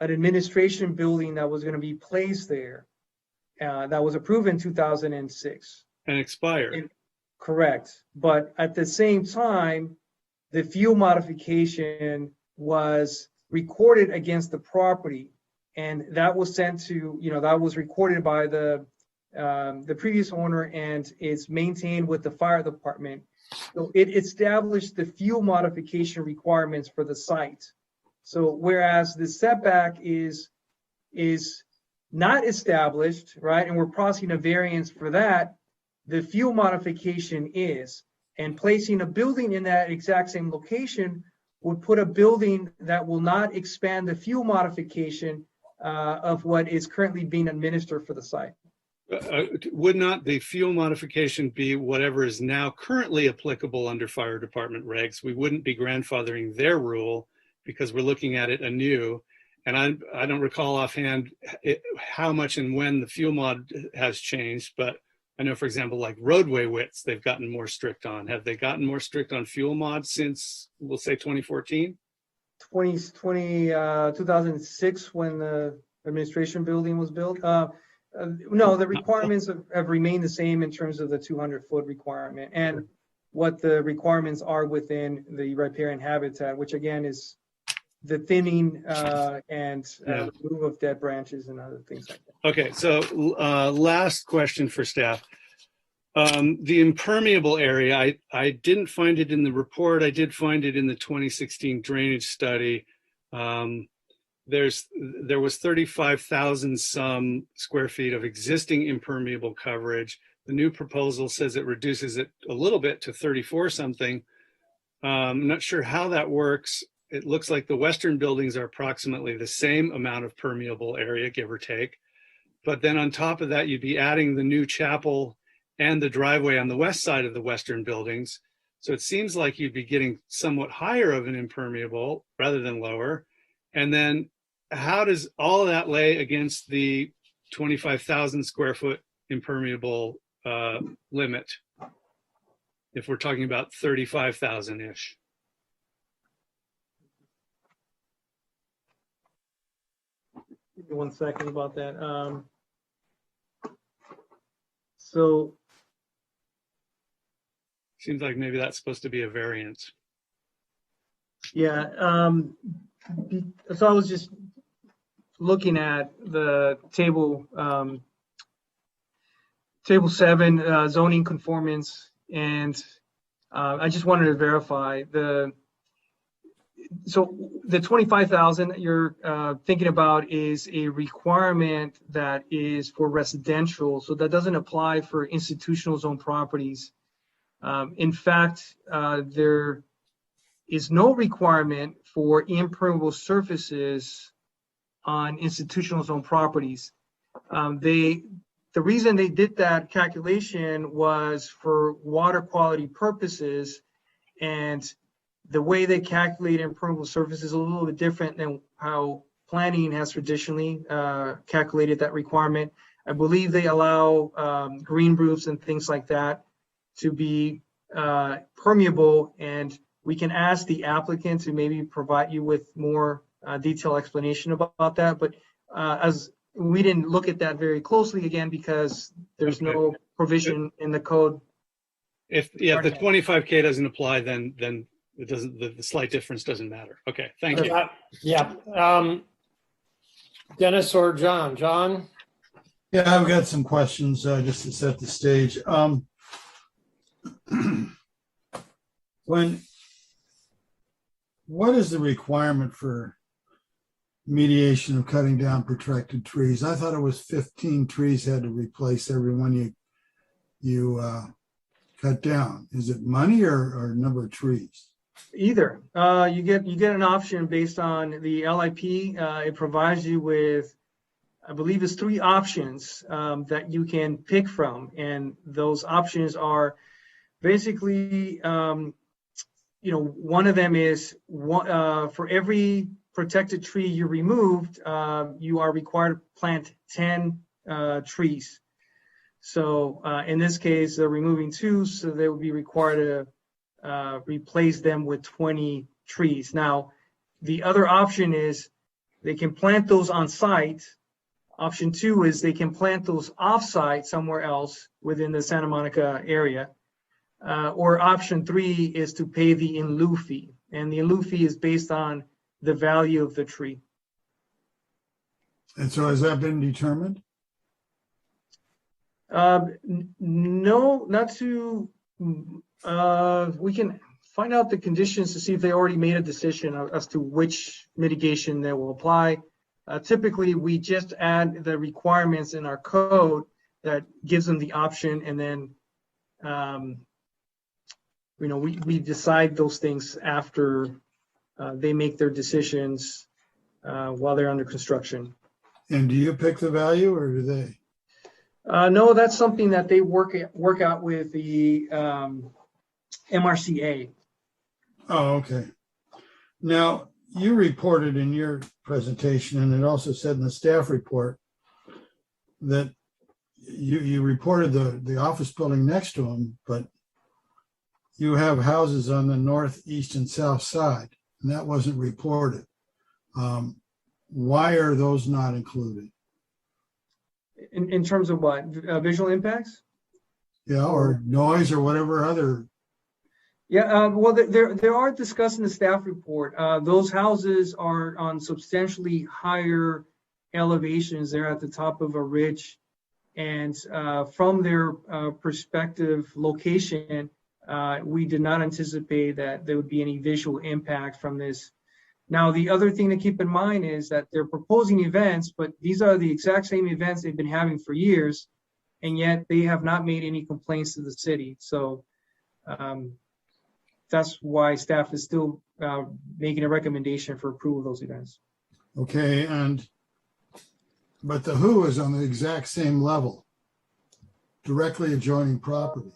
an administration building that was going to be placed there that was approved in 2006. And expired. Correct. But at the same time, the fuel modification was recorded against the property, and that was sent to, that was recorded by the previous owner, and it's maintained with the fire department. So it established the fuel modification requirements for the site. So whereas the setback is not established, right, and we're processing a variance for that, the fuel modification is. And placing a building in that exact same location would put a building that will not expand the fuel modification of what is currently being administered for the site. Would not the fuel modification be whatever is now currently applicable under fire department regs? We wouldn't be grandfathering their rule because we're looking at it anew. And I don't recall offhand how much and when the fuel mod has changed, but I know, for example, like roadway widths, they've gotten more strict on. Have they gotten more strict on fuel mods since, we'll say, 2014? 2006, when the administration building was built. No, the requirements have remained the same in terms of the 200-foot requirement and what the requirements are within the riparian habitat, which again is the thinning and remove of dead branches and other things like that. Okay, so last question for staff. The impermeable area, I didn't find it in the report. I did find it in the 2016 drainage study. There was 35,000 some square feet of existing impermeable coverage. The new proposal says it reduces it a little bit to 34 something. I'm not sure how that works. It looks like the western buildings are approximately the same amount of permeable area, give or take. But then on top of that, you'd be adding the new chapel and the driveway on the west side of the western buildings. So it seems like you'd be getting somewhat higher of an impermeable rather than lower. And then how does all of that lay against the 25,000 square foot impermeable limit? If we're talking about 35,000-ish. Give me 1 second about that. So seems like maybe that's supposed to be a variance. Yeah. So I was just looking at the table 7 zoning conformance, and I just wanted to verify so the 25,000 that you're thinking about is a requirement that is for residential, so that doesn't apply for institutional zone properties. In fact, there is no requirement for impermeable surfaces on institutional zone properties. The reason they did that calculation was for water quality purposes, and the way they calculate impermeable surface is a little bit different than how planning has traditionally calculated that requirement. I believe they allow green roofs and things like that to be permeable, and we can ask the applicant to maybe provide you with more detailed explanation about that. But as we didn't look at that very closely, again, because there's no provision in the code. If the 25K doesn't apply, then it doesn't, the slight difference doesn't matter. Okay, thank you. Yeah. Dennis or John? John? Yeah, I've got some questions just to set the stage. What is the requirement for mediation of cutting down protected trees? I thought it was 15 trees had to replace every one you cut down. Is it money or number of trees? Either. You get an option based on the LIP. It provides you with, I believe it's 3 options that you can pick from. And those options are basically, one of them is for every protected tree you removed, you are required to plant 10 trees. So in this case, they're removing 2, so they would be required to replace them with 20 trees. Now, the other option is they can plant those on site. Option 2 is they can plant those off site somewhere else within the Santa Monica area. Or option 3 is to pay the in lieu fee. And the in lieu fee is based on the value of the tree. And so has that been determined? No, not to, we can find out the conditions to see if they already made a decision as to which mitigation they will apply. Typically, we just add the requirements in our code that gives them the option, and then we decide those things after they make their decisions while they're under construction. And do you pick the value or do they? No, that's something that they work out with the MRCA. Oh, okay. Now, you reported in your presentation, and it also said in the staff report, that you reported the office building next to them, but you have houses on the north, east, and south side, and that wasn't reported. Why are those not included? In terms of what? Visual impacts? Yeah, or noise or whatever other. Yeah, well, there are discussed in the staff report. Those houses are on substantially higher elevations. They're at the top of a ridge. And from their perspective location, we did not anticipate that there would be any visual impact from this. Now, the other thing to keep in mind is that they're proposing events, but these are the exact same events they've been having for years, and yet they have not made any complaints to the city. So that's why staff is still making a recommendation for approval of those events. Okay, but the WHO is on the exact same level, directly adjoining property,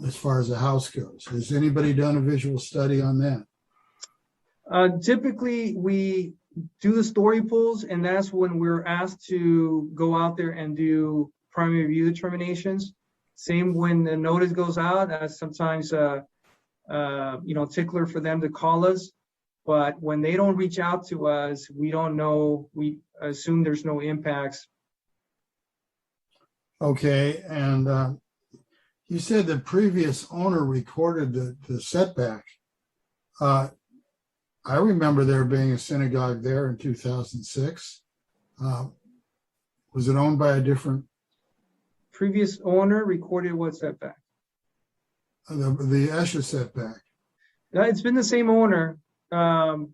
as far as the house goes. Has anybody done a visual study on that? Typically, we do the story polls, and that's when we're asked to go out there and do primary review determinations. Same when the notice goes out, that's sometimes tickler for them to call us. But when they don't reach out to us, we don't know. We assume there's no impacts. Okay, and you said the previous owner recorded the setback. I remember there being a synagogue there in 2006. Was it owned by a different? Previous owner recorded what setback? The Escher setback. It's been the same owner. If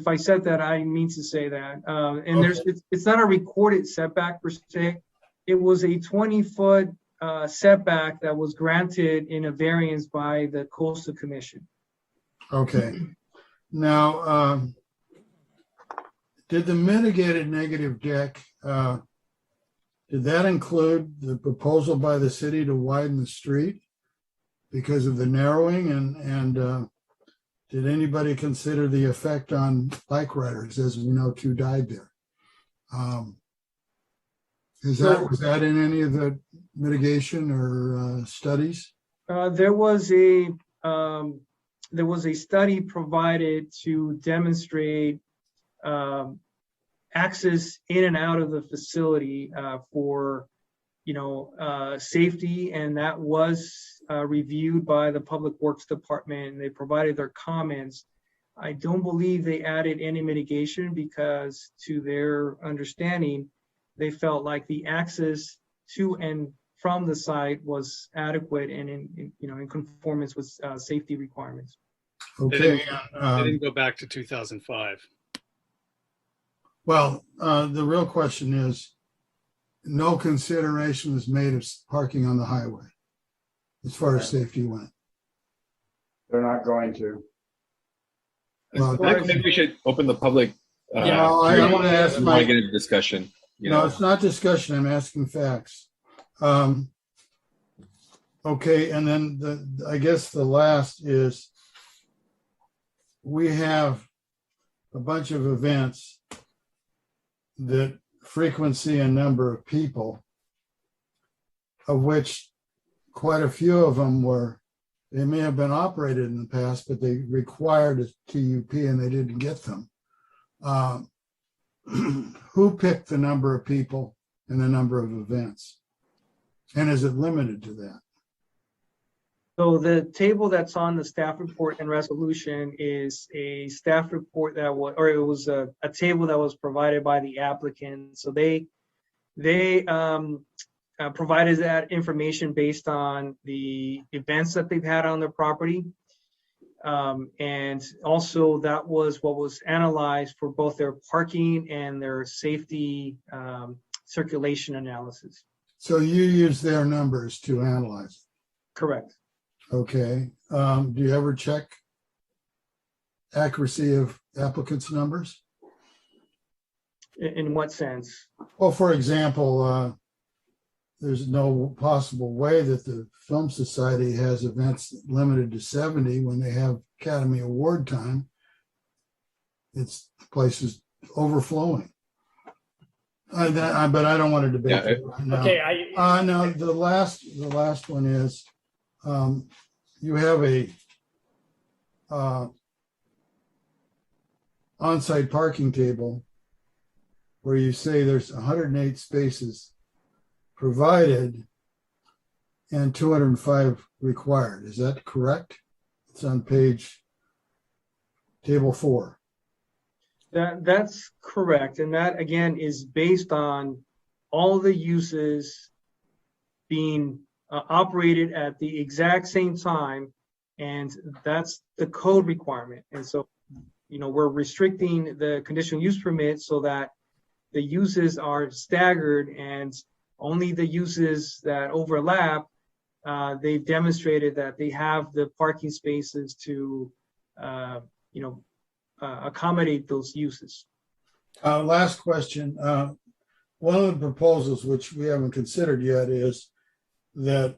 I said that, I mean to say that. And okay. It's not a recorded setback per se. It was a 20-foot setback that was granted in a variance by the Coastal Commission. Okay. Now, did the mitigated negative deck, did that include the proposal by the city to widen the street because of the narrowing? And did anybody consider the effect on bike riders? As we know, 2 died there. Was that in any of the mitigation or studies? There was a study provided to demonstrate access in and out of the facility for safety, and that was reviewed by the Public Works Department, and they provided their comments. I don't believe they added any mitigation because, to their understanding, they felt like the access to and from the site was adequate and in conformance with safety requirements. Okay. They didn't go back to 2005. Well, the real question is, no consideration was made of parking on the highway as far as safety went. They're not going to. Well, I think we should open the public. I want to ask I want to get into discussion. No, it's not discussion. I'm asking facts. Okay, and then I guess the last is we have a bunch of events that frequency and number of people, of which quite a few of them they may have been operated in the past, but they required a TUP and they didn't get them. Who picked the number of people and the number of events? And is it limited to that? So the table that's on the staff report and resolution is a staff report that was a table that was provided by the applicant. So they provided that information based on the events that they've had on their property. And also that was what was analyzed for both their parking and their safety circulation analysis. So you use their numbers to analyze? Correct. Okay. Do you ever check accuracy of applicants' numbers? In what sense? Well, for example, there's no possible way that the Film Society has events limited to 70 when they have Academy Award time. The place is overflowing. But I don't want to debate that right now. Okay. No, the last one is you have a on-site parking table where you say there's 108 spaces provided and 205 required. Is that correct? It's on table 4. That's correct. And that, again, is based on all the uses being operated at the exact same time. And that's the code requirement. And so, we're restricting the conditional use permit so that the uses are staggered, and only the uses that overlap, they've demonstrated that they have the parking spaces to, accommodate those uses. Last question. One of the proposals, which we haven't considered yet, is that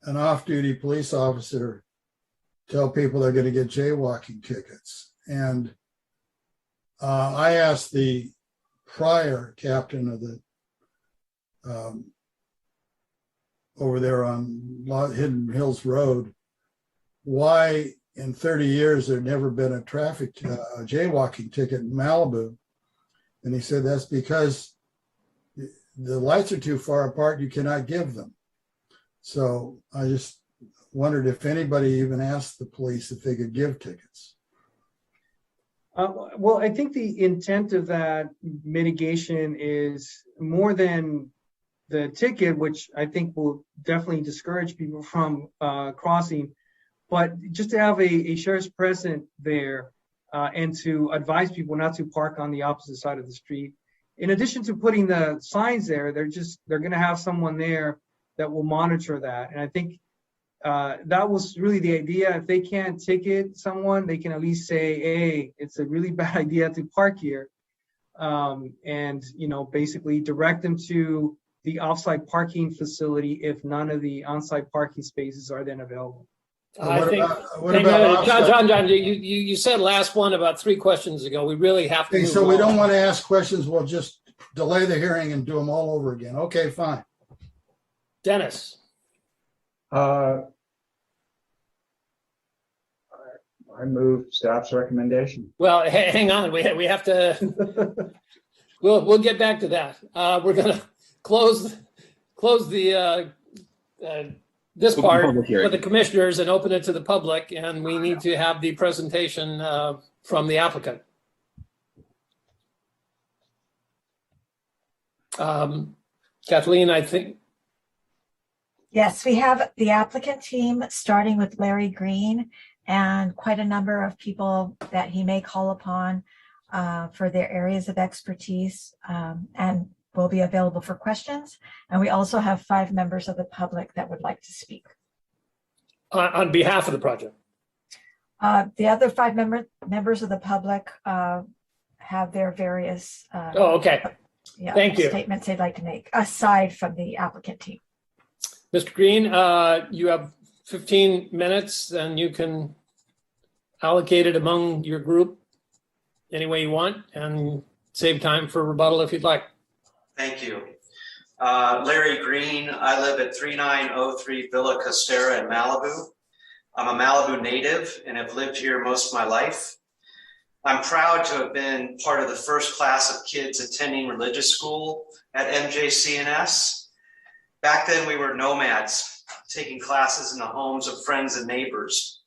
an off-duty police officer tell people they're going to get jaywalking tickets. And I asked the prior captain of the over there on Hidden Hills Road, why in 30 years there'd never been a traffic jaywalking ticket in Malibu. And he said that's because the lights are too far apart, you cannot give them. So I just wondered if anybody even asked the police if they could give tickets. Well, I think the intent of that mitigation is more than the ticket, which I think will definitely discourage people from crossing, but just to have a sheriff's present there and to advise people not to park on the opposite side of the street. In addition to putting the signs there, they're going to have someone there that will monitor that. And I think that was really the idea. If they can't ticket someone, they can at least say, hey, it's a really bad idea to park here. And, basically direct them to the off-site parking facility if none of the on-site parking spaces are then available. John, you said last one about 3 questions ago. We really have to. Okay, so we don't want to ask questions. We'll just delay the hearing and do them all over again. Okay, fine. Dennis. I move staff's recommendation. Well, hang on. We have to. We'll get back to that. We're going to close close the this Open part public hearing. with the commissioners and open it to the public, and we need to have the presentation from the applicant. Kathleen, I think. Yes, we have the applicant team starting with Larry Green and quite a number of people that he may call upon for their areas of expertise and will be available for questions. And we also have 5 members of the public that would like to speak. On behalf of the project. The other 5 members of the public have their various okay. Yeah, Thank you. statements they'd like to make aside from the applicant team. Mr. Green, you have 15 minutes and you can allocate it among your group any way you want and save time for rebuttal if you'd like. Thank you. Larry Green, I live at 3903 Villa Costera in Malibu. I'm a Malibu native and have lived here most of my life. I'm proud to have been part of the first class of kids attending religious school at MJCNS. Back then we were nomads, taking classes in the homes of friends and neighbors.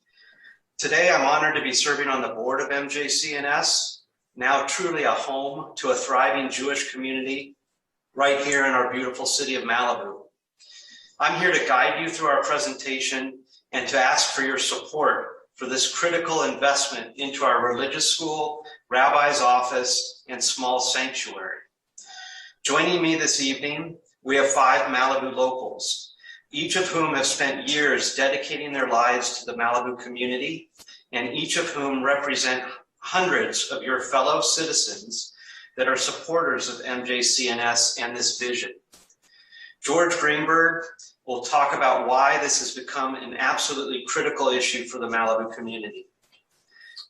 Today I'm honored to be serving on the board of MJCNS, now truly a home to a thriving Jewish community right here in our beautiful city of Malibu. I'm here to guide you through our presentation and to ask for your support for this critical investment into our religious school, rabbi's office, and small sanctuary. Joining me this evening, we have 5 Malibu locals, each of whom have spent years dedicating their lives to the Malibu community, and each of whom represent hundreds of your fellow citizens that are supporters of MJCNS and this vision. George Greenberg will talk about why this has become an absolutely critical issue for the Malibu community.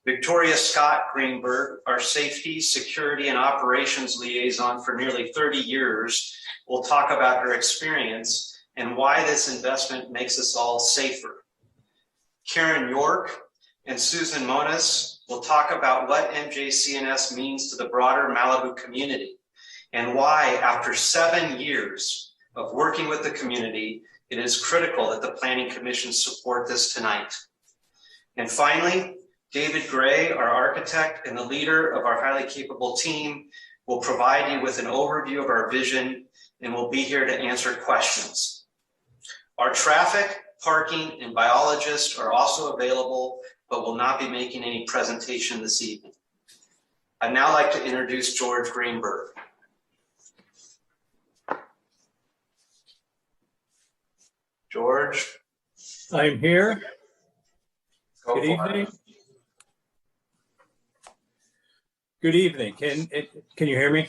Victoria Scott Greenberg, our safety, security, and operations liaison for nearly 30 years, will talk about her experience and why this investment makes us all safer. Karen York and Susan Moniz will talk about what MJCNS means to the broader Malibu community and why, after 7 years of working with the community, it is critical that the Planning Commission support this tonight. And finally, David Gray, our architect and the leader of our highly capable team, will provide you with an overview of our vision and will be here to answer questions. Our traffic, parking, and biologists are also available, but will not be making any presentation this evening. I'd now like to introduce George Greenberg. George. I'm here. Go Good for evening. it. Good evening. Can you hear me?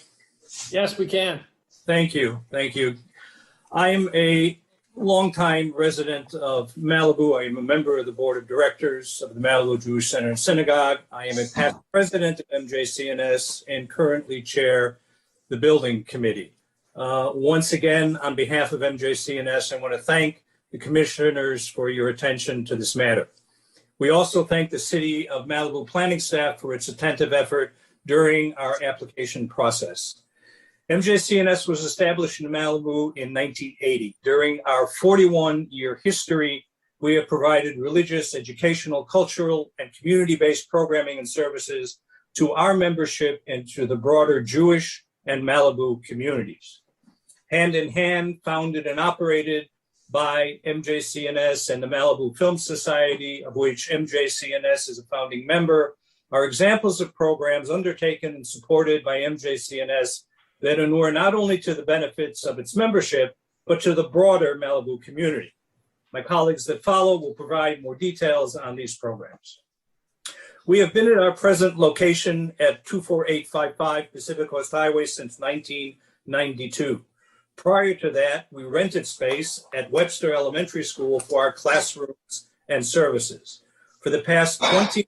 Yes, we can. Thank you. Thank you. I am a longtime resident of Malibu. I am a member of the board of directors of the Malibu Jewish Center and Synagogue. I am a past president of MJCNS and currently chair the building committee. Once again, on behalf of MJCNS, I want to thank the commissioners for your attention to this matter. We also thank the City of Malibu planning staff for its attentive effort during our application process. MJCNS was established in Malibu in 1980. During our 41-year history, we have provided religious, educational, cultural, and community-based programming and services to our membership and to the broader Jewish and Malibu communities. Hand in hand, founded and operated by MJCNS and the Malibu Film Society, of which MJCNS is a founding member, are examples of programs undertaken and supported by MJCNS that inure not only to the benefits of its membership, but to the broader Malibu community. My colleagues that follow will provide more details on these programs. We have been at our present location at 24855 Pacific Coast Highway since 1992. Prior to that, we rented space at Webster Elementary School for our classrooms and services. For the past 20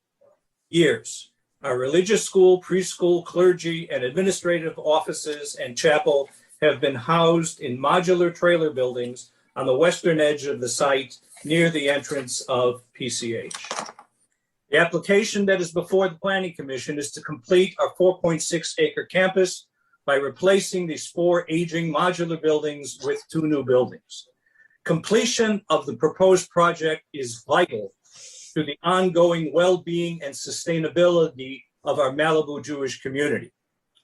years, our religious school, preschool, clergy, and administrative offices and chapel have been housed in modular trailer buildings on the western edge of the site near the entrance of PCH. The application that is before the Planning Commission is to complete our 4.6 acre campus by replacing these 4 aging modular buildings with 2 new buildings. Completion of the proposed project is vital to the ongoing well-being and sustainability of our Malibu Jewish community.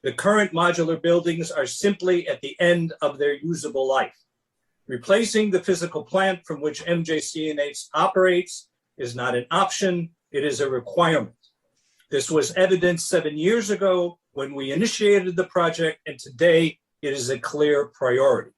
The current modular buildings are simply at the end of their usable life. Replacing the physical plant from which MJCNH operates is not an option, it is a requirement. This was evident 7 years ago when we initiated the project, and today it is a clear priority.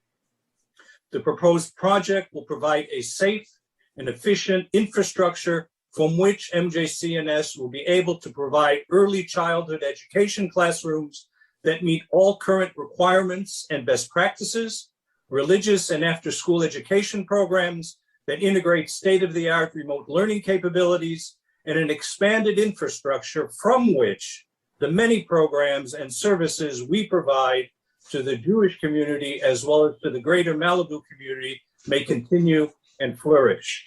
The proposed project will provide a safe and efficient infrastructure from which MJCNS will be able to provide early childhood education classrooms that meet all current requirements and best practices, religious and after-school education programs that integrate state-of-the-art remote learning capabilities, and an expanded infrastructure from which the many programs and services we provide to the Jewish community as well as to the greater Malibu community may continue and flourish.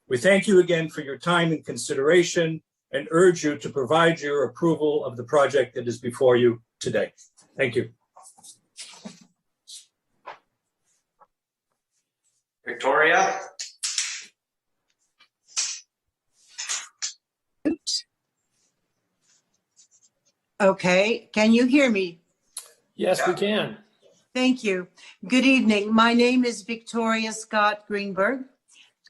We thank you again for your time and consideration and urge you to provide your approval of the project that is before you today. Thank you. Victoria? Okay, can you hear me? Yes, we can. Thank you. Good evening. My name is Victoria Scott Greenberg.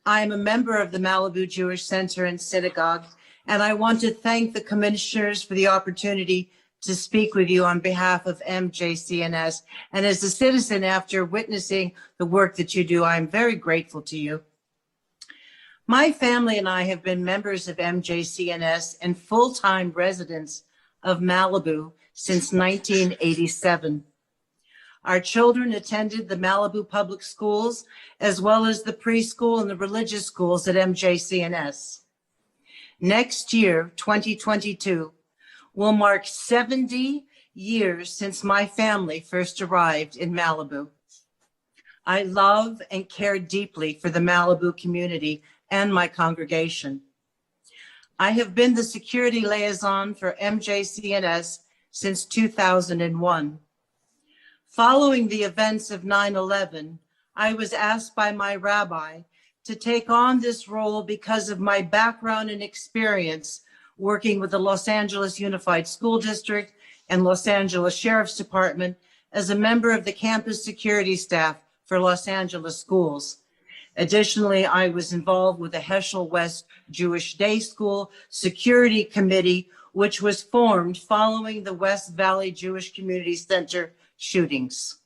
I am a member of the Malibu Jewish Center and Synagogue, and I want to thank the commissioners for the opportunity to speak with you on behalf of MJCNS. And as a citizen, after witnessing the work that you do, I'm very grateful to you. My family and I have been members of MJCNS and full-time residents of Malibu since 1987. Our children attended the Malibu public schools, as well as the preschool and the religious schools at MJCNS. Next year, 2022, will mark 70 years since my family first arrived in Malibu. I love and care deeply for the Malibu community and my congregation. I have been the security liaison for MJCNS since 2001. Following the events of 9/11, I was asked by my rabbi to take on this role because of my background and experience working with the Los Angeles Unified School District and Los Angeles Sheriff's Department as a member of the campus security staff for Los Angeles schools. Additionally, I was involved with the Heschel West Jewish Day School Security Committee, which was formed following the West Valley Jewish Community Center shootings.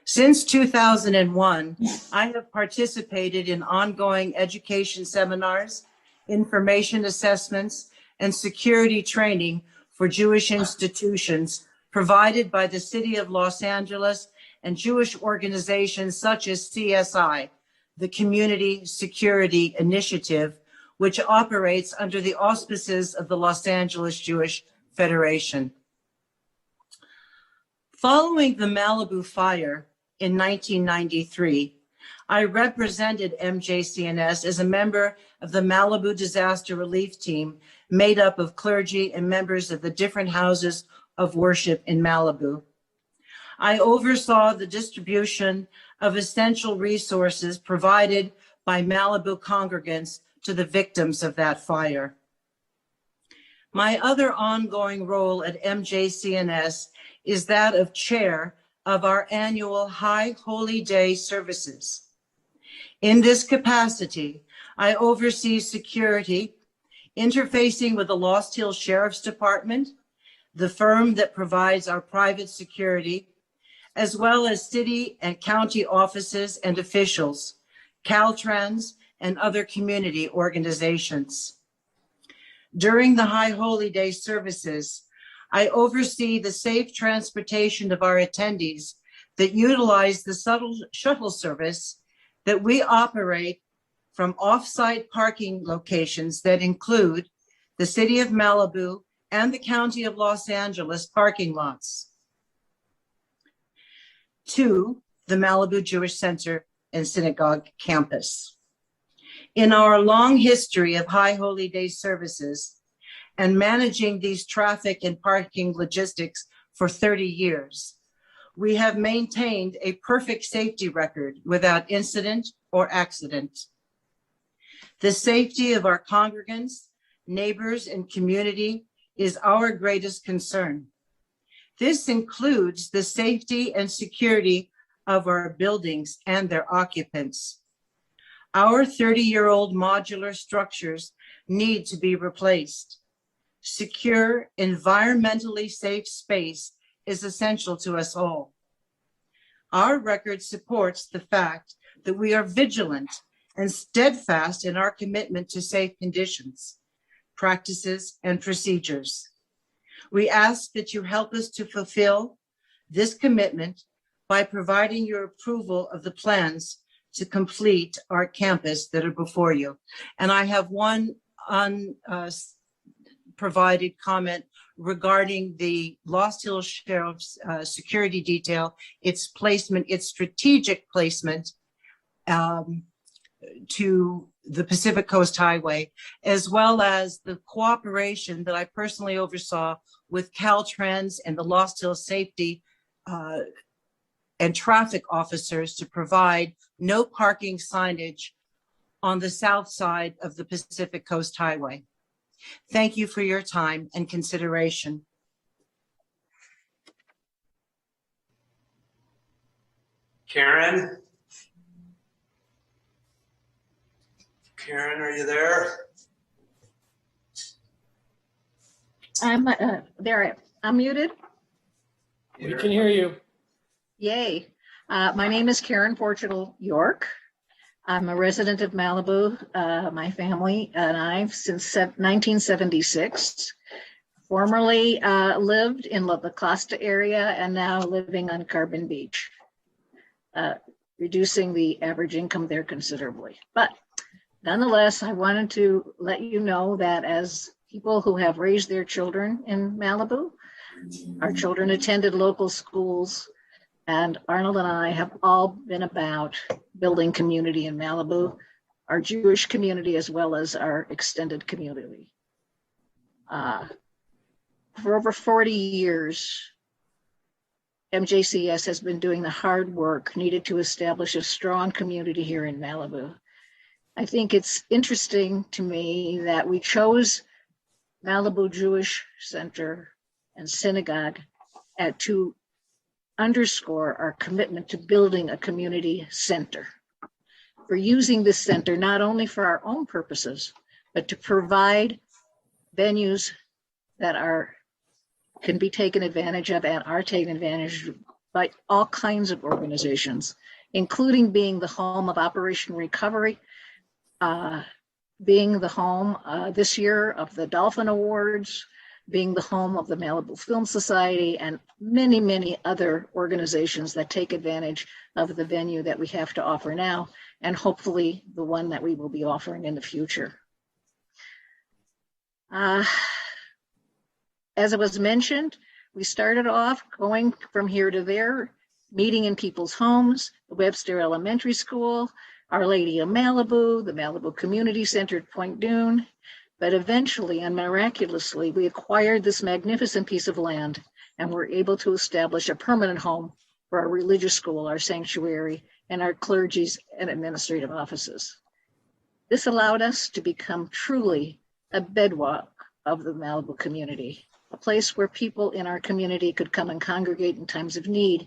Since 2001, I have participated in ongoing education seminars, information assessments, and security training for Jewish institutions provided by the City of Los Angeles and Jewish organizations such as CSI, the Community Security Initiative, which operates under the auspices of the Los Angeles Jewish Federation. Following the Malibu fire in 1993, I represented MJCNS as a member of the Malibu Disaster Relief Team made up of clergy and members of the different houses of worship in Malibu. I oversaw the distribution of essential resources provided by Malibu congregants to the victims of that fire. My other ongoing role at MJCNS is that of chair of our annual High Holy Day services. In this capacity, I oversee security, interfacing with the Lost Hills Sheriff's Department, the firm that provides our private security, as well as city and county offices and officials, Caltrans, and other community organizations. During the High Holy Day services, I oversee the safe transportation of our attendees that utilize the shuttle service that we operate from off-site parking locations that include the City of Malibu and the County of Los Angeles parking lots to the Malibu Jewish Center and Synagogue campus. In our long history of High Holy Day services and managing these traffic and parking logistics for 30 years. We have maintained a perfect safety record without incident or accident. The safety of our congregants, neighbors, and community is our greatest concern. This includes the safety and security of our buildings and their occupants. Our 30-year-old modular structures need to be replaced. Secure, environmentally safe space is essential to us all. Our record supports the fact that we are vigilant and steadfast in our commitment to safe conditions, practices, and procedures. We ask that you help us to fulfill this commitment by providing your approval of the plans to complete our campus that are before you. And I have one unprovided comment regarding the Lost Hills Sheriff's security detail, its placement, its strategic placement to the Pacific Coast Highway, as well as the cooperation that I personally oversaw with Caltrans and the Lost Hills Safety and traffic officers to provide no parking signage on the south side of the Pacific Coast Highway. Thank you for your time and consideration. Karen? Karen, are you there? I'm there. I'm muted. We can hear you. Yay. My name is Karen Portugal York. I'm a resident of Malibu. My family and I since 1976. Formerly lived in the Costa area and now living on Carbon Beach, reducing the average income there considerably. But nonetheless, I wanted to let you know that as people who have raised their children in Malibu, our children attended local schools, and Arnold and I have all been about building community in Malibu, our Jewish community as well as our extended community. For over 40 years, MJCS has been doing the hard work needed to establish a strong community here in Malibu. I think it's interesting to me that we chose Malibu Jewish Center and Synagogue to underscore our commitment to building a community center. We're using this center not only for our own purposes, but to provide venues that can be taken advantage of and are taken advantage of by all kinds of organizations, including being the home of Operation Recovery, being the home this year of the Dolphin Awards, being the home of the Malibu Film Society, and many, many other organizations that take advantage of the venue that we have to offer now, and hopefully the one that we will be offering in the future. As it was mentioned, we started off going from here to there, meeting in people's homes, the Webster Elementary School, Our Lady of Malibu, the Malibu Community Center at Point Dune. But eventually and miraculously, we acquired this magnificent piece of land and were able to establish a permanent home for our religious school, our sanctuary, and our clergies and administrative offices. This allowed us to become truly a bedrock of the Malibu community, a place where people in our community could come and congregate in times of need,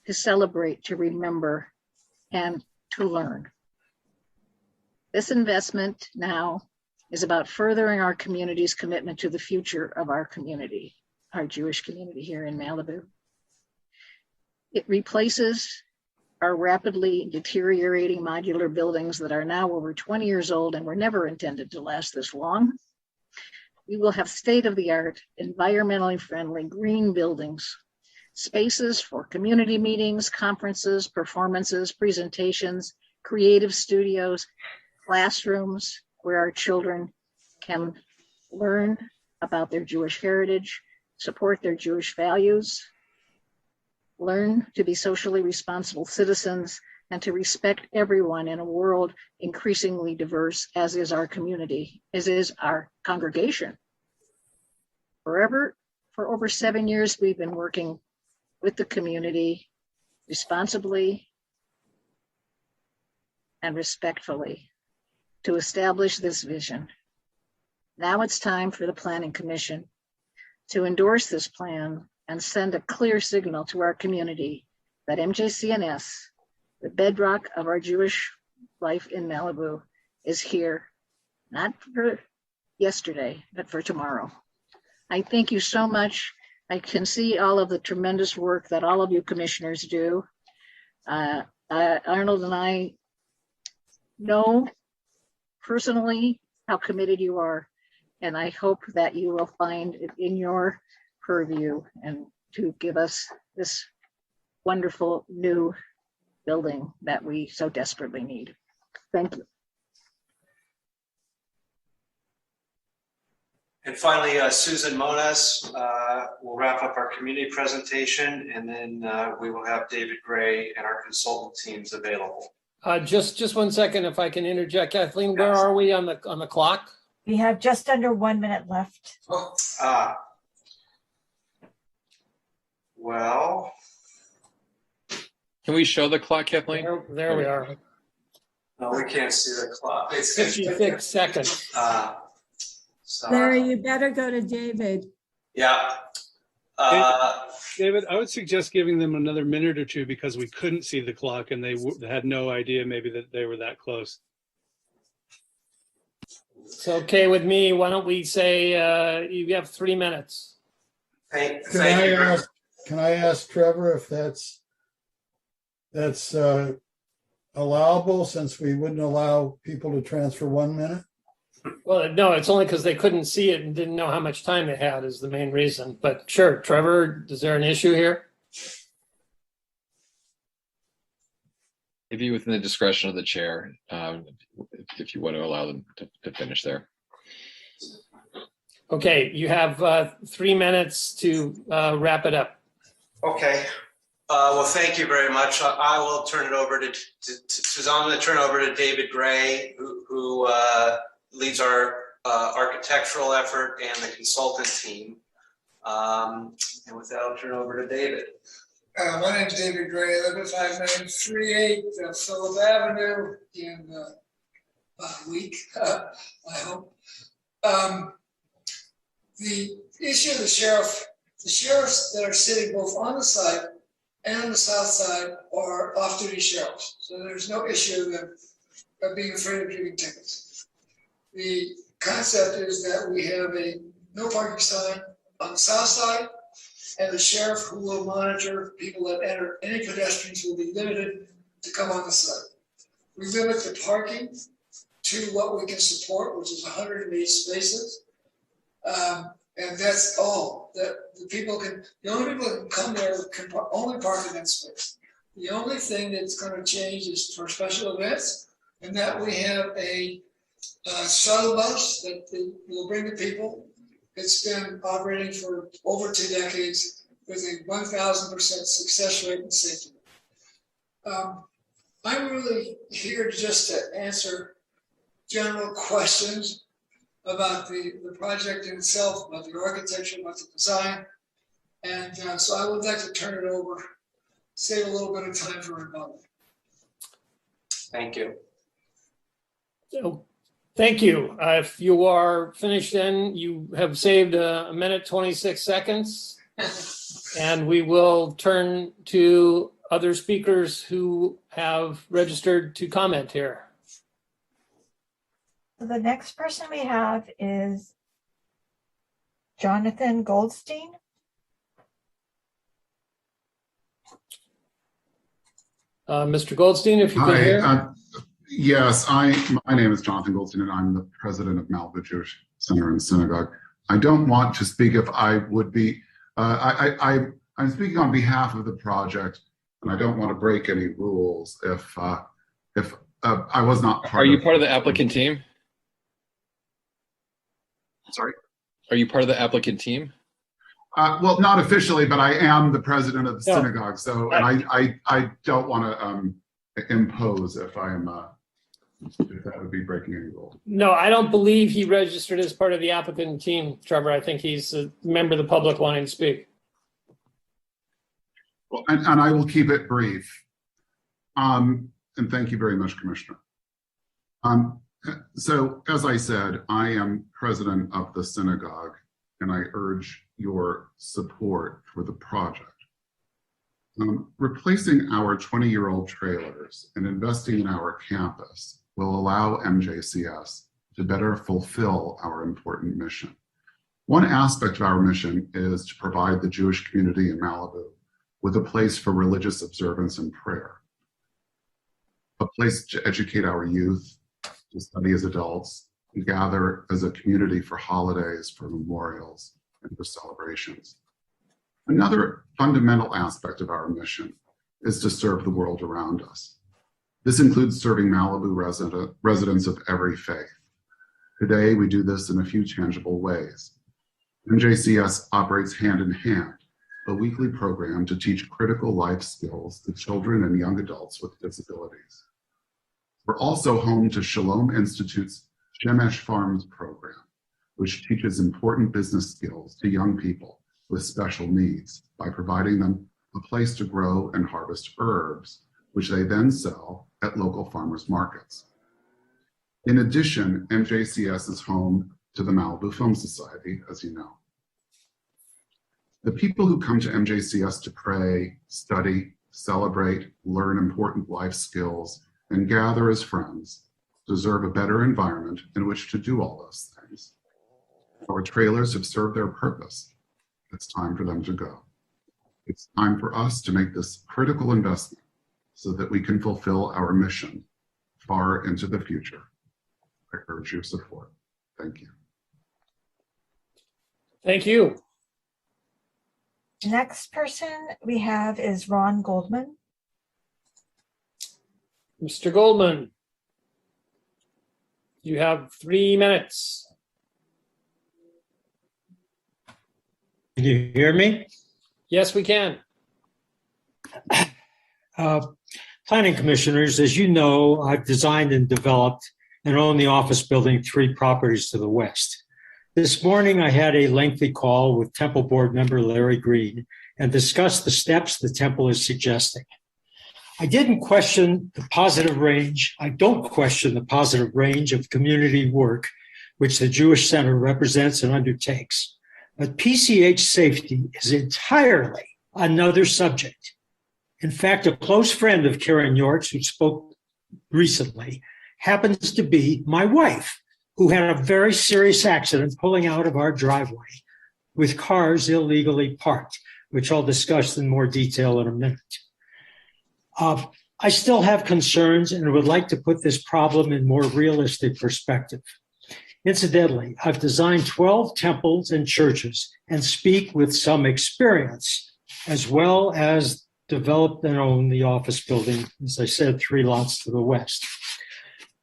to celebrate, to remember, and to learn. This investment now is about furthering our community's commitment to the future of our community, our Jewish community here in Malibu. It replaces our rapidly deteriorating modular buildings that are now over 20 years old and were never intended to last this long. We will have state-of-the-art, environmentally friendly green buildings, spaces for community meetings, conferences, performances, presentations, creative studios, classrooms, where our children can learn about their Jewish heritage, support their Jewish values, learn to be socially responsible citizens, and to respect everyone in a world increasingly diverse, as is our community, as is our congregation. Forever For over 7 years, we've been working with the community responsibly and respectfully to establish this vision. Now it's time for the Planning Commission to endorse this plan and send a clear signal to our community that MJCNS, the bedrock of our Jewish life in Malibu, is here, not for yesterday, but for tomorrow. I thank you so much. I can see all of the tremendous work that all of you commissioners do. Arnold and I know personally how committed you are, and I hope that you will find it in your purview and to give us this wonderful new building that we so desperately need. Thank you. And finally, Susan Moniz will wrap up our community presentation, and then we will have David Gray and our consultant teams available. Just 1 second, if I can interject, Kathleen, where are we on the clock? We have just under 1 minute left. Well, Can we show the clock, Kathleen? There we are. no, we can't see the clock. It's 56 seconds. Larry, you better go to David. Yeah. David, I would suggest giving them another minute or two because we couldn't see the clock and they had no idea maybe that they were that close. It's okay with me. Why don't we say you have 3 minutes? Thank you. Can I ask Trevor if that's allowable, since we wouldn't allow people to transfer 1 minute? Well, no, it's only because they couldn't see it and didn't know how much time they had is the main reason. But sure, Trevor, is there an issue here? Maybe within the discretion of the chair, if you want to allow them to finish there. Okay, you have 3 minutes to wrap it up. Okay. Well, thank you very much. I will turn it over to Suzanne. I'm going to turn it over to David Gray, who leads our architectural effort and the consultant team. And with that, I'll turn it over to David. My name is David Gray. I live at 5938 Phillip Avenue in about a week, I hope. The issue of the sheriffs that are sitting both on the site and on the south side are off-duty sheriffs. So there's no issue of being afraid of giving tickets. The concept is that we have a no parking sign on the south side, and the sheriff who will monitor people that enter, any pedestrians will be limited to come on the site. We limit the parking to what we can support, which is 108 spaces. And that's all that the only people that can come there can only park in that space. The only thing that's going to change is for special events, and that we have a shuttle bus that will bring the people. It's been operating for over 2 decades with a 1,000% success rate in safety. I'm really here just to answer general questions about the project in itself, about the architecture, about the design. And so I would like to turn it over, save a little bit of time for rebuttal. Thank you. So, thank you. If you are finished, then you have saved a minute, 26 seconds. And we will turn to other speakers who have registered to comment here. The next person we have is Jonathan Goldstein. Mr. Goldstein, if you could hear. Yes, my name is Jonathan Goldstein, and I'm the president of Malibu Jewish Center and Synagogue. I don't want to speak if I would be, I'm speaking on behalf of the project, and I don't want to break any rules if I was not part Are you part of the applicant team? Sorry? Are you part of the applicant team? Well, not officially, but I am the president of the synagogue. So, and I don't want to impose if I am if that would be breaking any rule. No, I don't believe he registered as part of the applicant team, Trevor. I think he's a member of the public wanting to speak. Well, and I will keep it brief. And thank you very much, Commissioner. So as I said, I am president of the synagogue, and I urge your support for the project. Replacing our 20-year-old trailers and investing in our campus will allow MJCS to better fulfill our important mission. One aspect of our mission is to provide the Jewish community in Malibu with a place for religious observance and prayer, a place to educate our youth, to study as adults, and gather as a community for holidays, for memorials, and for celebrations. Another fundamental aspect of our mission is to serve the world around us. This includes serving Malibu residents of every faith. Today, we do this in a few tangible ways. MJCS operates hand in hand, a weekly program to teach critical life skills to children and young adults with disabilities. We're also home to Shalom Institute's Shemesh Farms program, which teaches important business skills to young people with special needs by providing them a place to grow and harvest herbs, which they then sell at local farmers markets. In addition, MJCS is home to the Malibu Film Society, as you know. The people who come to MJCS to pray, study, celebrate, learn important life skills, and gather as friends deserve a better environment in which to do all those things. Our trailers have served their purpose. It's time for them to go. It's time for us to make this critical investment so that we can fulfill our mission far into the future. I urge your support. Thank you. Thank you. Next person we have is Ron Goldman. Mr. Goldman, you have 3 minutes. Can you hear me? Yes, we can. Planning commissioners, as you know, I've designed and developed and own the office building 3 properties to the west. This morning, I had a lengthy call with Temple board member Larry Green and discussed the steps the Temple is suggesting. I don't question the positive range of community work which the Jewish Center represents and undertakes. But PCH safety is entirely another subject. In fact, a close friend of Karen York's, who spoke recently, happens to be my wife, who had a very serious accident pulling out of our driveway with cars illegally parked, which I'll discuss in more detail in a minute. I still have concerns and would like to put this problem in more realistic perspective. Incidentally, I've designed 12 temples and churches and speak with some experience, as well as developed and own the office building, as I said, 3 lots to the west.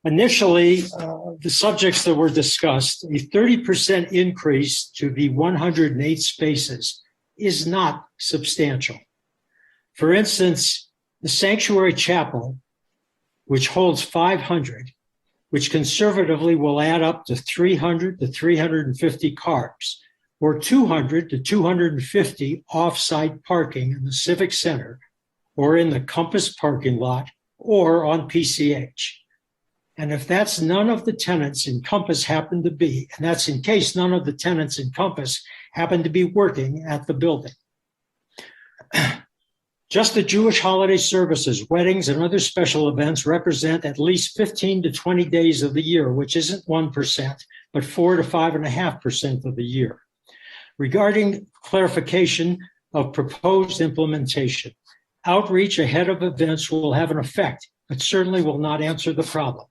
Initially, the subjects that were discussed, a 30% increase to the 108 spaces is not substantial. For instance, the Sanctuary Chapel, which holds 500, which conservatively will add up to 300 to 350 cars, or 200 to 250 off-site parking in the Civic Center, or in the Compass parking lot, or on PCH. And if that's none of the tenants in Compass happen to be, and that's in case none of the tenants in Compass happen to be working at the building. Just the Jewish holiday services, weddings, and other special events represent at least 15 to 20 days of the year, which isn't 1%, but 4 to 5.5% of the year. Regarding clarification of proposed implementation, outreach ahead of events will have an effect, but certainly will not answer the problem.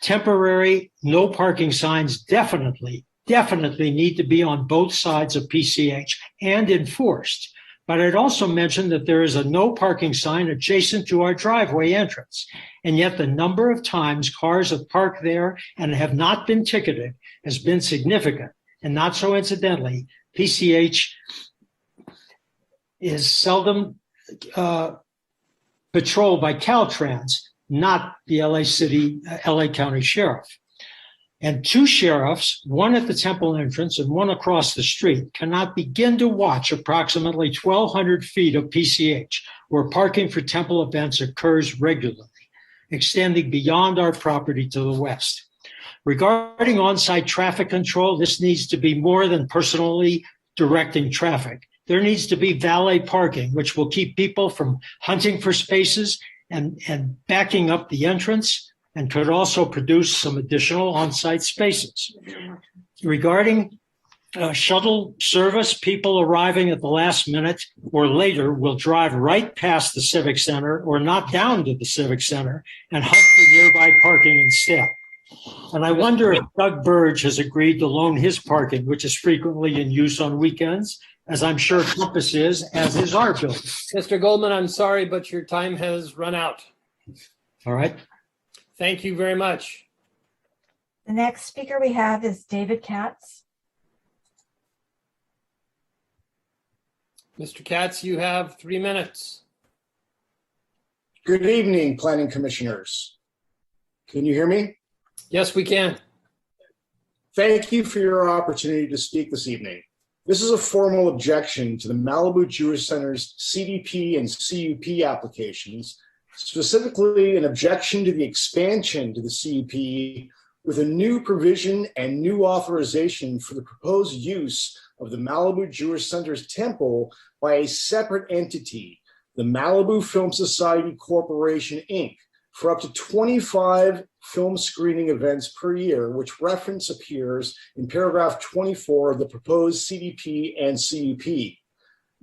Temporary no parking signs definitely need to be on both sides of PCH and enforced. But I'd also mention that there is a no parking sign adjacent to our driveway entrance. And yet the number of times cars have parked there and have not been ticketed has been significant. And not so incidentally, PCH is seldom patrolled by Caltrans, not the LA County Sheriff. And two sheriffs, one at the temple entrance and one across the street, cannot begin to watch approximately 1,200 feet of PCH, where parking for temple events occurs regularly, extending beyond our property to the west. Regarding on-site traffic control, this needs to be more than personally directing traffic. There needs to be valet parking, which will keep people from hunting for spaces and backing up the entrance, and could also produce some additional on-site spaces. Regarding shuttle service, people arriving at the last minute or later will drive right past the Civic Center or not down to the Civic Center and hunt for nearby parking instead. And I wonder if Doug Burge has agreed to loan his parking, which is frequently in use on weekends, as I'm sure Compass is, as is our building. Mr. Goldman, I'm sorry, but your time has run out. All right. Thank you very much. The next speaker we have is David Katz. Mr. Katz, you have 3 minutes. Good evening, Planning Commissioners. Can you hear me? Yes, we can. Thank you for your opportunity to speak this evening. This is a formal objection to the Malibu Jewish Center's CDP and CUP applications, specifically an objection to the expansion to the CUP with a new provision and new authorization for the proposed use of the Malibu Jewish Center's temple by a separate entity, the Malibu Film Society Corporation, Inc., for up to 25 film screening events per year, which reference appears in paragraph 24 of the proposed CDP and CUP.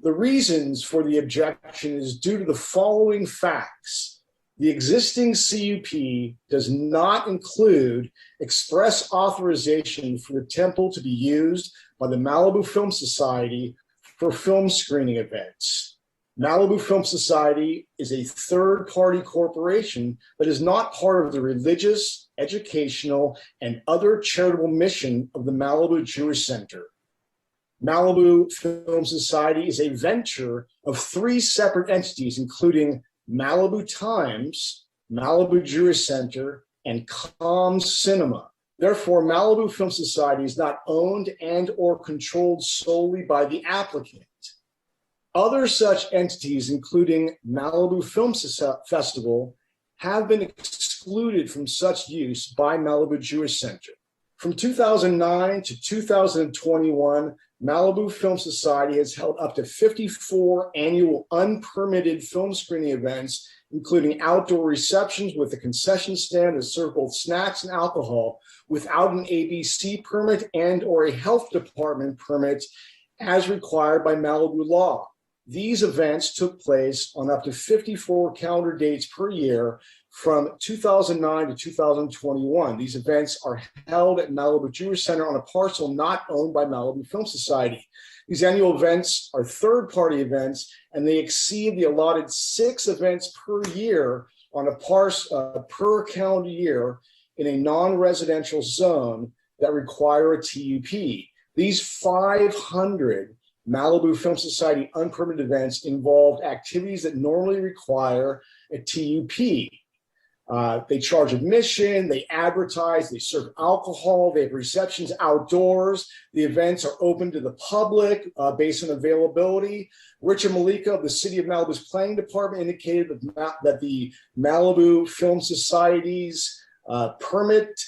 The reasons for the objection is due to the following facts. The existing CUP does not include express authorization for the temple to be used by the Malibu Film Society for film screening events. Malibu Film Society is a third-party corporation that is not part of the religious, educational, and other charitable mission of the Malibu Jewish Center. Malibu Film Society is a venture of 3 separate entities, including Malibu Times, Malibu Jewish Center, and Calm Cinema. Therefore, Malibu Film Society is not owned and or controlled solely by the applicant. Other such entities, including Malibu Film Festival, have been excluded from such use by Malibu Jewish Center. From 2009 to 2021, Malibu Film Society has held up to 54 annual unpermitted film screening events, including outdoor receptions with a concession stand that serve both snacks and alcohol without an ABC permit and or a health department permit as required by Malibu law. These events took place on up to 54 calendar dates per year from 2009 to 2021. These events are held at Malibu Jewish Center on a parcel not owned by Malibu Film Society. These annual events are third-party events, and they exceed the allotted 6 events per year on a per calendar year in a non-residential zone that require a TUP. These 500 Malibu Film Society unpermitted events involved activities that normally require a TUP. They charge admission, they advertise, they serve alcohol, they have receptions outdoors. The events are open to the public based on availability. Richard Malika of the City of Malibu's Planning Department indicated that the Malibu Film Society's permit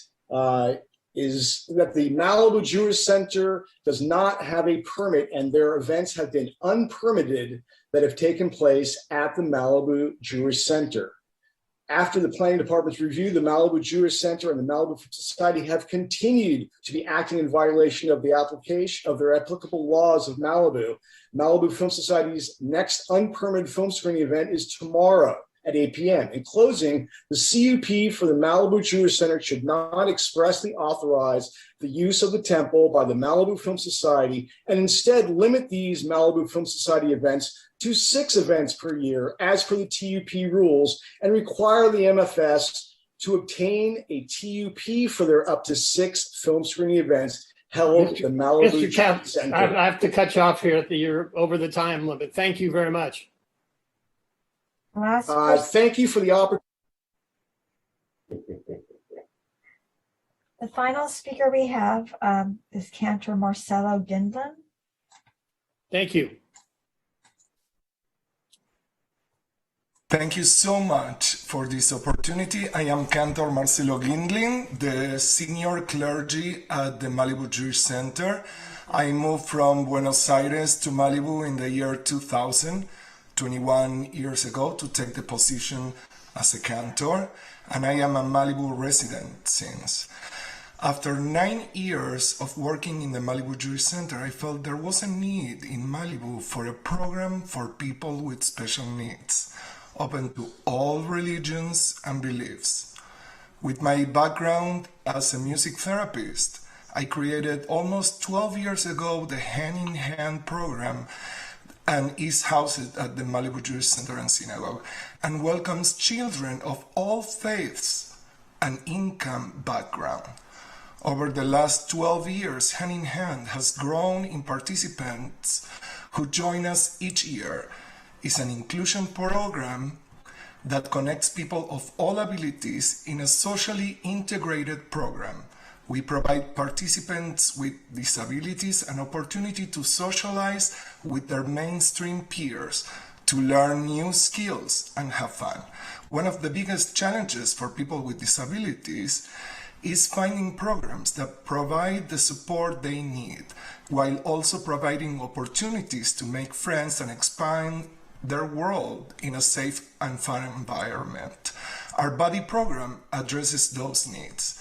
is that the Malibu Jewish Center does not have a permit, and their events have been unpermitted that have taken place at the Malibu Jewish Center. After the Planning Department's review, the Malibu Jewish Center and the Malibu Film Society have continued to be acting in violation of the application of their applicable laws of Malibu. Malibu Film Society's next unpermitted film screening event is tomorrow at 8 p.m. In closing, the CUP for the Malibu Jewish Center should not expressly authorize the use of the temple by the Malibu Film Society and instead limit these Malibu Film Society events to 6 events per year as per the TUP rules and require the MFS to obtain a TUP for their up to 6 film screening events held at the Malibu Mr. Katz, Center. I have to cut you off here. You're over the time limit. Thank you very much. Thank you for the opportunity. The final speaker we have is Cantor Marcelo Gindlin. Thank you. Thank you so much for this opportunity. I am Cantor Marcelo Gindlin, the senior clergy at the Malibu Jewish Center. I moved from Buenos Aires to Malibu in the year 2000, 21 years ago, to take the position as a cantor, and I am a Malibu resident since. After 9 years of working in the Malibu Jewish Center, I felt there was a need in Malibu for a program for people with special needs, open to all religions and beliefs. With my background as a music therapist, I created almost 12 years ago the Hand in Hand program and is housed at the Malibu Jewish Center and Synagogue and welcomes children of all faiths and income background. Over the last 12 years, Hand in Hand has grown in participants who join us each year. It's an inclusion program that connects people of all abilities in a socially integrated program. We provide participants with disabilities an opportunity to socialize with their mainstream peers, to learn new skills and have fun. One of the biggest challenges for people with disabilities is finding programs that provide the support they need, while also providing opportunities to make friends and expand their world in a safe and fun environment. Our buddy program addresses those needs.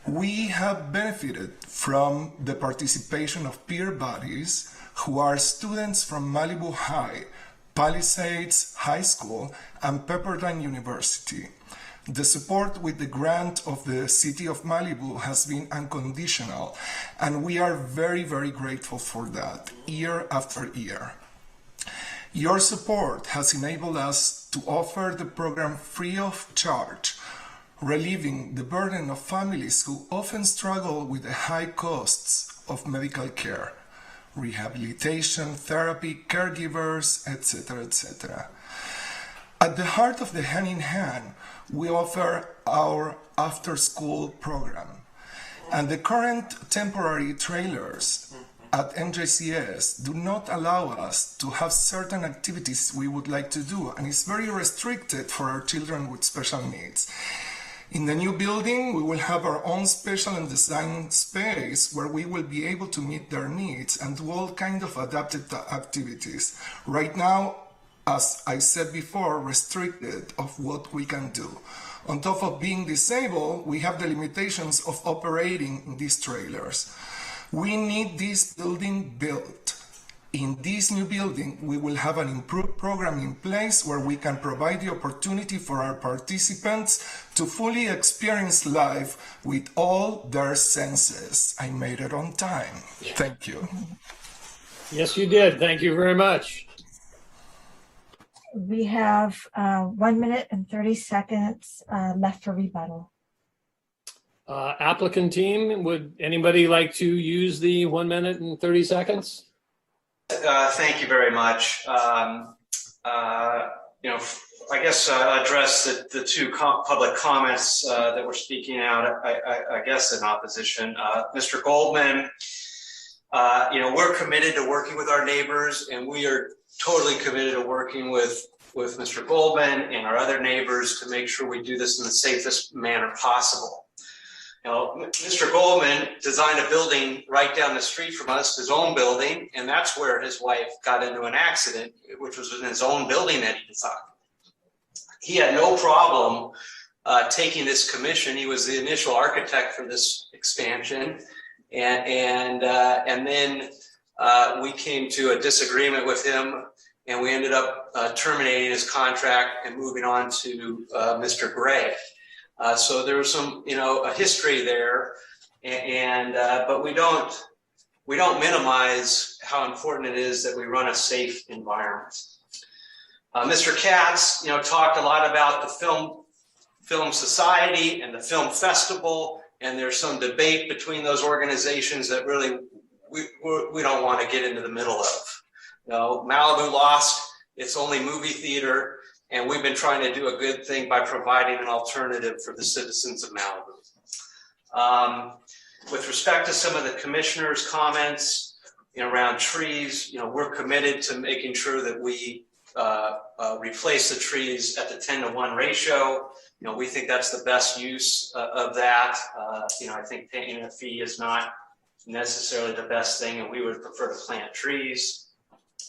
We have benefited from the participation of peer buddies who are students from Malibu High, Palisades High School, and Pepperdine University. The support with the grant of the City of Malibu has been unconditional, and we are very, very grateful for that, year after year. Your support has enabled us to offer the program free of charge, relieving the burden of families who often struggle with the high costs of medical care, rehabilitation, therapy, caregivers, etc., etc. At the heart of the Hand in Hand, we offer our after-school program, and the current temporary trailers at MJCS do not allow us to have certain activities we would like to do, and it's very restricted for our children with special needs. In the new building, we will have our own special and designed space where we will be able to meet their needs and do all kinds of adapted activities. Right now, as I said before, restricted of what we can do. On top of being disabled, we have the limitations of operating these trailers. We need this building built. In this new building, we will have an improved program in place where we can provide the opportunity for our participants to fully experience life with all their senses. I made it on time. Thank you. Yes, you did. Thank you very much. We have 1 minute and 30 seconds left for rebuttal. Applicant team, would anybody like to use the 1 minute and 30 seconds? Thank you very much. I guess address the two public comments that were speaking out, I guess, in opposition. Mr. Goldman, we're committed to working with our neighbors, and we are totally committed to working with Mr. Goldman and our other neighbors to make sure we do this in the safest manner possible. Mr. Goldman designed a building right down the street from us, his own building, and that's where his wife got into an accident, which was in his own building that he designed. He had no problem taking this commission. He was the initial architect for this expansion, and then we came to a disagreement with him, and we ended up terminating his contract and moving on to Mr. Gray. So there was some, a history there, but we don't minimize how important it is that we run a safe environment. Mr. Katz, talked a lot about the Film Society and the Film Festival, and there's some debate between those organizations that really we don't want to get into the middle of. Malibu lost its only movie theater, and we've been trying to do a good thing by providing an alternative for the citizens of Malibu. With respect to some of the commissioners' comments, around trees, we're committed to making sure that we replace the trees at the 10-to-1 ratio. We think that's the best use of that. I think paying a fee is not necessarily the best thing, and we would prefer to plant trees.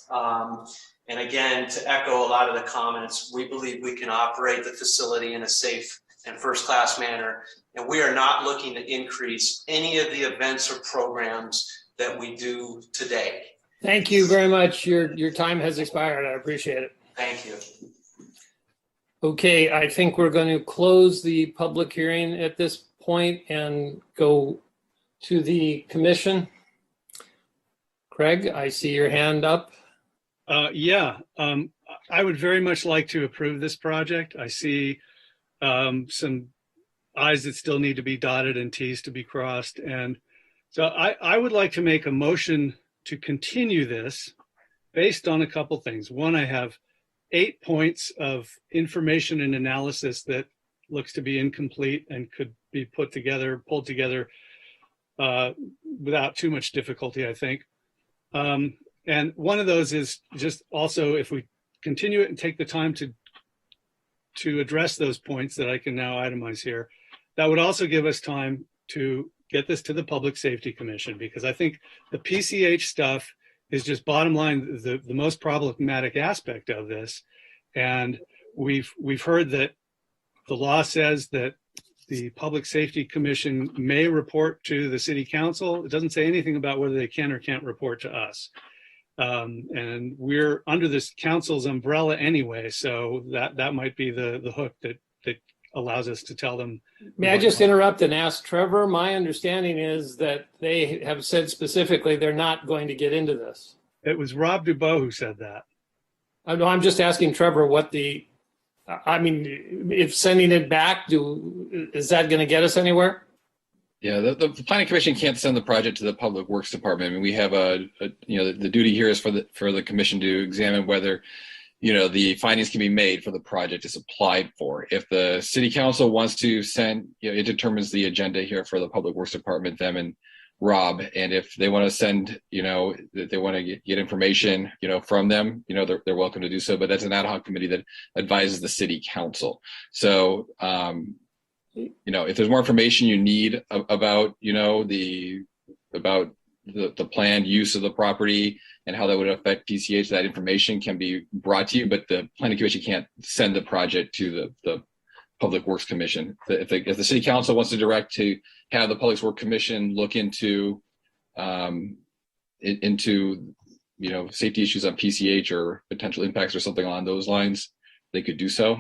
And again, to echo a lot of the comments, we believe we can operate the facility in a safe and first-class manner, and we are not looking to increase any of the events or programs that we do today. Thank you very much. Your time has expired. I appreciate it. Thank you. Okay, I think we're going to close the public hearing at this point and go to the commission. Craig, I see your hand up. I would very much like to approve this project. I see some I's that still need to be dotted and T's to be crossed. And so I would like to make a motion to continue this based on a couple things. One, I have 8 points of information and analysis that looks to be incomplete and could be pulled together without too much difficulty, I think. And one of those is just also, if we continue it and take the time to address those points that I can now itemize here, that would also give us time to get this to the Public Safety Commission, because I think the PCH stuff is just bottom line the most problematic aspect of this. And we've heard that the law says that the Public Safety Commission may report to the City Council. It doesn't say anything about whether they can or can't report to us. And we're under this council's umbrella anyway, so that might be the hook that allows us to tell them. May I just interrupt and ask Trevor? My understanding is that they have said specifically they're not going to get into this. It was Rob Dubois who said that. No, I'm just asking Trevor what if sending it back, is that going to get us anywhere? Yeah, the planning commission can't send the project to the Public Works Department. I mean, we have the duty here is for the commission to examine whether, the findings can be made for the project is applied for. If the City Council wants to send, it determines the agenda here for the Public Works Department, them and Rob. And if they want to send, that they want to get information, from them, they're welcome to do so. But that's an ad hoc committee that advises the City Council. So, if there's more information you need about, the planned use of the property and how that would affect PCH, that information can be brought to you, but the Planning Commission can't send the project to the Public Works Commission. If the City Council wants to direct to have the Public Works Commission look into safety issues on PCH or potential impacts or something along those lines, they could do so.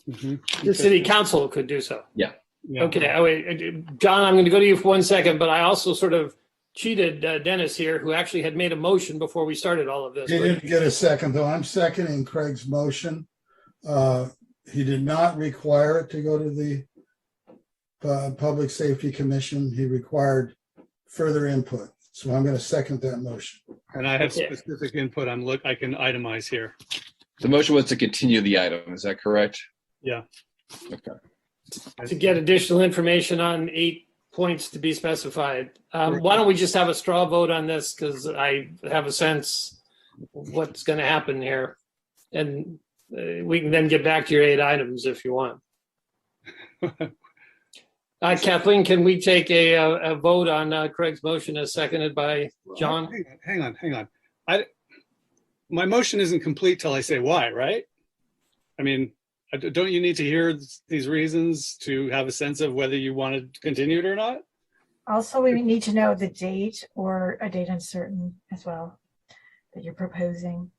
The City Council could do so. Yeah. Okay. John, I'm going to go to you for 1 second, but I also sort of cheated Dennis here, who actually had made a motion before we started all of this. He didn't get a second, though. I'm seconding Craig's motion. He did not require it to go to the Public Safety Commission. He required further input. So I'm going to second that motion. And I have specific input. I can itemize here. The motion was to continue the item. Is that correct? Yeah. Okay. To get additional information on 8 points to be specified. Why don't we just have a straw vote on this? Because I have a sense of what's going to happen here. And we can then get back to your 8 items if you want. Kathleen, can we take a vote on Craig's motion as seconded by John? Hang on. My motion isn't complete till I say why, right? I mean, don't you need to hear these reasons to have a sense of whether you want to continue it or not? Also, we need to know the date or a date uncertain as well that you're proposing.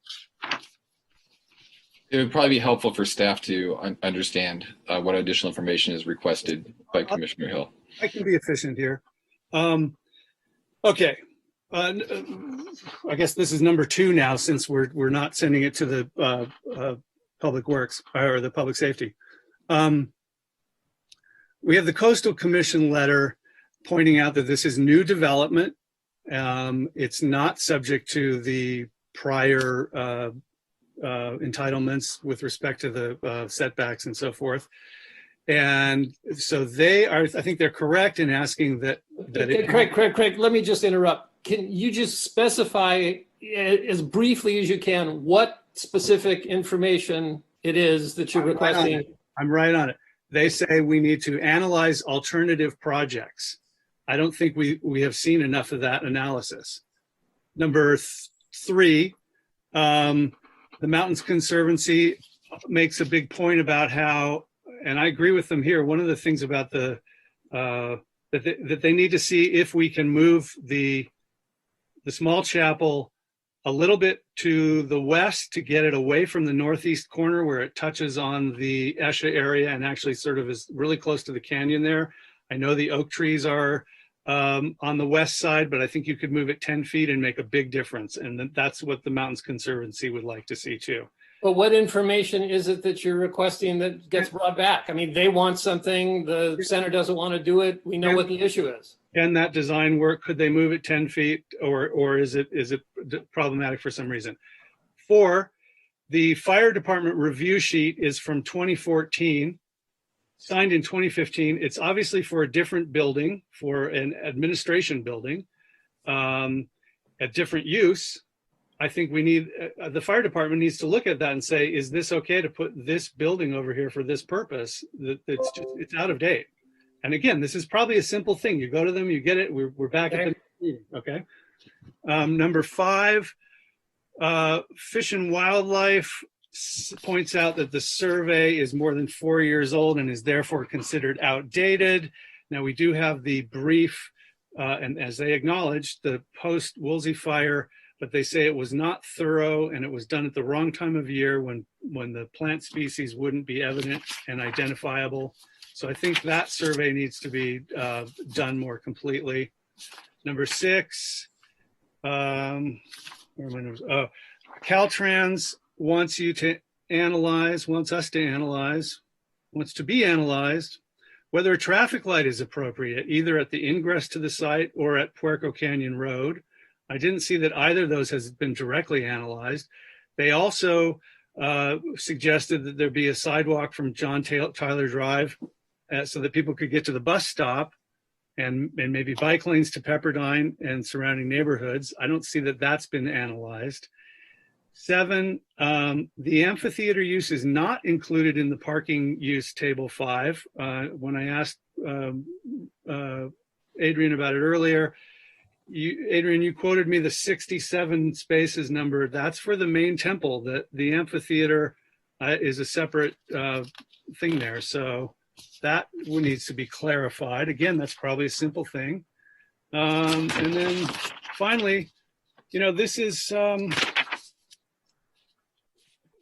It would probably be helpful for staff to understand what additional information is requested by Commissioner Hill. I can be efficient here. Okay. I guess this is number 2 now, since we're not sending it to the Public Works or the Public Safety. We have the Coastal Commission letter pointing out that this is new development. It's not subject to the prior entitlements with respect to the setbacks and so forth. And so I think they're correct in asking that. Craig, let me just interrupt. Can you just specify as briefly as you can what specific information it is that you're requesting? I'm right on it. They say we need to analyze alternative projects. I don't think we have seen enough of that analysis. Number 3, the Mountains Conservancy makes a big point about how, and I agree with them here, one of the things about that they need to see if we can move the small chapel a little bit to the west to get it away from the northeast corner where it touches on the Esha area and actually sort of is really close to the canyon there. I know the oak trees are on the west side, but I think you could move it 10 feet and make a big difference. And that's what the Mountains Conservancy would like to see too. But what information is it that you're requesting that gets brought back? I mean, they want something, the center doesn't want to do it. We know what the issue is. Can that design work? Could they move it 10 feet or is it problematic for some reason? 4, the fire department review sheet is from 2014, signed in 2015. It's obviously for a different building, for an administration building, a different use. I think we need, the fire department needs to look at that and say, is this okay to put this building over here for this purpose? It's out of date. And again, this is probably a simple thing. You go to them, you get it. We're back at the meeting. Okay. Number 5, Fish and Wildlife points out that the survey is more than 4 years old and is therefore considered outdated. Now we do have the brief, and as they acknowledged, the post-Woolsey fire, but they say it was not thorough and it was done at the wrong time of year when the plant species wouldn't be evident and identifiable. So I think that survey needs to be done more completely. Number 6, Caltrans wants us to analyze whether a traffic light is appropriate, either at the ingress to the site or at Puerco Canyon Road. I didn't see that either of those has been directly analyzed. They also suggested that there be a sidewalk from John Tyler Drive so that people could get to the bus stop and maybe bike lanes to Pepperdine and surrounding neighborhoods. I don't see that that's been analyzed. 7, the amphitheater use is not included in the parking use table 5. When I asked Adrian about it earlier, Adrian, you quoted me the 67 spaces number. That's for the main temple. That the amphitheater is a separate thing there. So that needs to be clarified. Again, that's probably a simple thing. And then finally, this is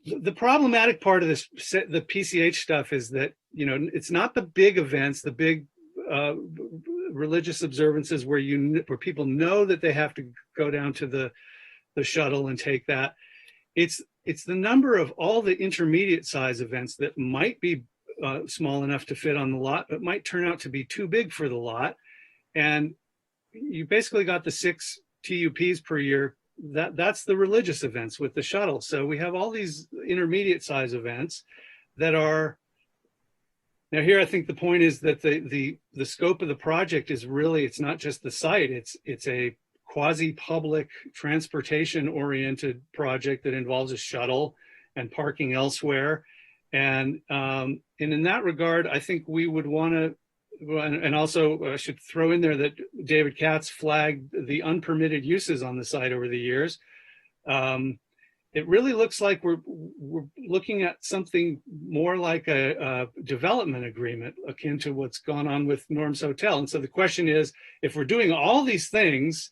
the problematic part of this, the PCH stuff is that, it's not the big events, the big religious observances where people know that they have to go down to the shuttle and take that. It's the number of all the intermediate size events that might be small enough to fit on the lot, but might turn out to be too big for the lot. And you basically got the 6 TUPs per year. That's the religious events with the shuttle. So we have all these intermediate size events that are, now here I think the point is that the scope of the project is really, it's not just the site, it's a quasi-public transportation oriented project that involves a shuttle and parking elsewhere. And in that regard, I think we would want to, and also I should throw in there that David Katz flagged the unpermitted uses on the site over the years. It really looks like we're looking at something more like a development agreement akin to what's gone on with Norm's Hotel. And so the question is, if we're doing all these things,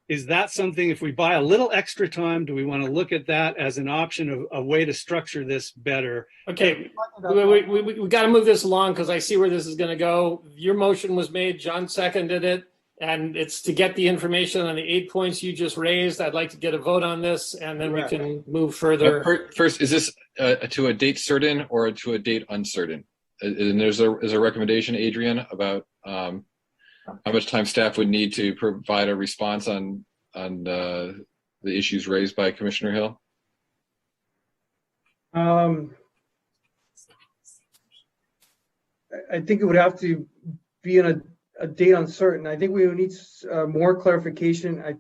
is that something, if we buy a little extra time, do we want to look at that as an option of a way to structure this better? Okay, we got to move this along because I see where this is going to go. Your motion was made, John seconded it, and it's to get the information on the 8 points you just raised. I'd like to get a vote on this, and then we can move further. First, is this to a date certain or to a date uncertain? And there's a recommendation, Adrian, about how much time staff would need to provide a response on the issues raised by Commissioner Hill? I think it would have to be on a date uncertain. I think we would need more clarification.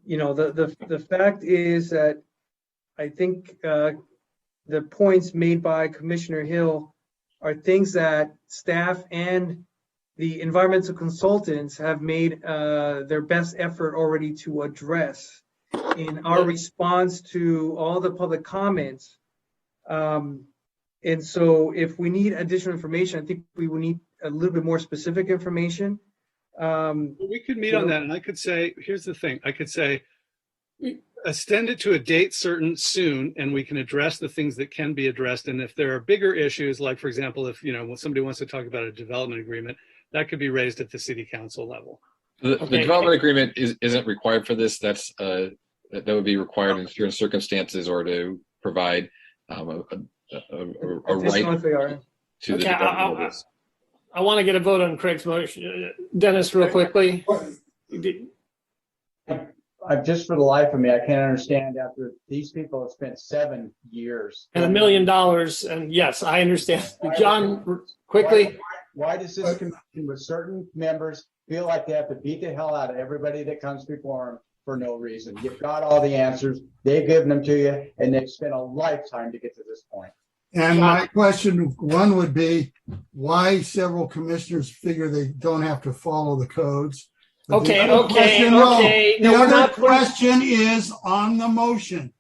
The fact is that I think the points made by Commissioner Hill are things that staff and the environmental consultants have made their best effort already to address in our response to all the public comments. And so if we need additional information, I think we will need a little bit more specific information. We could meet on that, and I could say, here's the thing. I could say, extend it to a date certain soon, and we can address the things that can be addressed. And if there are bigger issues, like for example, if when somebody wants to talk about a development agreement, that could be raised at the city council level. The development agreement isn't required for this. That would be required in certain circumstances, or to provide a right to the development of this. I want to get a vote on Craig's motion. Dennis, real quickly. Just for the life of me, I can't understand, after these people have spent 7 years. And $1 million. And yes, I understand. John, quickly. Why does this commission with certain members feel like they have to beat the hell out of everybody that comes before them for no reason? You've got all the answers. They've given them to you, and they've spent a lifetime to get to this point. And my question one would be, why several commissioners figure they don't have to follow the codes. But Okay. The other Putting... question is on the motion.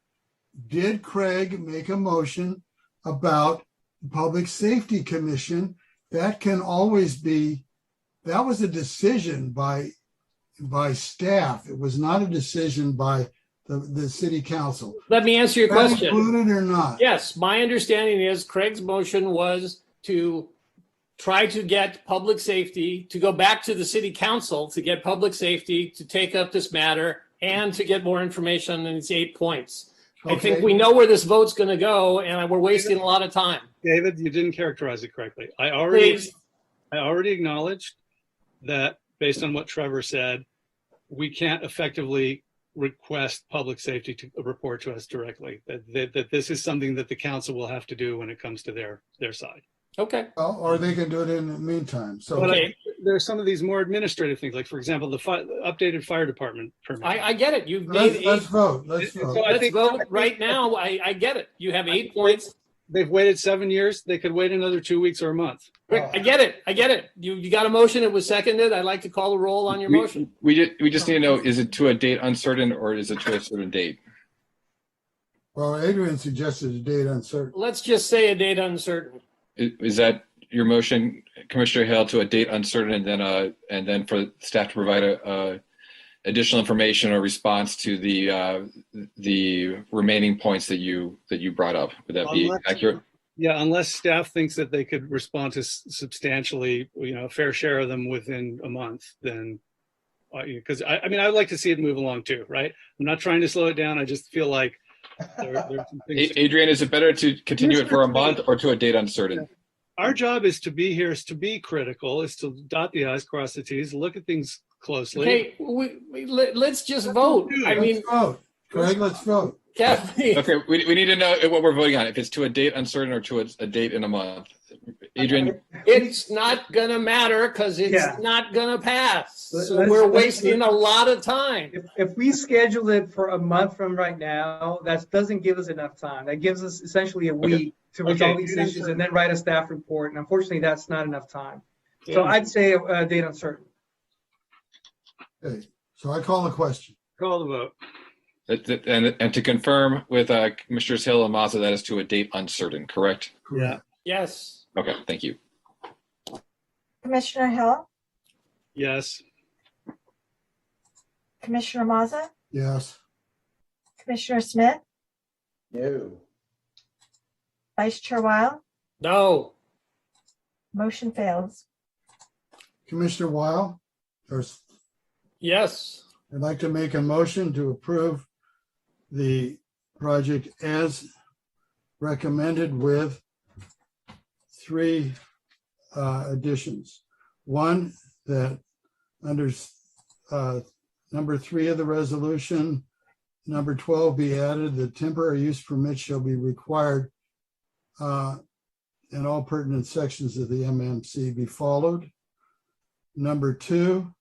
Did Craig make a motion about the Public Safety Commission? That can always be, that was a decision by staff. It was not a decision by the city council. Let me answer your question. Included or not? Yes, my understanding is Craig's motion was to try to get public safety, to go back to the city council to get public safety to take up this matter and to get more information on these 8 points. Okay. I think we know where this vote's going to go, and we're wasting a lot of time. David, you didn't characterize it correctly. I already acknowledged that, based on what Trevor said, we can't effectively request public safety to report to us directly. That this is something that the council will have to do when it comes to their side. Okay. Well, or they can do it in the meantime. So there are some of these more administrative things, like for example, the updated fire department permit. I get it. You've let's vote. Let's vote. Let's vote right now. I get it. You have 8 points. They've waited 7 years. They could wait another 2 weeks or a month. I get it. You got a motion. It was seconded. I'd like to call the roll on your motion. We just need to know, is it to a date uncertain or is it to a certain date? Well, Adrian suggested a date uncertain. Let's just say a date uncertain. Is that your motion, Commissioner Hill, to a date uncertain, and then for staff to provide additional information or response to the remaining points that you brought up? Would that be accurate? Yeah, unless staff thinks that they could respond to substantially, a fair share of them within a month, then, because I mean, I'd like to see it move along too, right? I'm not trying to slow it down. I just feel like there are some things. Adrian, is it better to continue it for a month or to a date uncertain? Our job is to be here, is to be critical, is to dot the I's, cross the T's, look at things closely. Okay, let's just vote. Let's vote. Craig, let's vote. Kathy. Okay, we need to know what we're voting on, if it's to a date uncertain or to a date in a month. Adrian? It's not going to matter because it's not going to pass. So we're wasting a lot of time. If we schedule it for a month from right now, that doesn't give us enough time. That gives us essentially a week to resolve these issues and then write a staff report. And unfortunately, that's not enough time. So I'd say a date uncertain. Okay, so I call the question. Call the vote. And to confirm with Commissioners Hill and Mazza, that is to a date uncertain, correct? Yeah. Yes. Okay, thank you. Commissioner Hill, Yes. Commissioner Mazza, Yes. Commissioner Smith, No. Vice Chair Weil, No. motion fails. Commissioner Weil, Yes. I'd like to make a motion to approve the project as recommended with 3 additions. One, that under number 3 of the resolution, number 12 be added, the temporary use permit shall be required, and and all pertinent sections of the MMC be followed. Number 2,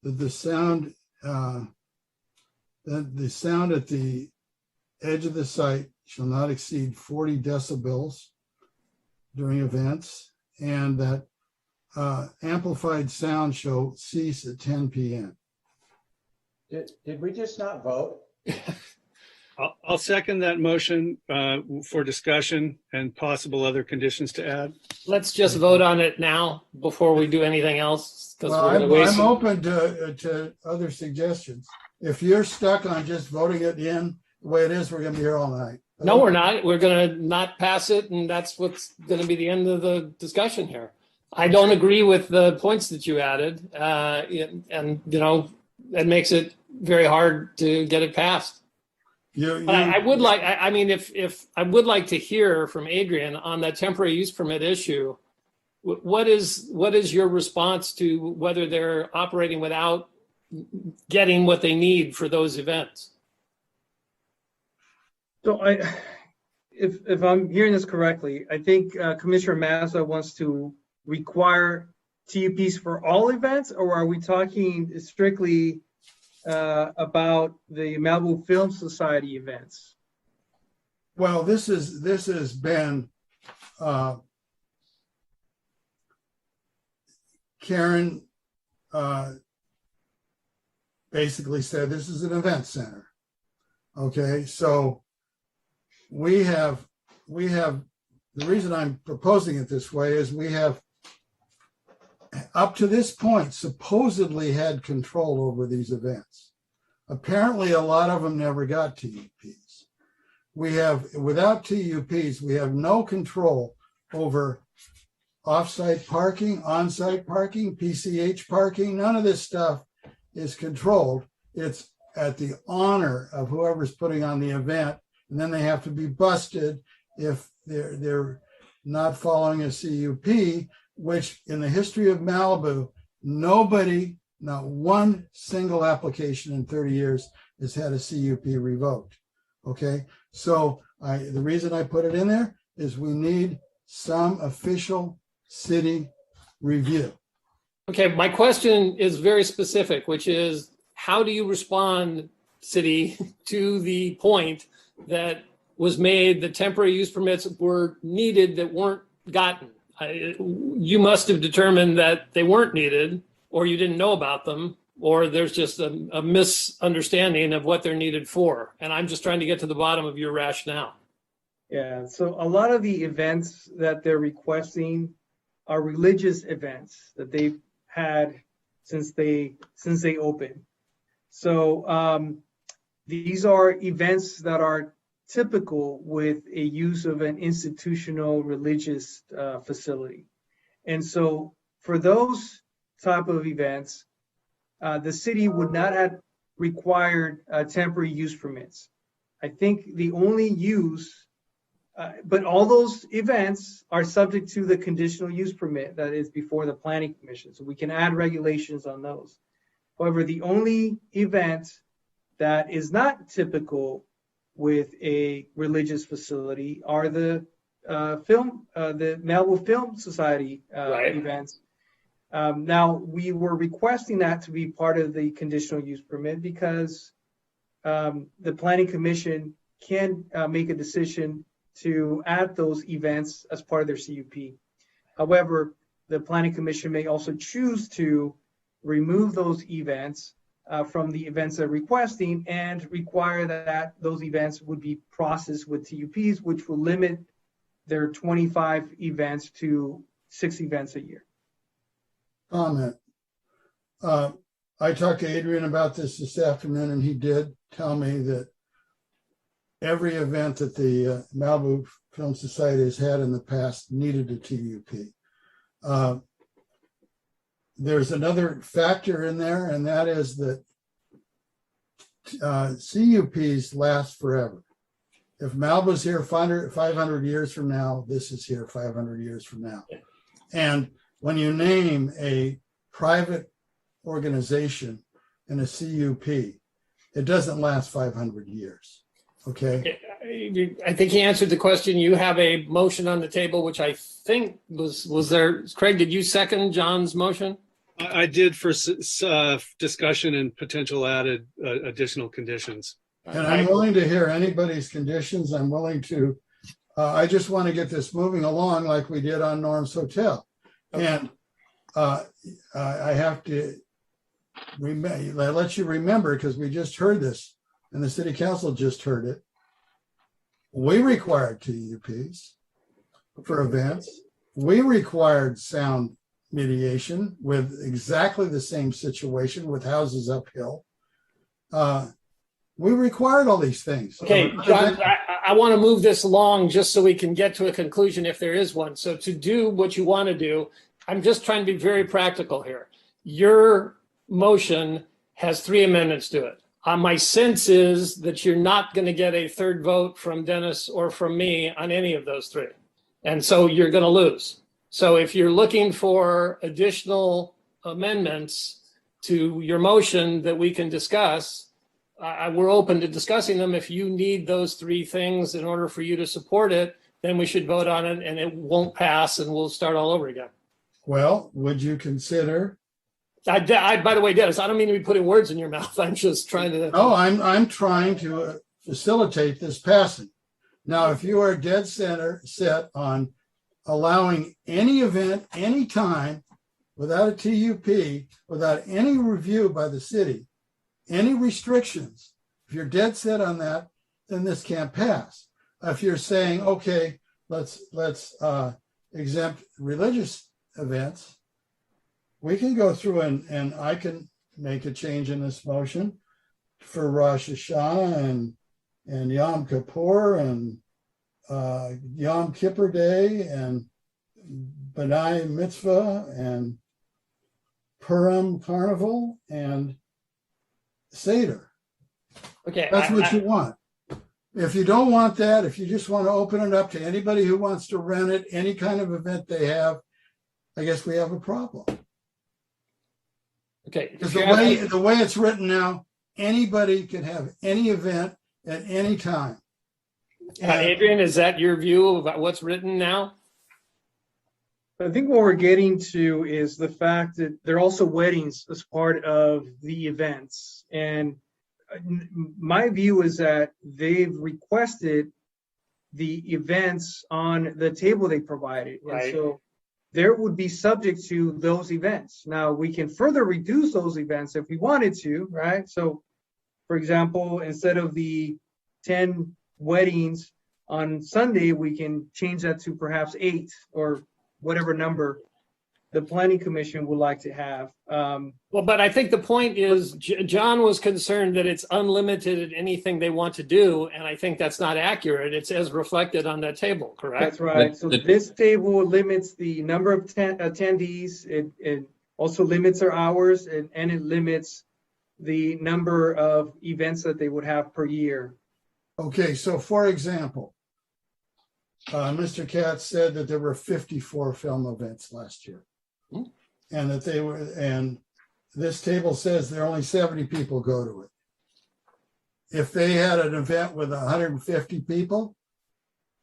that the sound at the edge of the site shall not exceed 40 decibels during events, and that amplified sound shall cease at 10 p.m. Did we just not vote? I'll second that motion for discussion and possible other conditions to add. Let's just vote on it now before we do anything else, because Well, we're going to waste. I'm open to other suggestions. If you're stuck on just voting it in the way it is, we're going to be here all night. No, we're not. We're going to not pass it, and that's what's going to be the end of the discussion here. I don't agree with the points that you added, and it makes it very hard to get it passed. But I would like. I mean, if I would like to hear from Adrian on that temporary use permit issue. What is your response to whether they're operating without getting what they need for those events? So if I'm hearing this correctly, I think Commissioner Massa wants to require TUPs for all events, or are we talking strictly about the Malibu Film Society events? Well, this has been Karen basically said this is an event center. Okay, so we have the reason I'm proposing it this way is we have up to this point supposedly had control over these events. Apparently a lot of them never got TUPs. Without TUPs, we have no control over off-site parking, on-site parking, PCH parking. None of this stuff is controlled. It's at the honor of whoever's putting on the event, and then they have to be busted if they're not following a CUP, which in the history of Malibu, nobody, not one single application in 30 years has had a CUP revoked. Okay, so the reason I put it in there is we need some official city review. Okay, my question is very specific, which is how do you respond, city, to the point that was made that temporary use permits were needed that weren't gotten? You must have determined that they weren't needed, or you didn't know about them, or there's just a misunderstanding of what they're needed for. And I'm just trying to get to the bottom of your rationale. Yeah, so a lot of the events that they're requesting are religious events that they've had since they opened. So these are events that are typical with a use of an institutional religious facility. And so for those type of events, the city would not have required temporary use permits. I think the only use, but all those events are subject to the conditional use permit that is before the Planning Commission. So we can add regulations on those. However, the only event that is not typical with a religious facility are the Malibu Film Society events. Now, we were requesting that to be part of the conditional use permit because the Planning Commission can make a decision to add those events as part of their CUP. However, the Planning Commission may also choose to remove those events from the events they're requesting and require that those events would be processed with TUPs, which will limit their 25 events to 6 events a year. Comment. I talked to Adrian about this afternoon, and he did tell me that every event that the Malibu Film Society has had in the past needed a TUP. There's another factor in there, and that is that CUPs last forever. If Malibu's here 500 years from now, this is here 500 years from now. And when you name a private organization in a CUP, it doesn't last 500 years. Okay. I think he answered the question. You have a motion on the table, which I think was there. Craig, did you second John's motion? I did for discussion and potential added additional conditions. And I'm willing to hear anybody's conditions. I'm willing to, I just want to get this moving along like we did on Norm's Hotel. And I have to let you remember, because we just heard this and the city council just heard it. We required TUPs for events. We required sound mediation with exactly the same situation with houses uphill. We required all these things. Okay, John, I want to move this along just so we can get to a conclusion if there is one. So to do what you want to do, I'm just trying to be very practical here. Your motion has 3 amendments to it. My sense is that you're not going to get a third vote from Dennis or from me on any of those 3. And so you're going to lose. So if you're looking for additional amendments to your motion that we can discuss, we're open to discussing them. If you need those 3 things in order for you to support it, then we should vote on it and it won't pass and we'll start all over again. Well, would you consider? By the way, Dennis, I don't mean to be putting words in your mouth. I'm just trying to. No, I'm trying to facilitate this passing. Now, if you are dead set on allowing any event, anytime, without a TUP, without any review by the city, any restrictions, if you're dead set on that, then this can't pass. If you're saying, okay, let's exempt religious events, we can go through and I can make a change in this motion for Rosh Hashanah and Yom Kippur and Yom Kippur Day and B'nai Mitzvah and Purim Carnival and Seder. Okay, that's what you want. If you don't want that, if you just want to open it up to anybody who wants to rent it, any kind of event they have, I guess we have a problem. Okay. Because the way it's written now, anybody can have any event at any time. Adrian, is that your view about what's written now? I think what we're getting to is the fact that there are also weddings as part of the events. And my view is that they've requested the events on the table they provided. Right. And so there would be subject to those events. Now, we can further reduce those events if we wanted to, right? So, for example, instead of the 10 weddings on Sunday, we can change that to perhaps 8 or whatever number the Planning Commission would like to have. Well, but I think the point is John was concerned that it's unlimited at anything they want to do, and I think that's not accurate. It's as reflected on that table, correct? That's right. So this table limits the number of attendees. It also limits their hours, and it limits the number of events that they would have per year. Okay, so for example, Mr. Katz said that there were 54 film events last year. And that and this table says there are only 70 people go to it. If they had an event with 150 people,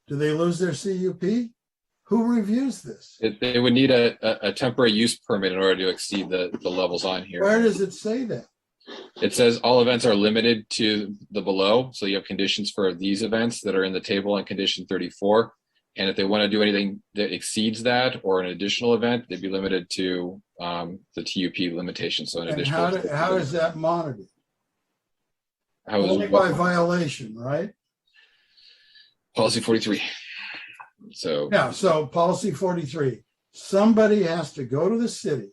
do they lose their CUP? Who reviews this? They would need a temporary use permit in order to exceed the levels on here. Where does it say that? It says all events are limited to the below. So you have conditions for these events that are in the table on condition 34. And if they want to do anything that exceeds that or an additional event, they'd be limited to the TUP limitation. So an And additional. how is that monitored? How is Only it- by violation, right? Policy 43. So Yeah, so policy 43, somebody has to go to the city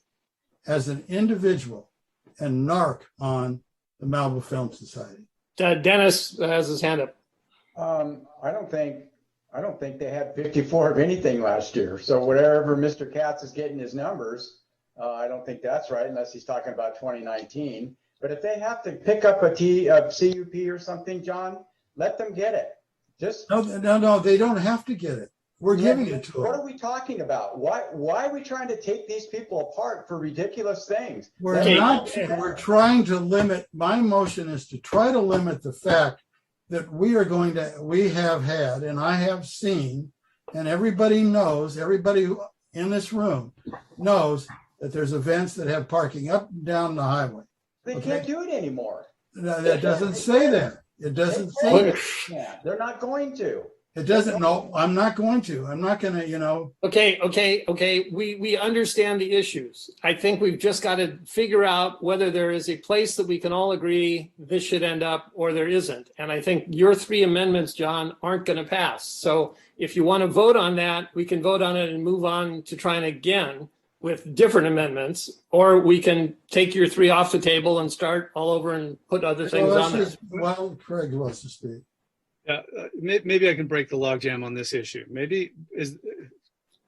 as an individual and narc on the Malibu Film Society. Dennis has his hand up. I don't think they had 54 of anything last year. So whatever Mr. Katz is getting his numbers, I don't think that's right unless he's talking about 2019. But if they have to pick up a CUP or something, John, let them get it. Just No, they don't have to get it. We're giving it to What them. are we talking about? Why are we trying to take these people apart for ridiculous things? We're trying to limit, my motion is to try to limit the fact that we have had, and I have seen, and everybody knows, everybody in this room knows that there's events that have parking up and down the highway. They can't do it anymore. No, that doesn't say that. It doesn't say that. Yeah, they're not going to. It doesn't. No, I'm not going to. I'm not going to, you know. Okay. We understand the issues. I think we've just got to figure out whether there is a place that we can all agree this should end up or there isn't. And I think your 3 amendments, John, aren't going to pass. So if you want to vote on that, we can vote on it and move on to trying again with different amendments, or we can take your 3 off the table and start all over and put other things on there. Well, Craig wants to speak. Maybe I can break the logjam on this issue. Maybe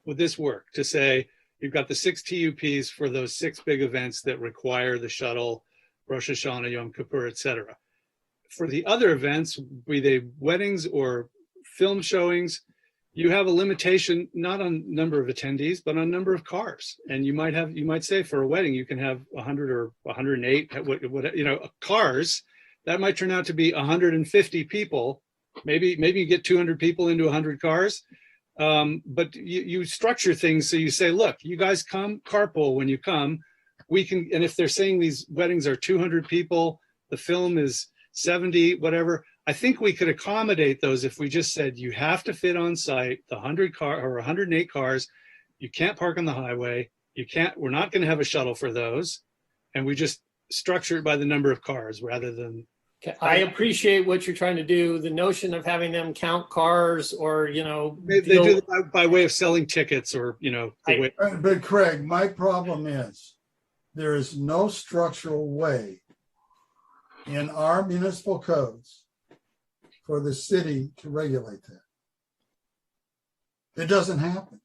would this work to say you've got the 6 TUPs for those 6 big events that require the shuttle, Rosh Hashanah, Yom Kippur, etc. For the other events, be they weddings or film showings, you have a limitation not on number of attendees, but on number of cars. And you might say for a wedding you can have 100 or 108, cars. That might turn out to be 150 people. Maybe you get 200 people into 100 cars, but you structure things so you say, look, you guys come carpool when you come. We can, and if they're saying these weddings are 200 people, the film is 70, whatever. I think we could accommodate those if we just said you have to fit on site the 100 car or 108 cars. You can't park on the highway. We're not going to have a shuttle for those, and we just structure it by the number of cars rather than. Okay. I appreciate what you're trying to do. The notion of having them count cars or, they do it by way of selling tickets or, But Craig, my problem is there is no structural way in our municipal codes for the city to regulate that. It doesn't happen.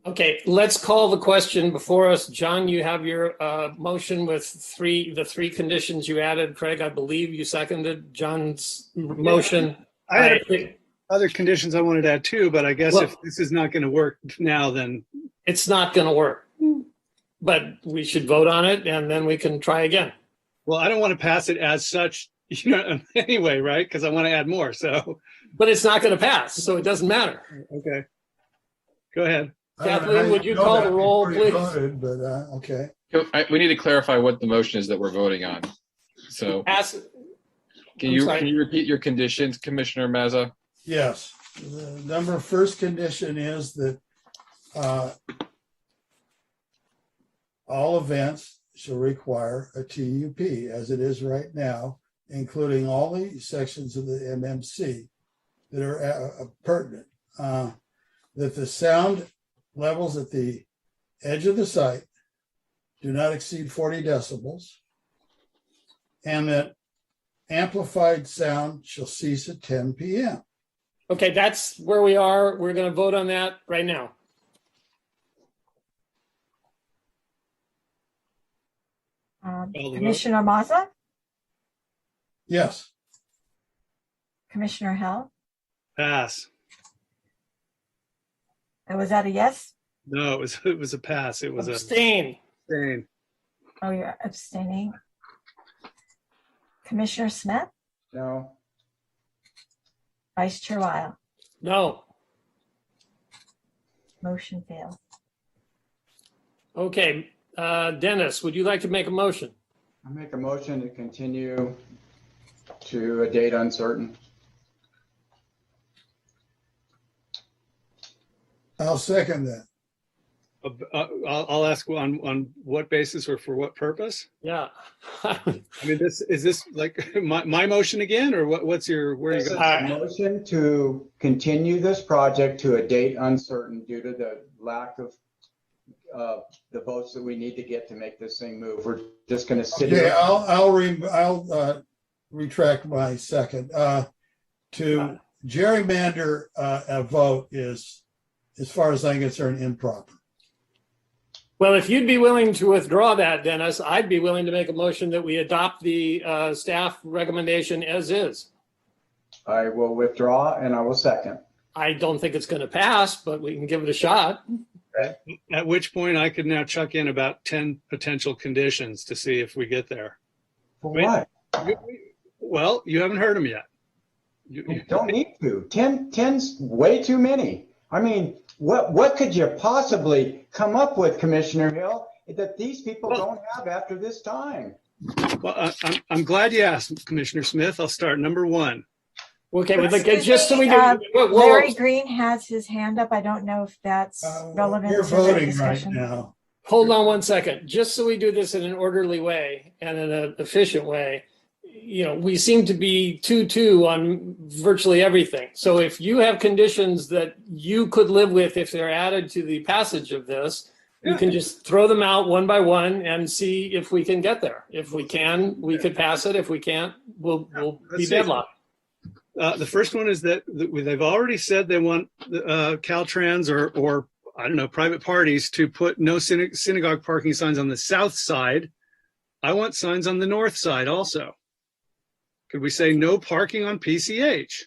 Okay, let's call the question before us. John, you have your motion with the 3 conditions you added. Craig, I believe you seconded John's motion. I had other conditions I wanted to add too, but I guess if this is not going to work now, then it's not going to work. But we should vote on it and then we can try again. Well, I don't want to pass it as such, anyway, right? Because I want to add more. So, but it's not going to pass, so it doesn't matter. Okay, go ahead. Kathleen, would you call the roll, please? Voted, but okay. We need to clarify what the motion is that we're voting on. So, can you repeat your conditions, Commissioner Mazza? Yes. The first condition is that all events shall require a TUP, as it is right now, including all the sections of the MMC that are pertinent. That the sound levels at the edge of the site do not exceed 40 decibels, and that amplified sound shall cease at 10 p.m. Okay, that's where we are. We're going to vote on that right now. Commissioner Mazza? Yes. Commissioner Hell? Pass. And was that a yes? No, it was a pass. It was abstain. Abstain. Oh, you're abstaining. Commissioner Smith? No. Vice Chair Weil? No. Motion failed. Okay, Dennis, would you like to make a motion? I make a motion to continue to a date uncertain. I'll second that. I'll ask on what basis or for what purpose? Yeah. I mean, is this like my motion again, or what's your where This you is go? a motion to continue this project to a date uncertain due to the lack of the votes that we need to get to make this thing move. We're just going to sit Okay, here. I'll retract my second. To gerrymander a vote is, as far as I'm concerned, improper. Well, if you'd be willing to withdraw that, Dennis, I'd be willing to make a motion that we adopt the staff recommendation as is. I will withdraw and I will second. I don't think it's going to pass, but we can give it a shot. At which point I could now chuck in about 10 potential conditions to see if we get there. For what? Well, you haven't heard them yet. You don't need to. 10's way too many. I mean, what could you possibly come up with, Commissioner Hill, that these people don't have after this time? Well, I'm glad you asked, Commissioner Smith. I'll start number one. Okay, well, Excuse just so we me, do. Larry Green has his hand up. I don't know if that's relevant. We're to the voting right discussion. now. Hold on one second. Just so we do this in an orderly way and in an efficient way, we seem to be 2-2 on virtually everything. So if you have conditions that you could live with if they're added to the passage of this, you can just throw them out one by one and see if we can get there. If we can, we could pass it. If we can't, we'll be deadlocked. The first one is that they've already said they want Caltrans or I don't know, private parties to put no synagogue parking signs on the south side. I want signs on the north side also. Could we say no parking on PCH?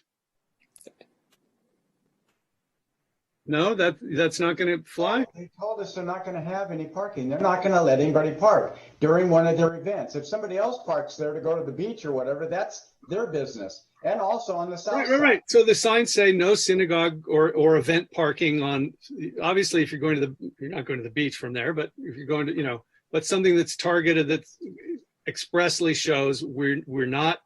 No, that's not going to fly? They told us they're not going to have any parking. They're not going to let anybody park during one of their events. If somebody else parks there to go to the beach or whatever, that's their business. And also on the south side. Right. So the signs say no synagogue or event parking on, obviously if you're not going to the beach from there, but if you're going to, but something that's targeted that expressly shows we're not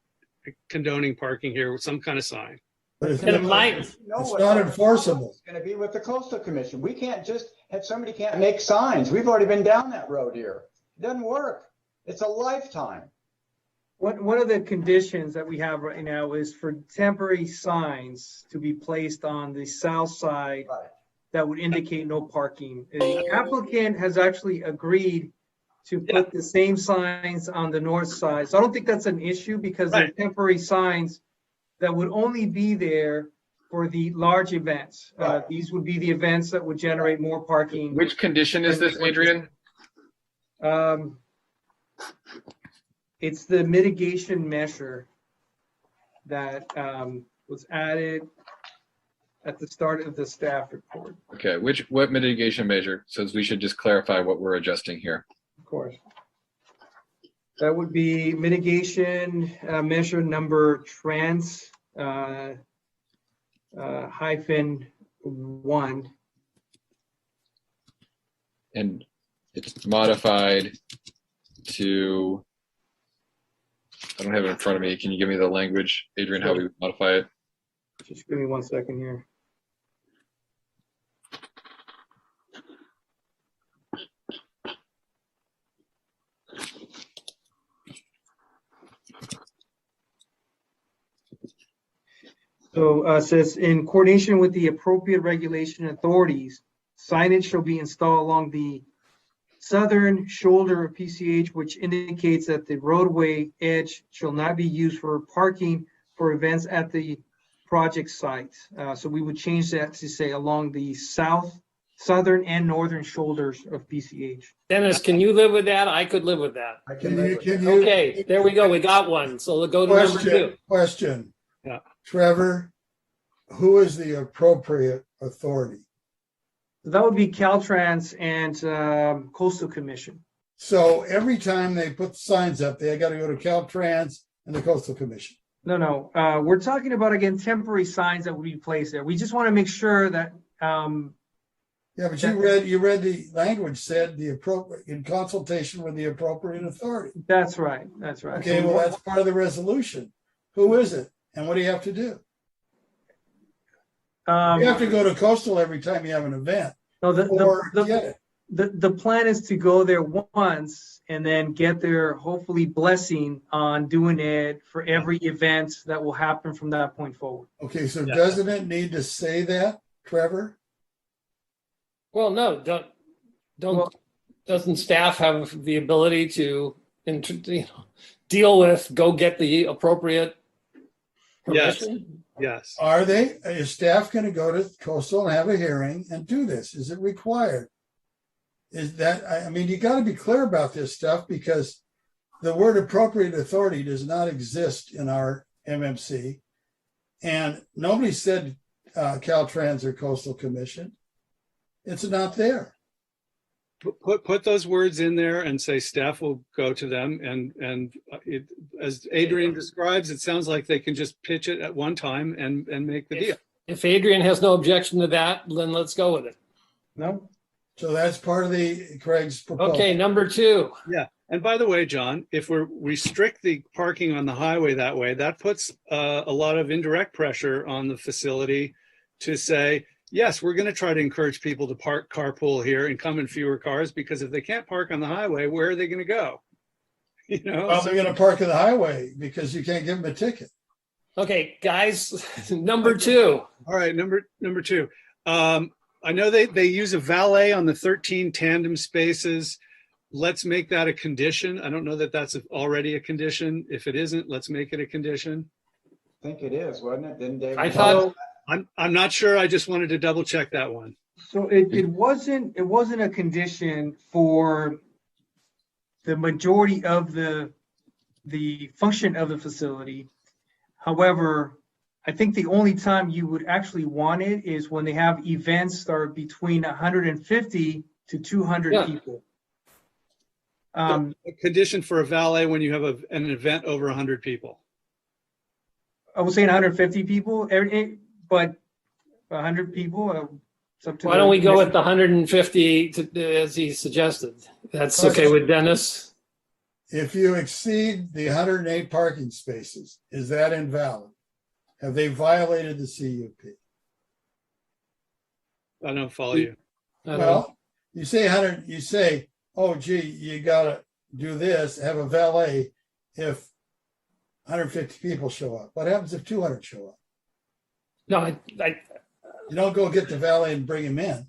condoning parking here with some kind of sign. But it's And not enforceable. It's going to be with the Coastal Commission. We can't just have somebody can't make signs. We've already been down that road here. It doesn't work. It's a lifetime. One of the conditions that we have right now is for temporary signs to be placed on the south side that would indicate no parking. The applicant has actually agreed to put the same signs on the north side. So I don't think that's an issue because they're temporary signs that would only be there for the large events. These would be the events that would generate more parking. Which condition is this, Adrian? It's the mitigation measure that was added at the start of the staff report. Okay, what mitigation measure? So we should just clarify what we're adjusting here. Of course. That would be mitigation measure number trans -1. And it's modified to, I don't have it in front of me. Can you give me the language, Adrian, how we would modify it? Just give me 1 second here. So it says, in coordination with the appropriate regulation authorities, signage shall be installed along the southern shoulder of PCH, which indicates that the roadway edge shall not be used for parking for events at the project site. So we would change that to say along the southern and northern shoulders of PCH. Dennis, can you live with that? I could live with that. Okay, there we go. We got one. So we'll go to number 2. Question. Yeah. Trevor, who is the appropriate authority? That would be Caltrans and Coastal Commission. So every time they put signs up, they got to go to Caltrans and the Coastal Commission. No. We're talking about, again, temporary signs that would be placed there. We just want to make sure that. Yeah, but you read the language said the appropriate in consultation with the appropriate authority. That's right. Okay, well, that's part of the resolution. Who is it? And what do you have to do? You have to go to Coastal every time you have an event. No, the plan is to go there once and then get their hopefully blessing on doing it for every event that will happen from that point forward. Okay, so doesn't it need to say that, Trevor? Well, no, doesn't staff have the ability to deal with, go get the appropriate permission? Yes. Are they? Is staff going to go to Coastal and have a hearing and do this? Is it required? Is that, I mean, you got to be clear about this stuff because the word appropriate authority does not exist in our MMC. And nobody said Caltrans or Coastal Commission. It's not there. put those words in there and say staff will go to them. And as Adrian describes, it sounds like they can just pitch it at one time and make the deal. If Adrian has no objection to that, then let's go with it. No? So that's part of the Craig's proposal. Okay, number 2. Yeah. And by the way, John, if we restrict the parking on the highway that way, that puts a lot of indirect pressure on the facility to say, yes, we're going to try to encourage people to carpool here and come in fewer cars, because if they can't park on the highway, where are they going to go? You know, Well, they're going to park in the highway because you can't give them a ticket. Okay, guys, number 2. All right, number 2. I know they use a valet on the 13 tandem spaces. Let's make that a condition. I don't know that that's already a condition. If it isn't, let's make it a condition. I think it is, wasn't it? Didn't David? I thought I'm not sure. I just wanted to double check that one. So it wasn't a condition for the majority of the function of the facility. However, I think the only time you would actually want it is when they have events that are between 150 to 200 people. A condition for a valet when you have an event over 100 people. I was saying 150 people, but 100 people. It's up to why don't we go with the 150 as he suggested? That's okay with Dennis? If you exceed the 108 parking spaces, is that invalid? Have they violated the CUP? I don't follow you. Well, you say 100, you say, oh, gee, you got to do this, have a valet if 150 people show up. What happens if 200 show up? No, you don't go get the valet and bring him in.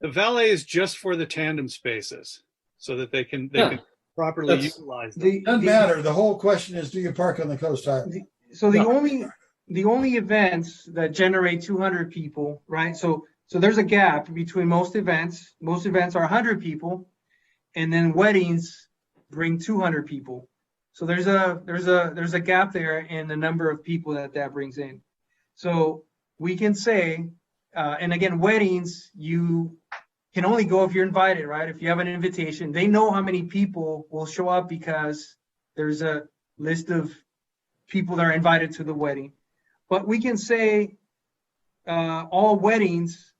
The valet is just for the tandem spaces so that they can properly utilize them. Doesn't matter. The whole question is, do you park on the coast highway? So the only events that generate 200 people, right? So there's a gap between most events. Most events are 100 people, and then weddings bring 200 people. So there's a gap there in the number of people that brings in. So we can say, and again, weddings, you can only go if you're invited, right? If you have an invitation, they know how many people will show up because there's a list of people that are invited to the wedding. But we can say all weddings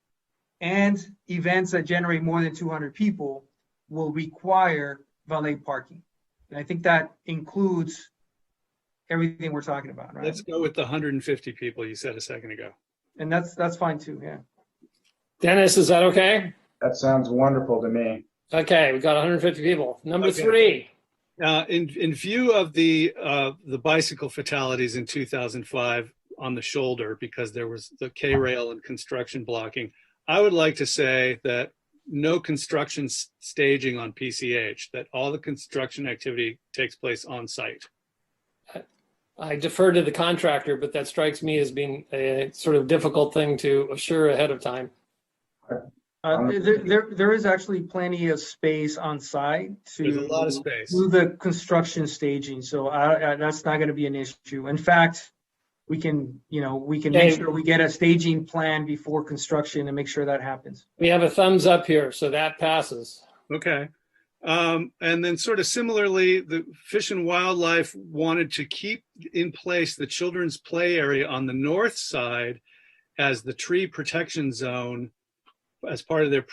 and events that generate more than 200 people will require valet parking. And I think that includes everything we're talking about, right? Let's go with the 150 people you said a second ago. And that's fine too, yeah. Dennis, is that okay? That sounds wonderful to me. Okay, we got 150 people. Number 3. In view of the bicycle fatalities in 2005 on the shoulder, because there was the K-rail and construction blocking, I would like to say that no construction staging on PCH, that all the construction activity takes place on site. I defer to the contractor, but that strikes me as being a sort of difficult thing to assure ahead of time. There is actually plenty of space on site There's a lot of space. do the construction staging, so that's not going to be an issue. In fact, we can make sure we get a staging plan before construction and make sure that happens. We have a thumbs up here, so that passes. Okay. And then sort of similarly, the Fish and Wildlife wanted to keep in place the children's play area on the north side as the tree protection zone as part of their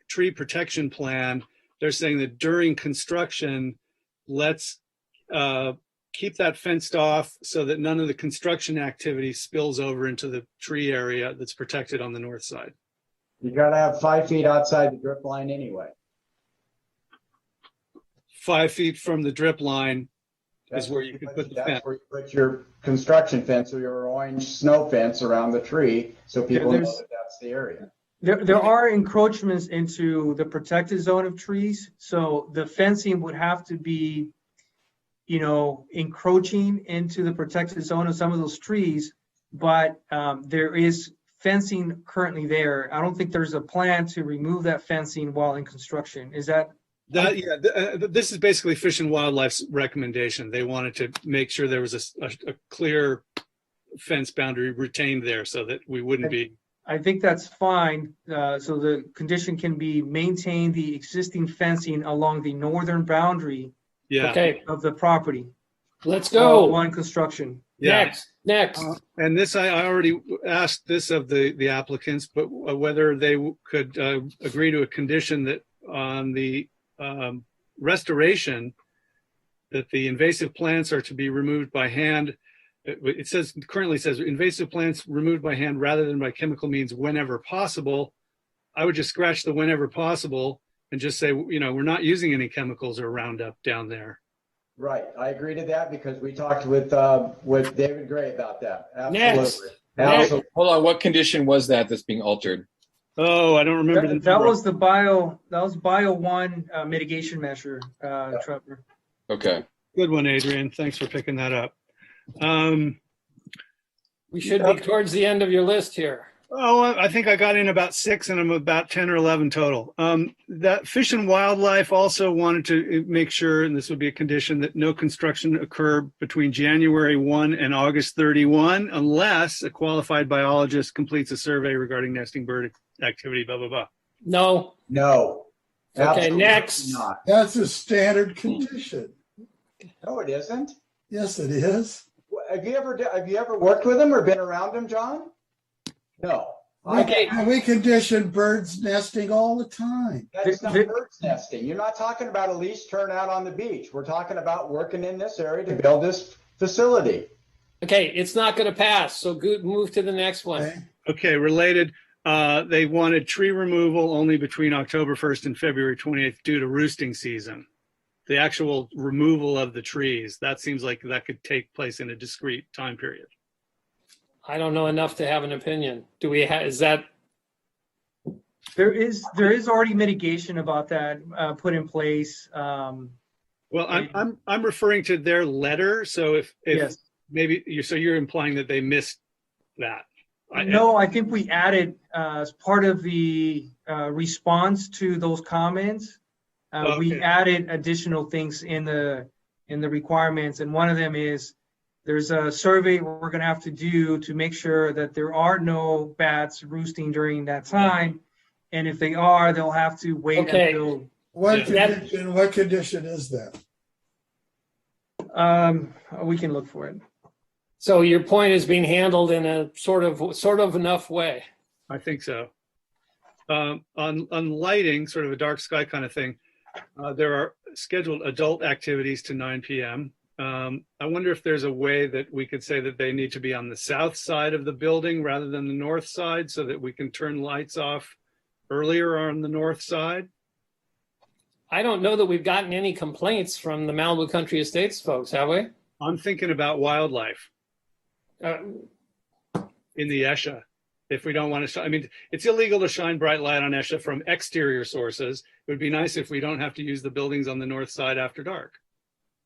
tree protection plan. They're saying that during construction, let's keep that fenced off so that none of the construction activity spills over into the tree area that's protected on the north side. You got to have 5 feet outside the drip line anyway. 5 feet from the drip line is where you could put the fence. That's where you put your construction fence or your orange snow fence around the tree so people know that that's the area. There are encroachments into the protected zone of trees, so the fencing would have to be, encroaching into the protected zone of some of those trees, but there is fencing currently there. I don't think there's a plan to remove that fencing while in construction. Is that? This is basically Fish and Wildlife's recommendation. They wanted to make sure there was a clear fence boundary retained there so that we wouldn't be I think that's fine. So the condition can be maintain the existing fencing along the northern boundary Yeah. Okay, of the property. let's go. One construction. Yeah. Next. And this, I already asked this of the applicants, but whether they could agree to a condition that on the restoration, that the invasive plants are to be removed by hand. It says, currently says invasive plants removed by hand rather than by chemical means whenever possible. I would just scratch the whenever possible and just say, you know, we're not using any chemicals or Roundup down there. Right, I agree to that because we talked with David Gray about that. Absolutely. Next. Absolutely. Hold on, what condition was that that's being altered? Oh, I don't remember the That number. was the bio 1 mitigation measure, Trevor. Okay. Good one, Adrian. Thanks for picking that up. We should be towards the end of your list here. Oh, I think I got in about 6 and I'm about 10 or 11 total. That Fish and Wildlife also wanted to make sure, and this would be a condition, that no construction occur between January 1 and August 31 unless a qualified biologist completes a survey regarding nesting bird activity, blah, blah, blah. No. No. Okay, Absolutely next. not. That's a standard condition. No, it isn't. Yes, it is. Have you ever worked with him or been around him, John? No. Okay. We condition birds nesting all the time. That's not birds nesting. You're not talking about a lease turnout on the beach. We're talking about working in this area to build this facility. Okay, it's not going to pass. So good. Move to the next one. Okay, related. They wanted tree removal only between October 1st and February 28th due to roosting season. The actual removal of the trees, that seems like that could take place in a discrete time period. I don't know enough to have an opinion. Do we have, is that? There is already mitigation about that put in place. Well, I'm referring to their letter. So if Yes. maybe you're implying that they missed that. No, I think we added as part of the response to those comments. We added additional things in the requirements, and one of them is there's a survey we're going to have to do to make sure that there are no bats roosting during that time, and if they are, they'll have to wait until. What condition is that? We can look for it. So your point is being handled in a sort of enough way. I think so. On lighting, sort of a dark sky kind of thing, there are scheduled adult activities to 9 p.m. I wonder if there's a way that we could say that they need to be on the south side of the building rather than the north side so that we can turn lights off earlier on the north side. I don't know that we've gotten any complaints from the Malibu Country Estates folks, have we? I'm thinking about wildlife in the ESHA. If we don't want to, I mean, it's illegal to shine bright light on ESHA from exterior sources. It would be nice if we don't have to use the buildings on the north side after dark.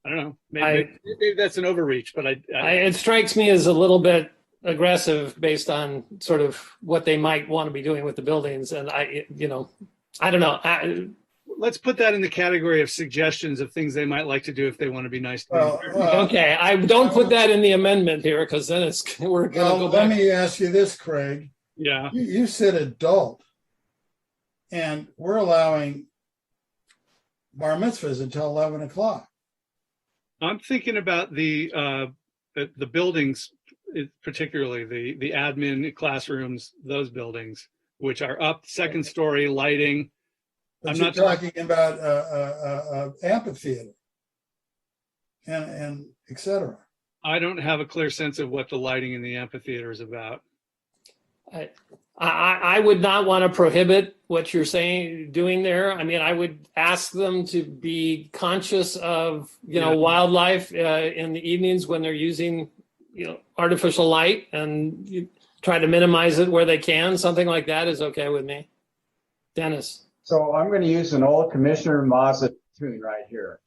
I don't know. Maybe that's an overreach, but it strikes me as a little bit aggressive based on sort of what they might want to be doing with the buildings. And I don't know. Let's put that in the category of suggestions of things they might like to do if they want to be nice to me. Okay, I don't put that in the amendment here because then we're going to go back. Let me ask you this, Craig. Yeah. You said adult, and we're allowing bar mitzvahs until 11 o'clock. I'm thinking about the buildings, particularly the admin classrooms, those buildings, which are up, second story lighting. But I'm you're not talking about amphitheater and et cetera. I don't have a clear sense of what the lighting in the amphitheater is about. I would not want to prohibit what you're doing there. I mean, I would ask them to be conscious of, wildlife in the evenings when they're using, artificial light, and try to minimize it where they can. Something like that is okay with me. Dennis. So I'm going to use an old Commissioner Mazza tune right here.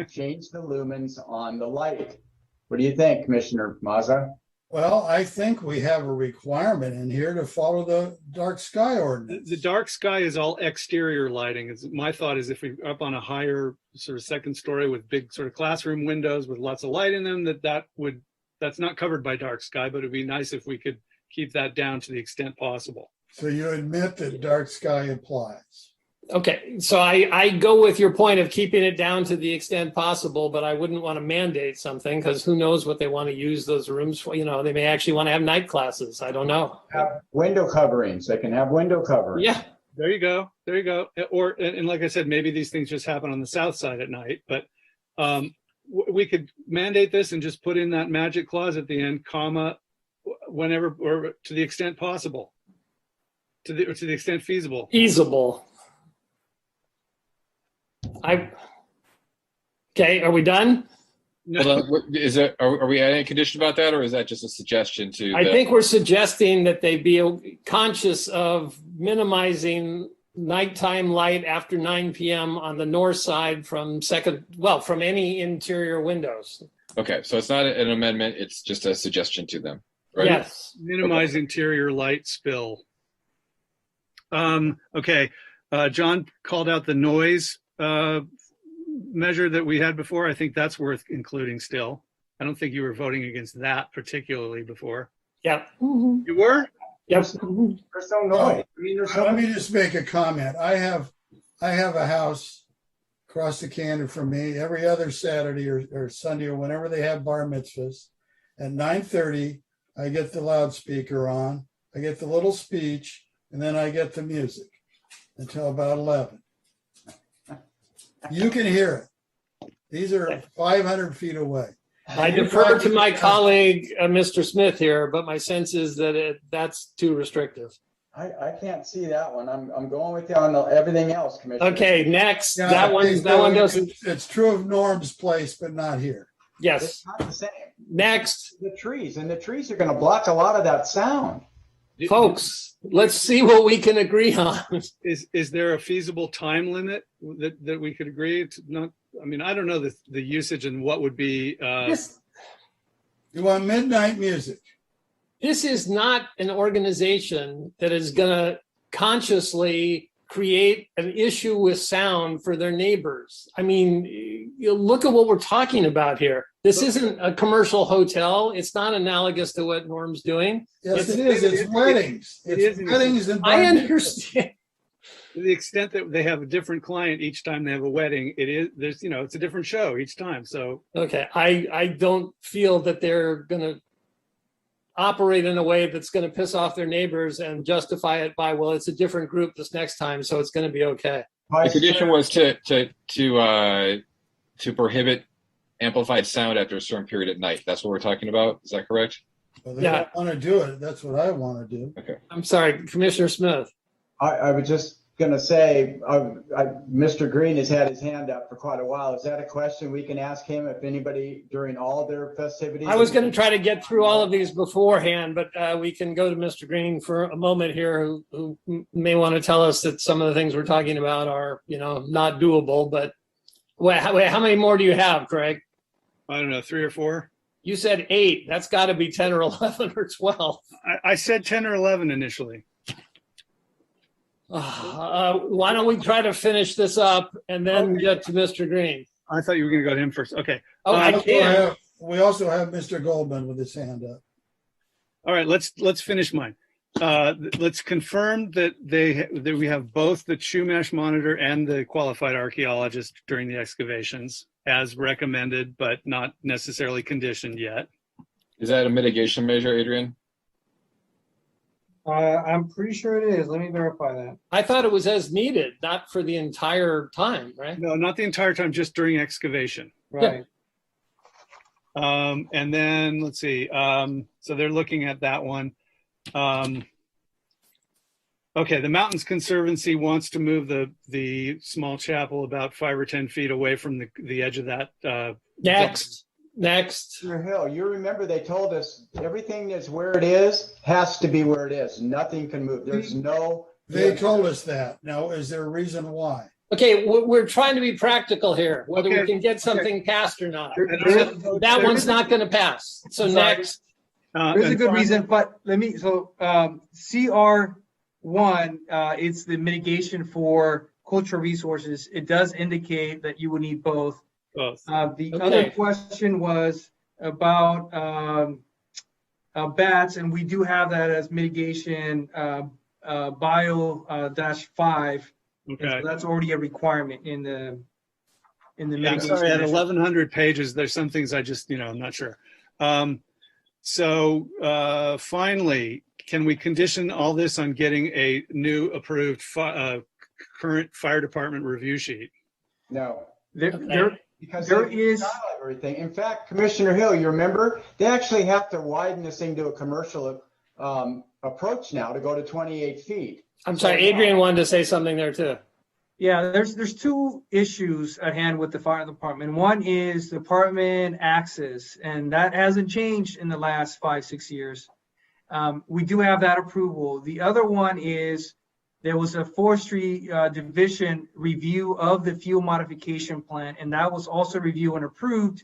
Change the lumens on the light. What do you think, Commissioner Mazza? Well, I think we have a requirement in here to follow the dark sky ordinance. The dark sky is all exterior lighting. My thought is if we're up on a higher sort of second story with big sort of classroom windows with lots of light in them, that's not covered by dark sky, but it'd be nice if we could keep that down to the extent possible. So you admit that dark sky applies. Okay, so I go with your point of keeping it down to the extent possible, but I wouldn't want to mandate something because who knows what they want to use those rooms for. You know, they may actually want to have night classes. I don't know. Have window coverings. They can have window coverings. Yeah. There you go. There you go. Or, and like I said, maybe these things just happen on the south side at night, but we could mandate this and just put in that magic clause at the end, comma, whenever, or to the extent possible, to the extent feasible. Feasible. Okay, are we done? No. Hold on. Is there, are we adding a condition about that, or is that just a suggestion to? I think we're suggesting that they be conscious of minimizing nighttime light after 9 p.m. on the north side from any interior windows. Okay, so it's not an amendment; it's just a suggestion to them, right? Yes. Minimize interior light spill. Okay, John called out the noise measure that we had before. I think that's worth including still. I don't think you were voting against that particularly before. Yeah. You were? Yep. There's no noise. Let me just make a comment. I have a house across the canyon from me every other Saturday or Sunday or whenever they have bar mitzvahs. At 9:30, I get the loudspeaker on, I get the little speech, and then I get the music until about 11. You can hear it. These are 500 feet away. I defer to my colleague, Mr. Smith here, but my sense is that that's too restrictive. I can't see that one. I'm going with you on everything else, Commissioner. Okay, next. Yeah, that one doesn't. It's true of Norm's place, but not here. Yes. It's not the same. Next. The trees are going to block a lot of that sound. Folks, let's see what we can agree on. Is there a feasible time limit that we could agree to? Not, I mean, I don't know the usage and what would be. You want midnight music. This is not an organization that is going to consciously create an issue with sound for their neighbors. I mean, you look at what we're talking about here. This isn't a commercial hotel. It's not analogous to what Norm's doing. Yes, it is. It's weddings. It's weddings and I understand. To the extent that they have a different client each time they have a wedding, it's a different show each time. So okay, I don't feel that they're going to operate in a way that's going to piss off their neighbors and justify it by, well, it's a different group this next time, so it's going to be okay. The condition was to prohibit amplified sound after a certain period at night. That's what we're talking about. Is that correct? Well, they don't want to do it. That's what I want to do. Okay. I'm sorry, Commissioner Smith. I was just going to say, Mr. Green has had his hand up for quite a while. Is that a question we can ask him if anybody during all their festivities? I was going to try to get through all of these beforehand, but we can go to Mr. Green for a moment here, who may want to tell us that some of the things we're talking about are, not doable. But how many more do you have, Craig? I don't know, 3 or 4. You said 8. That's got to be 10 or 11 or 12. I said 10 or 11 initially. Why don't we try to finish this up and then get to Mr. Green? I thought you were going to go to him first. Okay. Oh, I can. We also have Mr. Goldman with his hand up. All right, let's finish mine. Let's confirm that we have both the Chumash monitor and the qualified archaeologist during the excavations as recommended, but not necessarily conditioned yet. Is that a mitigation measure, Adrian? I'm pretty sure it is. Let me verify that. I thought it was as needed, not for the entire time, right? No, not the entire time, just during excavation. Right. And then let's see. So they're looking at that one. Okay, the Mountains Conservancy wants to move the small chapel about 5 or 10 feet away from the edge of that. Next. Mr. Hill, you remember they told us everything that's where it is has to be where it is. Nothing can move. There's no. They told us that. Now, is there a reason why? Okay, we're trying to be practical here, whether we can get something passed or not. That one's not going to pass. So next. There's a good reason, but CR1, it's the mitigation for cultural resources. It does indicate that you would need both. The other question was about bats, and we do have that as mitigation bio dash 5. Okay. And so that's already a requirement in the Yeah, I'm mitigation sorry, at measure. 1,100 pages, there's some things I just, I'm not sure. Finally, can we condition all this on getting a new approved current fire department review sheet? No. Because there they is style everything. In fact, Commissioner Hill, you remember, they actually have to widen this thing to a commercial approach now to go to 28 feet. I'm sorry, Adrian wanted to say something there too. Yeah, there's two issues at hand with the fire department. One is department access, and that hasn't changed in the last 5-6 years. We do have that approval. The other one is there was a forestry division review of the fuel modification plan, and that was also reviewed and approved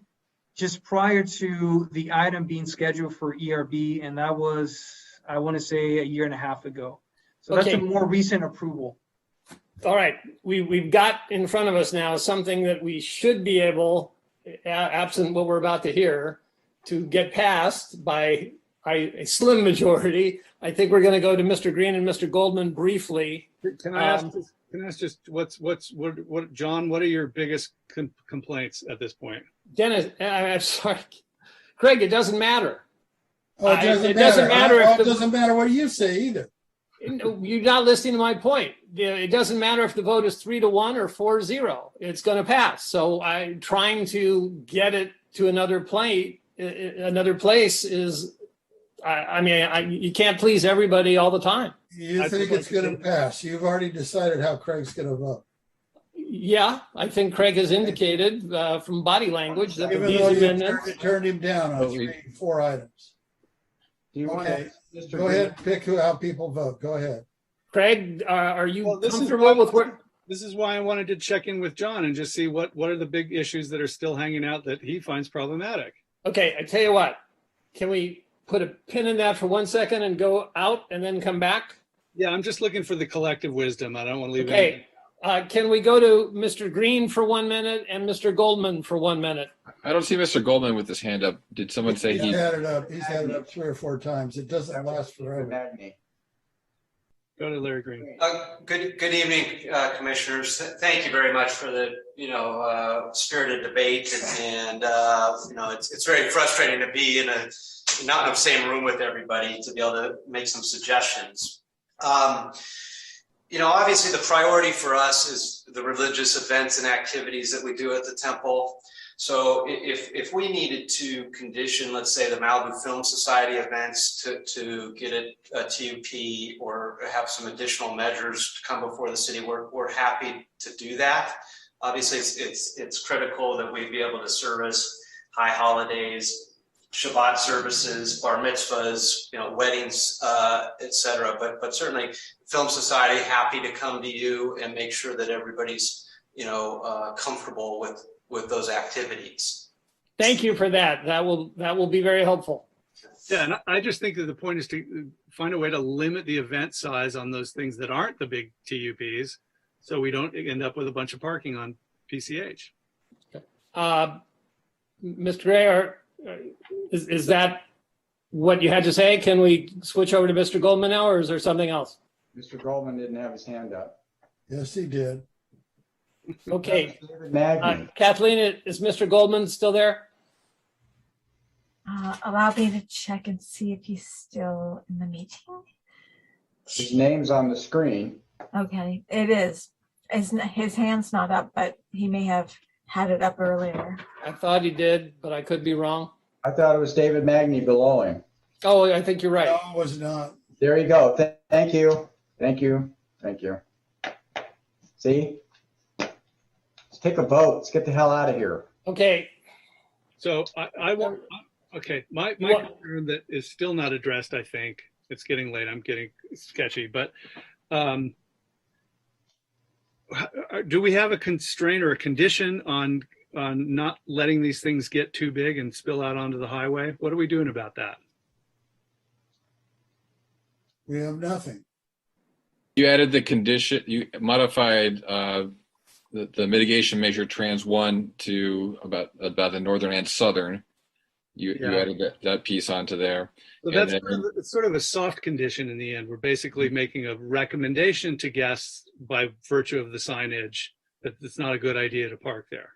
just prior to the item being scheduled for ERB, and that was, I want to say, 1.5 years ago. So that's Okay. a more recent approval. All right, we've got in front of us now something that we should be able, absent what we're about to hear, to get passed by a slim majority. I think we're going to go to Mr. Green and Mr. Goldman briefly. Can I ask just what John, what are your biggest complaints at this point? Dennis, I'm sorry, Craig, it doesn't matter. Oh, it doesn't matter. It doesn't matter what you say either. You're not listening to my point. It doesn't matter if the vote is 3-1 or 4-0. It's going to pass. So I'm trying to get it to another place is, you can't please everybody all the time. You think it's going to pass. You've already decided how Craig's going to vote. Yeah, I think Craig has indicated from body language that Even these though you amendments. turned him down on 4 items. Do you want Okay, Mr. go ahead, pick how people vote. Go ahead. Craig, are you This is comfortable with what? This is why I wanted to check in with John and just see what are the big issues that are still hanging out that he finds problematic. Okay, I tell you what. Can we put a pin in that for 1 second and go out and then come back? Yeah, I'm just looking for the collective wisdom. I don't want to leave Okay. Can we go to Mr. Green for 1 minute and Mr. Goldman for 1 minute? I don't see Mr. Goldman with his hand up. Did someone say He's he? had it up. He's had it up 3 or 4 times. It doesn't last forever. Go to Larry Green. Good evening, commissioners. Thank you very much for the spirited debate, and it's very frustrating to be not in the same room with everybody to be able to make some suggestions. Obviously the priority for us is the religious events and activities that we do at the temple. So if we needed to condition, let's say, the Malibu Film Society events to get a TUP or have some additional measures to come before the city, we're happy to do that. Obviously, it's critical that we be able to service high holidays, Shabbat services, bar mitzvahs, weddings, etc. But certainly, Film Society happy to come to you and make sure that everybody's comfortable with those activities. Thank you for that. That will be very helpful. Yeah, and I just think that the point is to find a way to limit the event size on those things that aren't the big TUPs, so we don't end up with a bunch of parking on PCH. Mr. Gray, is that what you had to say? Can we switch over to Mr. Goldman now, or is there something else? Mr. Goldman didn't have his hand up. Yes, he did. Okay. Magny. Kathleen, is Mr. Goldman still there? Allow me to check and see if he's still in the meeting. His name's on the screen. Okay, it is. His hand's not up, but he may have had it up earlier. I thought he did, but I could be wrong. I thought it was David Magny below him. Oh, I think you're right. No, it was not. There you go. Thank you. Thank you. Thank you. See? Let's take a vote. Let's get the hell out of here. Okay. So I want. Okay, my concern that is still not addressed. I think it's getting late. I'm getting sketchy, but do we have a constraint or a condition on not letting these things get too big and spill out onto the highway? What are we doing about that? We have nothing. You added the condition. You modified the mitigation measure trans 1 to about the northern and southern. You Yeah. added that piece onto there. So And that's then- it's sort of a soft condition in the end. We're basically making a recommendation to guests by virtue of the signage that it's not a good idea to park there.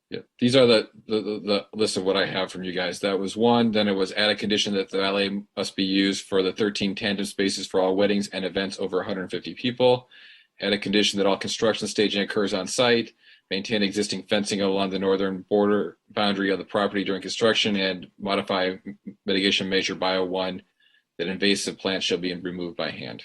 Yeah, these are the list of what I have from you guys. That was one. Then it was add a condition that the valet must be used for the 13 tandem spaces for all weddings and events over 150 people. Add a condition that all construction staging occurs on site. Maintain existing fencing along the northern border boundary of the property during construction, and modify mitigation measure bio 1 that invasive plants shall be removed by hand.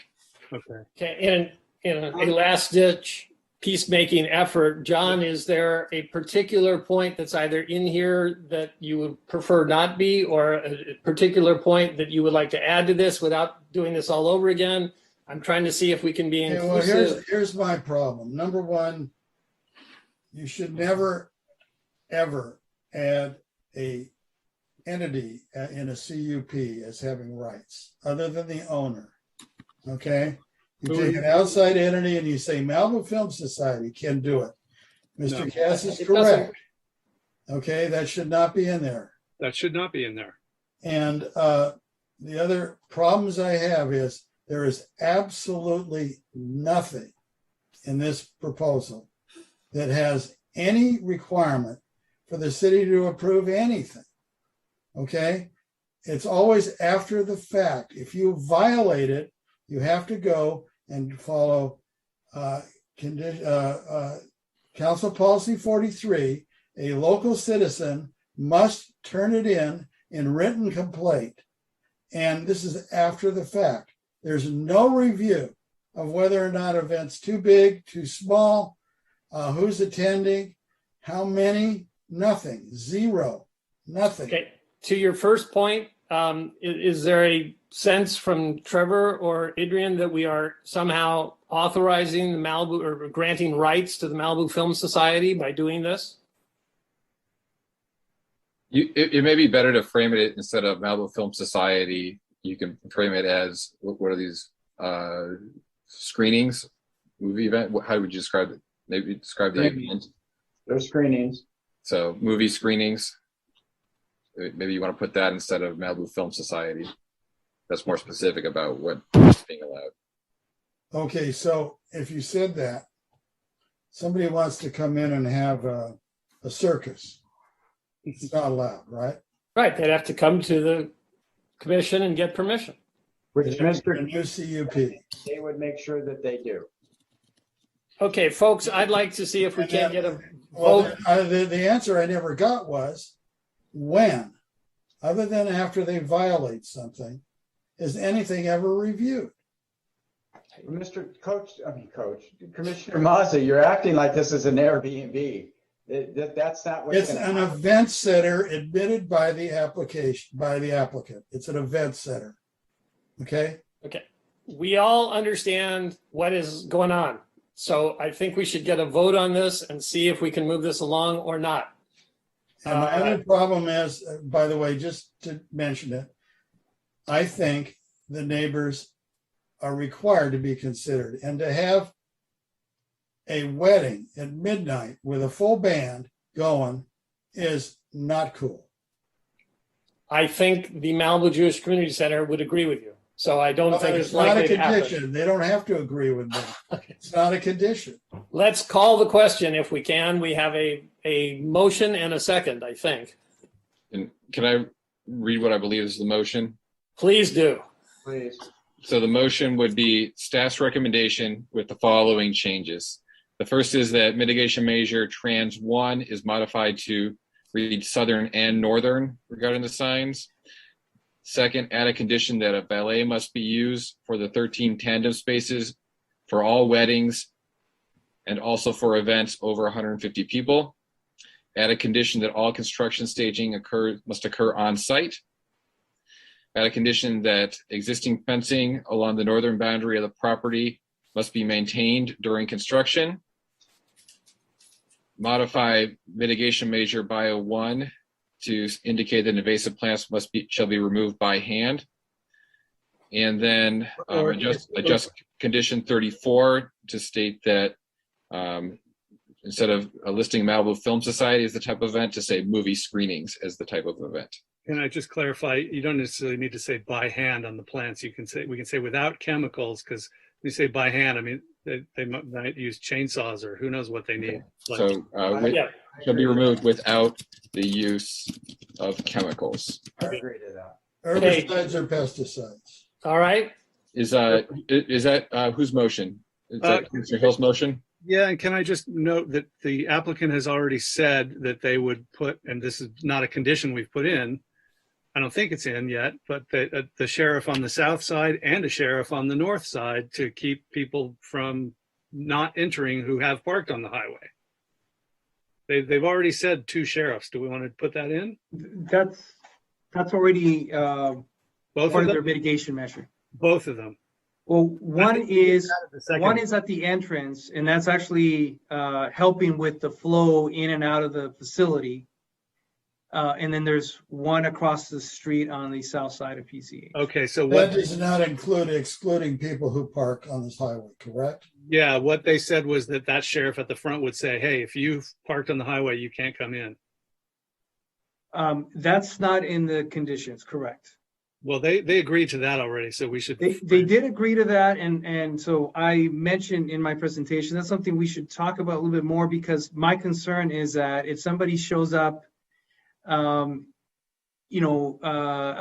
Okay. Okay, in a last ditch peacemaking effort, John, is there a particular point that's either in here that you would prefer not be, or a particular point that you would like to add to this without doing this all over again? I'm trying to see if we can be Okay, well, inclusive. here's my problem. Number one, you should never, ever add a entity in a CUP as having rights other than the owner. Okay? You take an outside entity and you say Malibu Film Society can do it. Mr. No. Cass is It doesn't- correct. Okay, that should not be in there. That should not be in there. And the other problems I have is there is absolutely nothing in this proposal that has any requirement for the city to approve anything. Okay? It's always after the fact. If you violate it, you have to go and follow Council Policy 43. A local citizen must turn it in written complaint. And this is after the fact. There's no review of whether or not event's too big, too small, who's attending, how many, nothing, zero, nothing. Okay, to your first point, is there a sense from Trevor or Adrian that we are somehow authorizing the Malibu or granting rights to the Malibu Film Society by doing this? It may be better to frame it instead of Malibu Film Society. You can frame it as, what are these screenings, movie event? How would you describe it? Maybe describe the event. They're screenings. So movie screenings. Maybe you want to put that instead of Malibu Film Society. That's more specific about what's being allowed. Okay, so if you said that, somebody wants to come in and have a circus. It's not allowed, right? Right, they'd have to come to the commission and get permission. Which Mr. A new CUP. They would make sure that they do. Okay, folks, I'd like to see if we can get a Well, vote. the answer I never got was when, other than after they violate something, is anything ever reviewed? Commissioner Mazza, you're acting like this is an Airbnb. That's not what's It's going to an happen. event center admitted by the application, by the applicant. It's an event center. Okay? Okay, we all understand what is going on. So I think we should get a vote on this and see if we can move this along or not. And my other problem is, by the way, just to mention it, I think the neighbors are required to be considered, and to have a wedding at midnight with a full band going is not cool. I think the Malibu Jewish Community Center would agree with you. So I don't think it's It's not a likely to happen. condition. They don't have to agree with me. It's not a condition. Let's call the question if we can. We have a motion and a second, I think. And can I read what I believe is the motion? Please do. Please. So the motion would be staff's recommendation with the following changes. The first is that mitigation measure trans 1 is modified to read southern and northern regarding the signs. Second, add a condition that a valet must be used for the 13 tandem spaces for all weddings and also for events over 150 people. Add a condition that all construction staging must occur on site. Add a condition that existing fencing along the northern boundary of the property must be maintained during construction. Modify mitigation measure bio 1 to indicate that invasive plants shall be removed by hand. And then adjust condition 34 to state that instead of listing Malibu Film Society as the type of event, to say movie screenings as the type of event. Can I just clarify? You don't necessarily need to say by hand on the plants. We can say without chemicals, because we say by hand, I mean, they might use chainsaws or who knows what they need. So shall be removed without the use of chemicals. I agree to that. Herbicides or pesticides. All right. Is that whose motion? Is that Mr. Hill's motion? Yeah, and can I just note that the applicant has already said that they would put, and this is not a condition we've put in, I don't think it's in yet, but the sheriff on the south side and a sheriff on the north side to keep people from not entering who have parked on the highway. They've already said 2 sheriffs. Do we want to put that in? That's already Both part of of their them? mitigation measure. Both of them. Well, one is second. at the entrance, and that's actually helping with the flow in and out of the facility. And then there's one across the street on the south side of PCH. Okay, so That does not include excluding people who park on this highway, correct? Yeah, what they said was that sheriff at the front would say, hey, if you've parked on the highway, you can't come in. That's not in the conditions, correct? Well, they agreed to that already, so we should. They did agree to that, and so I mentioned in my presentation, that's something we should talk about a little bit more, because my concern is that if somebody shows up, a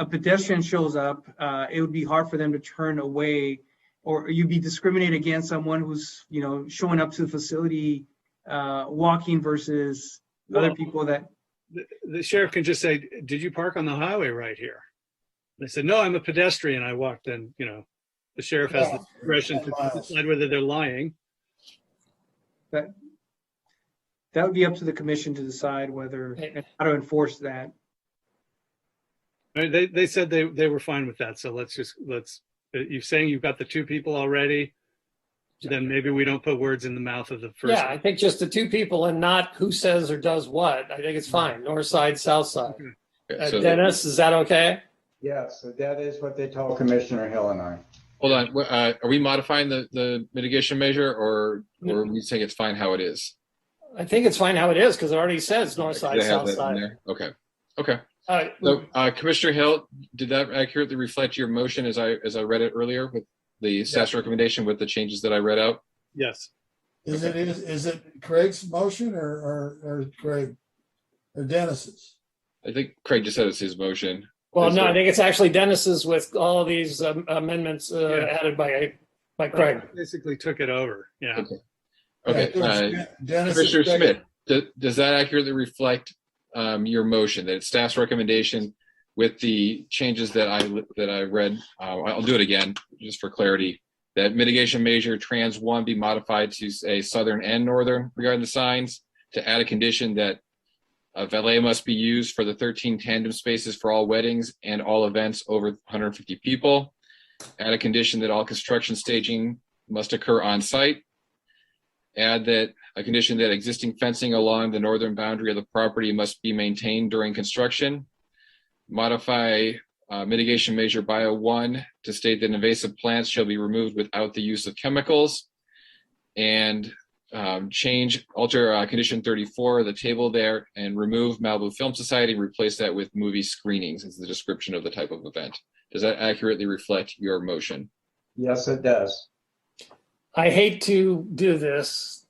pedestrian shows up, it would be hard for them to turn away, or you'd be discriminated against someone who's, showing up to the facility, walking versus other people that. The sheriff can just say, did you park on the highway right here? They said, no, I'm a pedestrian. I walked in, the sheriff has the discretion to decide whether they're lying. That would be up to the commission to decide whether, how to enforce that. They said they were fine with that. So you're saying you've got the 2 people already, then maybe we don't put words in the mouth of the first. Yeah, I think just the 2 people and not who says or does what. I think it's fine. North side, south side. Okay, Dennis, is that okay? Yes, so that is what they told Commissioner Hill and I. Hold on. Are we modifying the mitigation measure, or are we saying it's fine how it is? I think it's fine how it is because it already says north side, They have south that in side. there? Okay. All right. So, Commissioner Hill, did that accurately reflect your motion as I read it earlier with the staff's recommendation with the changes that I read out? Yes. Is it Craig's motion or Craig or Dennis's? I think Craig just said it's his motion. Well, no, I think it's actually Dennis's with all of these amendments added by Craig. Basically took it over. Yeah. Okay. Commissioner Smith, does that accurately reflect your motion, that it's staff's recommendation with the changes that I read? I'll do it again just for clarity. That mitigation measure trans 1 be modified to say southern and northern regarding the signs, to add a condition that valet must be used for the 13 tandem spaces for all weddings and all events over 150 people. Add a condition that all construction staging must occur on site. Add that a condition that existing fencing along the northern boundary of the property must be maintained during construction. Modify mitigation measure bio 1 to state that invasive plants shall be removed without the use of chemicals. And alter condition 34, the table there, and remove Malibu Film Society and replace that with movie screenings as the description of the type of event. Does that accurately reflect your motion? Yes, it does. I hate to do this.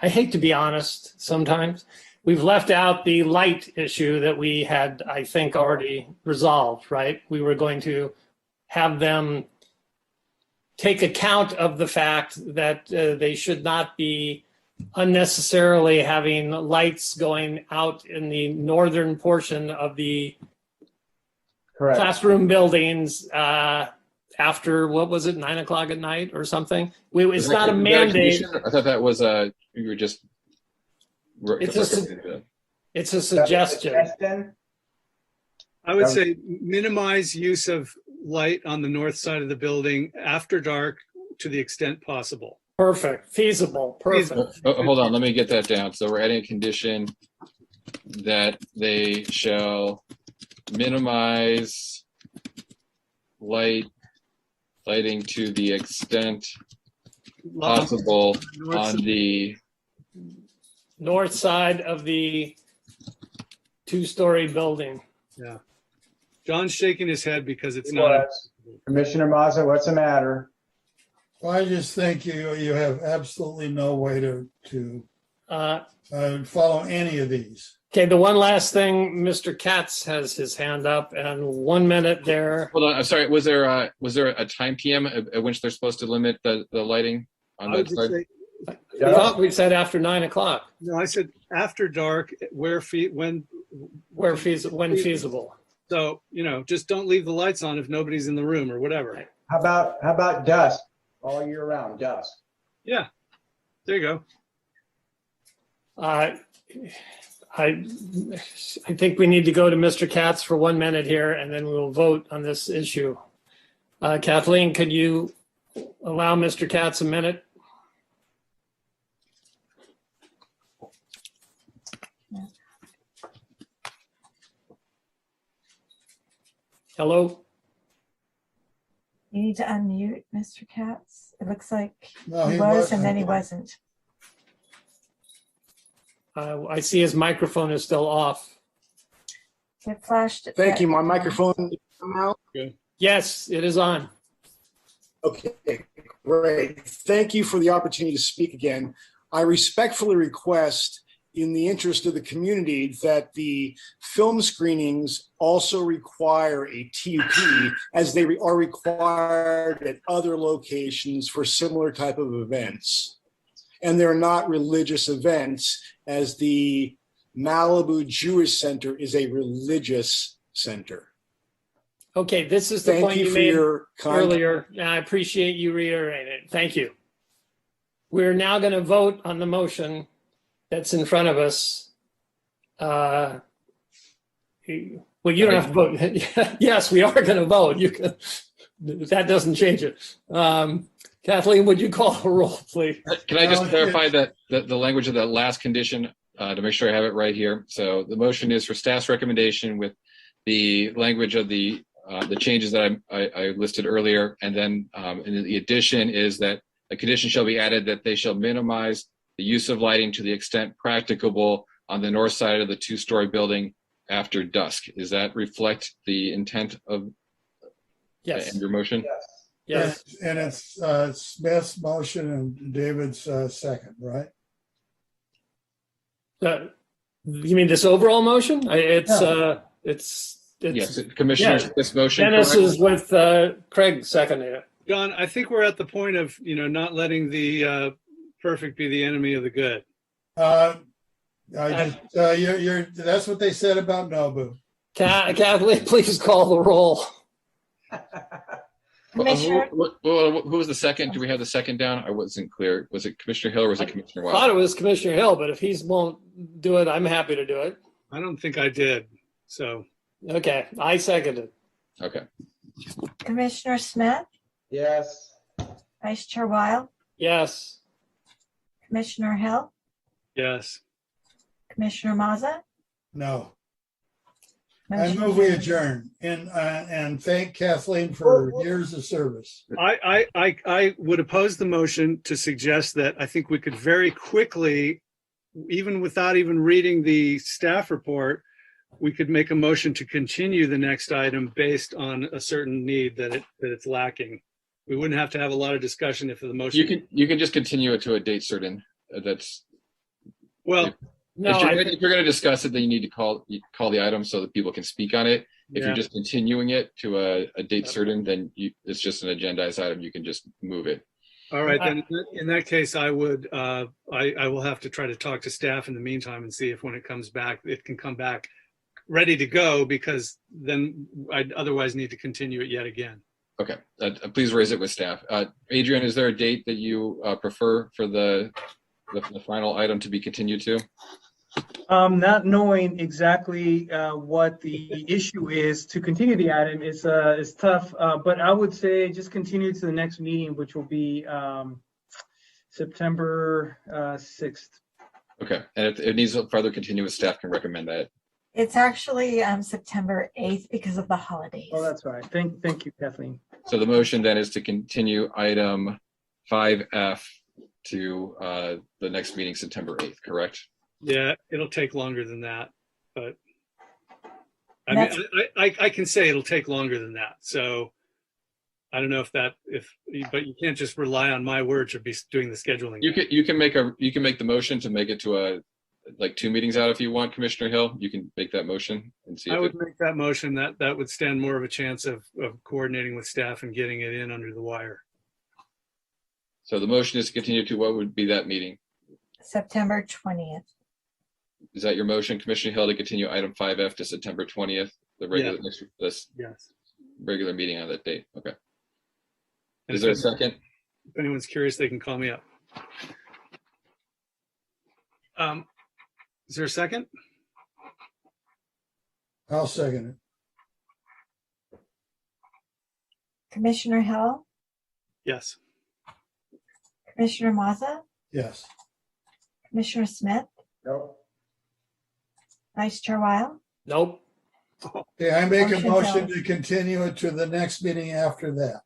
I hate to be honest sometimes. We've left out the light issue that we had, I think, already resolved, right? We were going to have them take account of the fact that they should not be unnecessarily having lights going out in the northern portion of the classroom buildings after, what was it, 9 o'clock at night or something? It's not a mandate. I thought that was you were just. It's a suggestion. I would say minimize use of light on the north side of the building after dark to the extent possible. Perfect. Feasible. Perfect. Hold on, let me get that down. So we're adding a condition that they shall minimize lighting to the extent possible on the north side of the 2-story building. Yeah. John's shaking his head because it's He not. was. Commissioner Mazza, what's the matter? Well, I just think you have absolutely no way to follow any of these. Okay, the one last thing, Mr. Katz has his hand up, and 1 minute there. Hold on, I'm sorry. Was there a time PM at which they're supposed to limit the lighting on I would that just side? say, I thought we said after 9 o'clock. no, I said after dark, when feasible. So, just don't leave the lights on if nobody's in the room or whatever. How about dusk? All year round, dusk. Yeah, there you go. I think we need to go to Mr. Katz for 1 minute here, and then we'll vote on this issue. Kathleen, could you allow Mr. Katz a minute? Hello? You need to unmute Mr. Katz. It looks like No, he he was, wasn't. and then he wasn't. I see his microphone is still off. It flashed. Thank you. My microphone now. Yes, it is on. Okay, great. Thank you for the opportunity to speak again. I respectfully request, in the interest of the community, that the film screenings also require a TUP, as they are required at other locations for similar type of events. And they're not religious events, as the Malibu Jewish Center is a religious center. Okay, this is the Thank point you you for made your earlier. And I appreciate you reiterating it. Thank you. We're now going to vote on the motion that's in front of us. Well, you don't have to vote. Yes, we are going to vote. You can. That doesn't change it. Kathleen, would you call the roll, please? Can I just clarify that the language of that last condition to make sure I have it right here? So the motion is for staff's recommendation with the language of the changes that I listed earlier, and then and the addition is that a condition shall be added that they shall minimize the use of lighting to the extent practicable on the north side of the two-story building after dusk. Does that reflect the intent of your motion? Yes. And it's Smith's motion and David's second, right? You mean this overall motion? It's yes, Commissioner Smith's motion. Dennis is with Craig seconding it. John, I think we're at the point of not letting the perfect be the enemy of the good. That's what they said about Nobu. Kathleen, please call the roll. Who was the second? Do we have the second down? I wasn't clear. Was it Commissioner Hill or was it Commissioner I Wild? thought it was Commissioner Hill, but if he won't do it, I'm happy to do it. I don't think I did. So. Okay, I seconded. Okay. Commissioner Smith, Yes. Vice Chair Weil, Yes. Commissioner Hill, Yes. Commissioner Mazza. No. I Motion move we carries. adjourn and thank Kathleen for years of service. I would oppose the motion to suggest that I think we could very quickly, even without even reading the staff report, we could make a motion to continue the next item based on a certain need that it's lacking. We wouldn't have to have a lot of discussion if the motion. You can just continue it to a date certain. That's well. If you're going to discuss it, then you need to call the item so that people can speak on it. If you're just continuing it to a date certain, then it's just an agendized item. You can just move it. All right, then in that case, I would I will have to try to talk to staff in the meantime and see if when it comes back, it can come back ready to go, because then I'd otherwise need to continue it yet again. Okay, please raise it with staff. Adrian, is there a date that you prefer for the final item to be continued to? Not knowing exactly what the issue is to continue the item is tough, but I would say just continue to the next meeting, which will be September 6th. Okay, and if it needs further continuous, staff can recommend that. It's actually September 8th because of the holidays. Oh, that's right. Thank you, Kathleen. So the motion then is to continue item 5F to the next meeting, September 8th, correct? Yeah, it'll take longer than that, but I mean, I can say it'll take longer than that. So I don't know but you can't just rely on my word to be doing the scheduling. You can make the motion to make it to like 2 meetings out if you want, Commissioner Hill. You can make that motion and see. I would make that motion. That would stand more of a chance of coordinating with staff and getting it in under the wire. So the motion is to continue to what would be that meeting? September 20th. Is that your motion, Commissioner Hill, to continue item 5F to September 20th, the regular Yes. regular meeting on that date? Okay. Is there a second? If anyone's curious, they can call me up. Is there a second? I'll second it. Commissioner Hill, Yes. Commissioner Mazza, Yes. Commissioner Smith, Nope. Vice Chair Weil. Nope. Okay, I make a Motion motion fails. to continue it to the next meeting after that,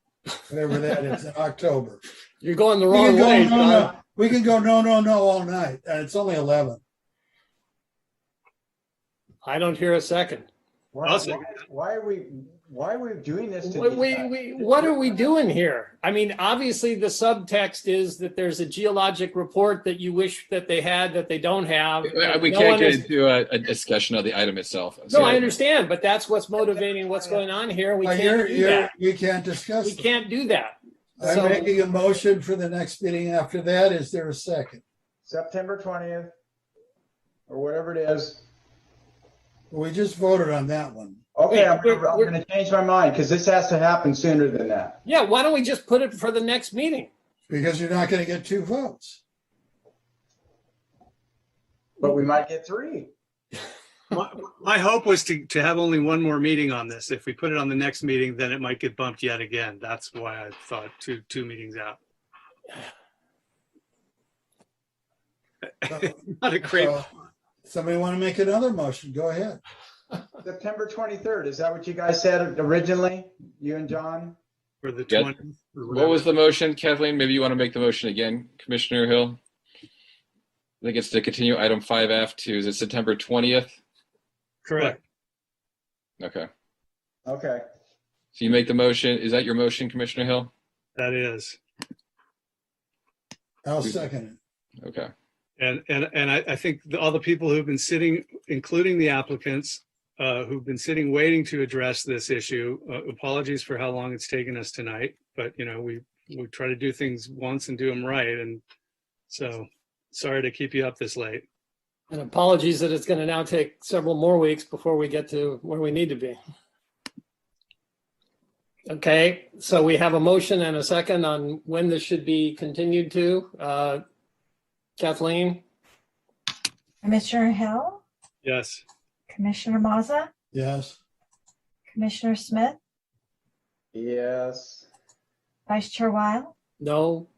whatever that is, in October. You're going the We wrong can go, way. no, John. no. We can go no all night, and it's only 11. I don't hear a second. Why are we doing this to What are we doing here? I mean, obviously the subtext is that there's a geologic report that you wish that they had that they don't have. We No can't one get is- into a discussion of the item itself. No, I understand, but that's what's motivating what's going on here. We Well, can't do that. we can't discuss We it. can't do that. I'm So- making a motion for the next meeting after that. Is there a second? September 20th, or whatever it is. We just voted on that one. Okay, I'm going to change my mind because this has to happen sooner than that. Yeah, why don't we just put it for the next meeting? Because you're not going to get 2 votes. But we might get 3. My hope was to have only one more meeting on this. If we put it on the next meeting, then it might get bumped yet again. That's why I thought two meetings out. Not a great. Somebody want to make another motion? Go ahead. September 23rd. Is that what you guys said originally? You and John? For the Yeah. 20th. What was the motion, Kathleen? Maybe you want to make the motion again, Commissioner Hill? I think it's to continue item 5F to, is it September 20th? Correct. Okay. Okay. So you make the motion. Is that your motion, Commissioner Hill? That is. I'll second it. Okay. And I think all the people who've been sitting, including the applicants, who've been sitting waiting to address this issue, apologies for how long it's taken us tonight, but we try to do things once and do them right. And so sorry to keep you up this late. And apologies that it's going to now take several more weeks before we get to where we need to be. Okay, so we have a motion and a second on when this should be continued to. Kathleen? Commissioner Hill, Yes. Commissioner Mazza, Yes. Commissioner Smith, Yes. Vice Chair Weil. No.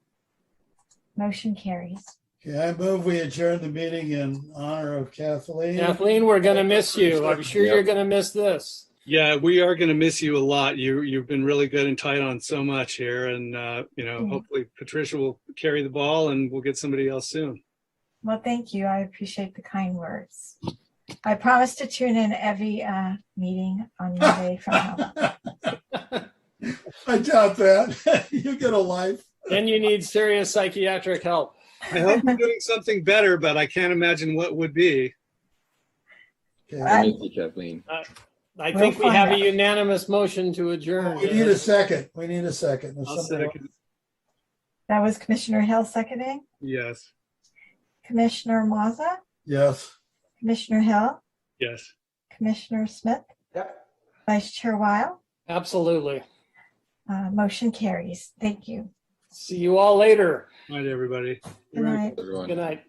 Motion carries. Okay, I move we adjourn the meeting in honor of Kathleen. Kathleen, we're going to miss you. I'm sure you're going to miss this. Yeah, we are going to miss you a lot. You've been really good and tight on so much here, and hopefully Patricia will carry the ball, and we'll get somebody else soon. Well, thank you. I appreciate the kind words. I promise to tune in every meeting on Monday from home. I doubt that. You get a life. Then you need serious psychiatric help. I hope you're doing something better, but I can't imagine what would be. Thank you, Kathleen. I think we have a unanimous motion to adjourn. We need a second. We need a second. If I'll somebody- second. That was Commissioner Hill seconding. Yes. Commissioner Mazza, Yes. Commissioner Hill, Yes. Commissioner Smith, Yep. Vice Chair Weil. Absolutely. Motion carries. Thank you. See you all later. Good night, everybody. Good night. Everyone. Good night.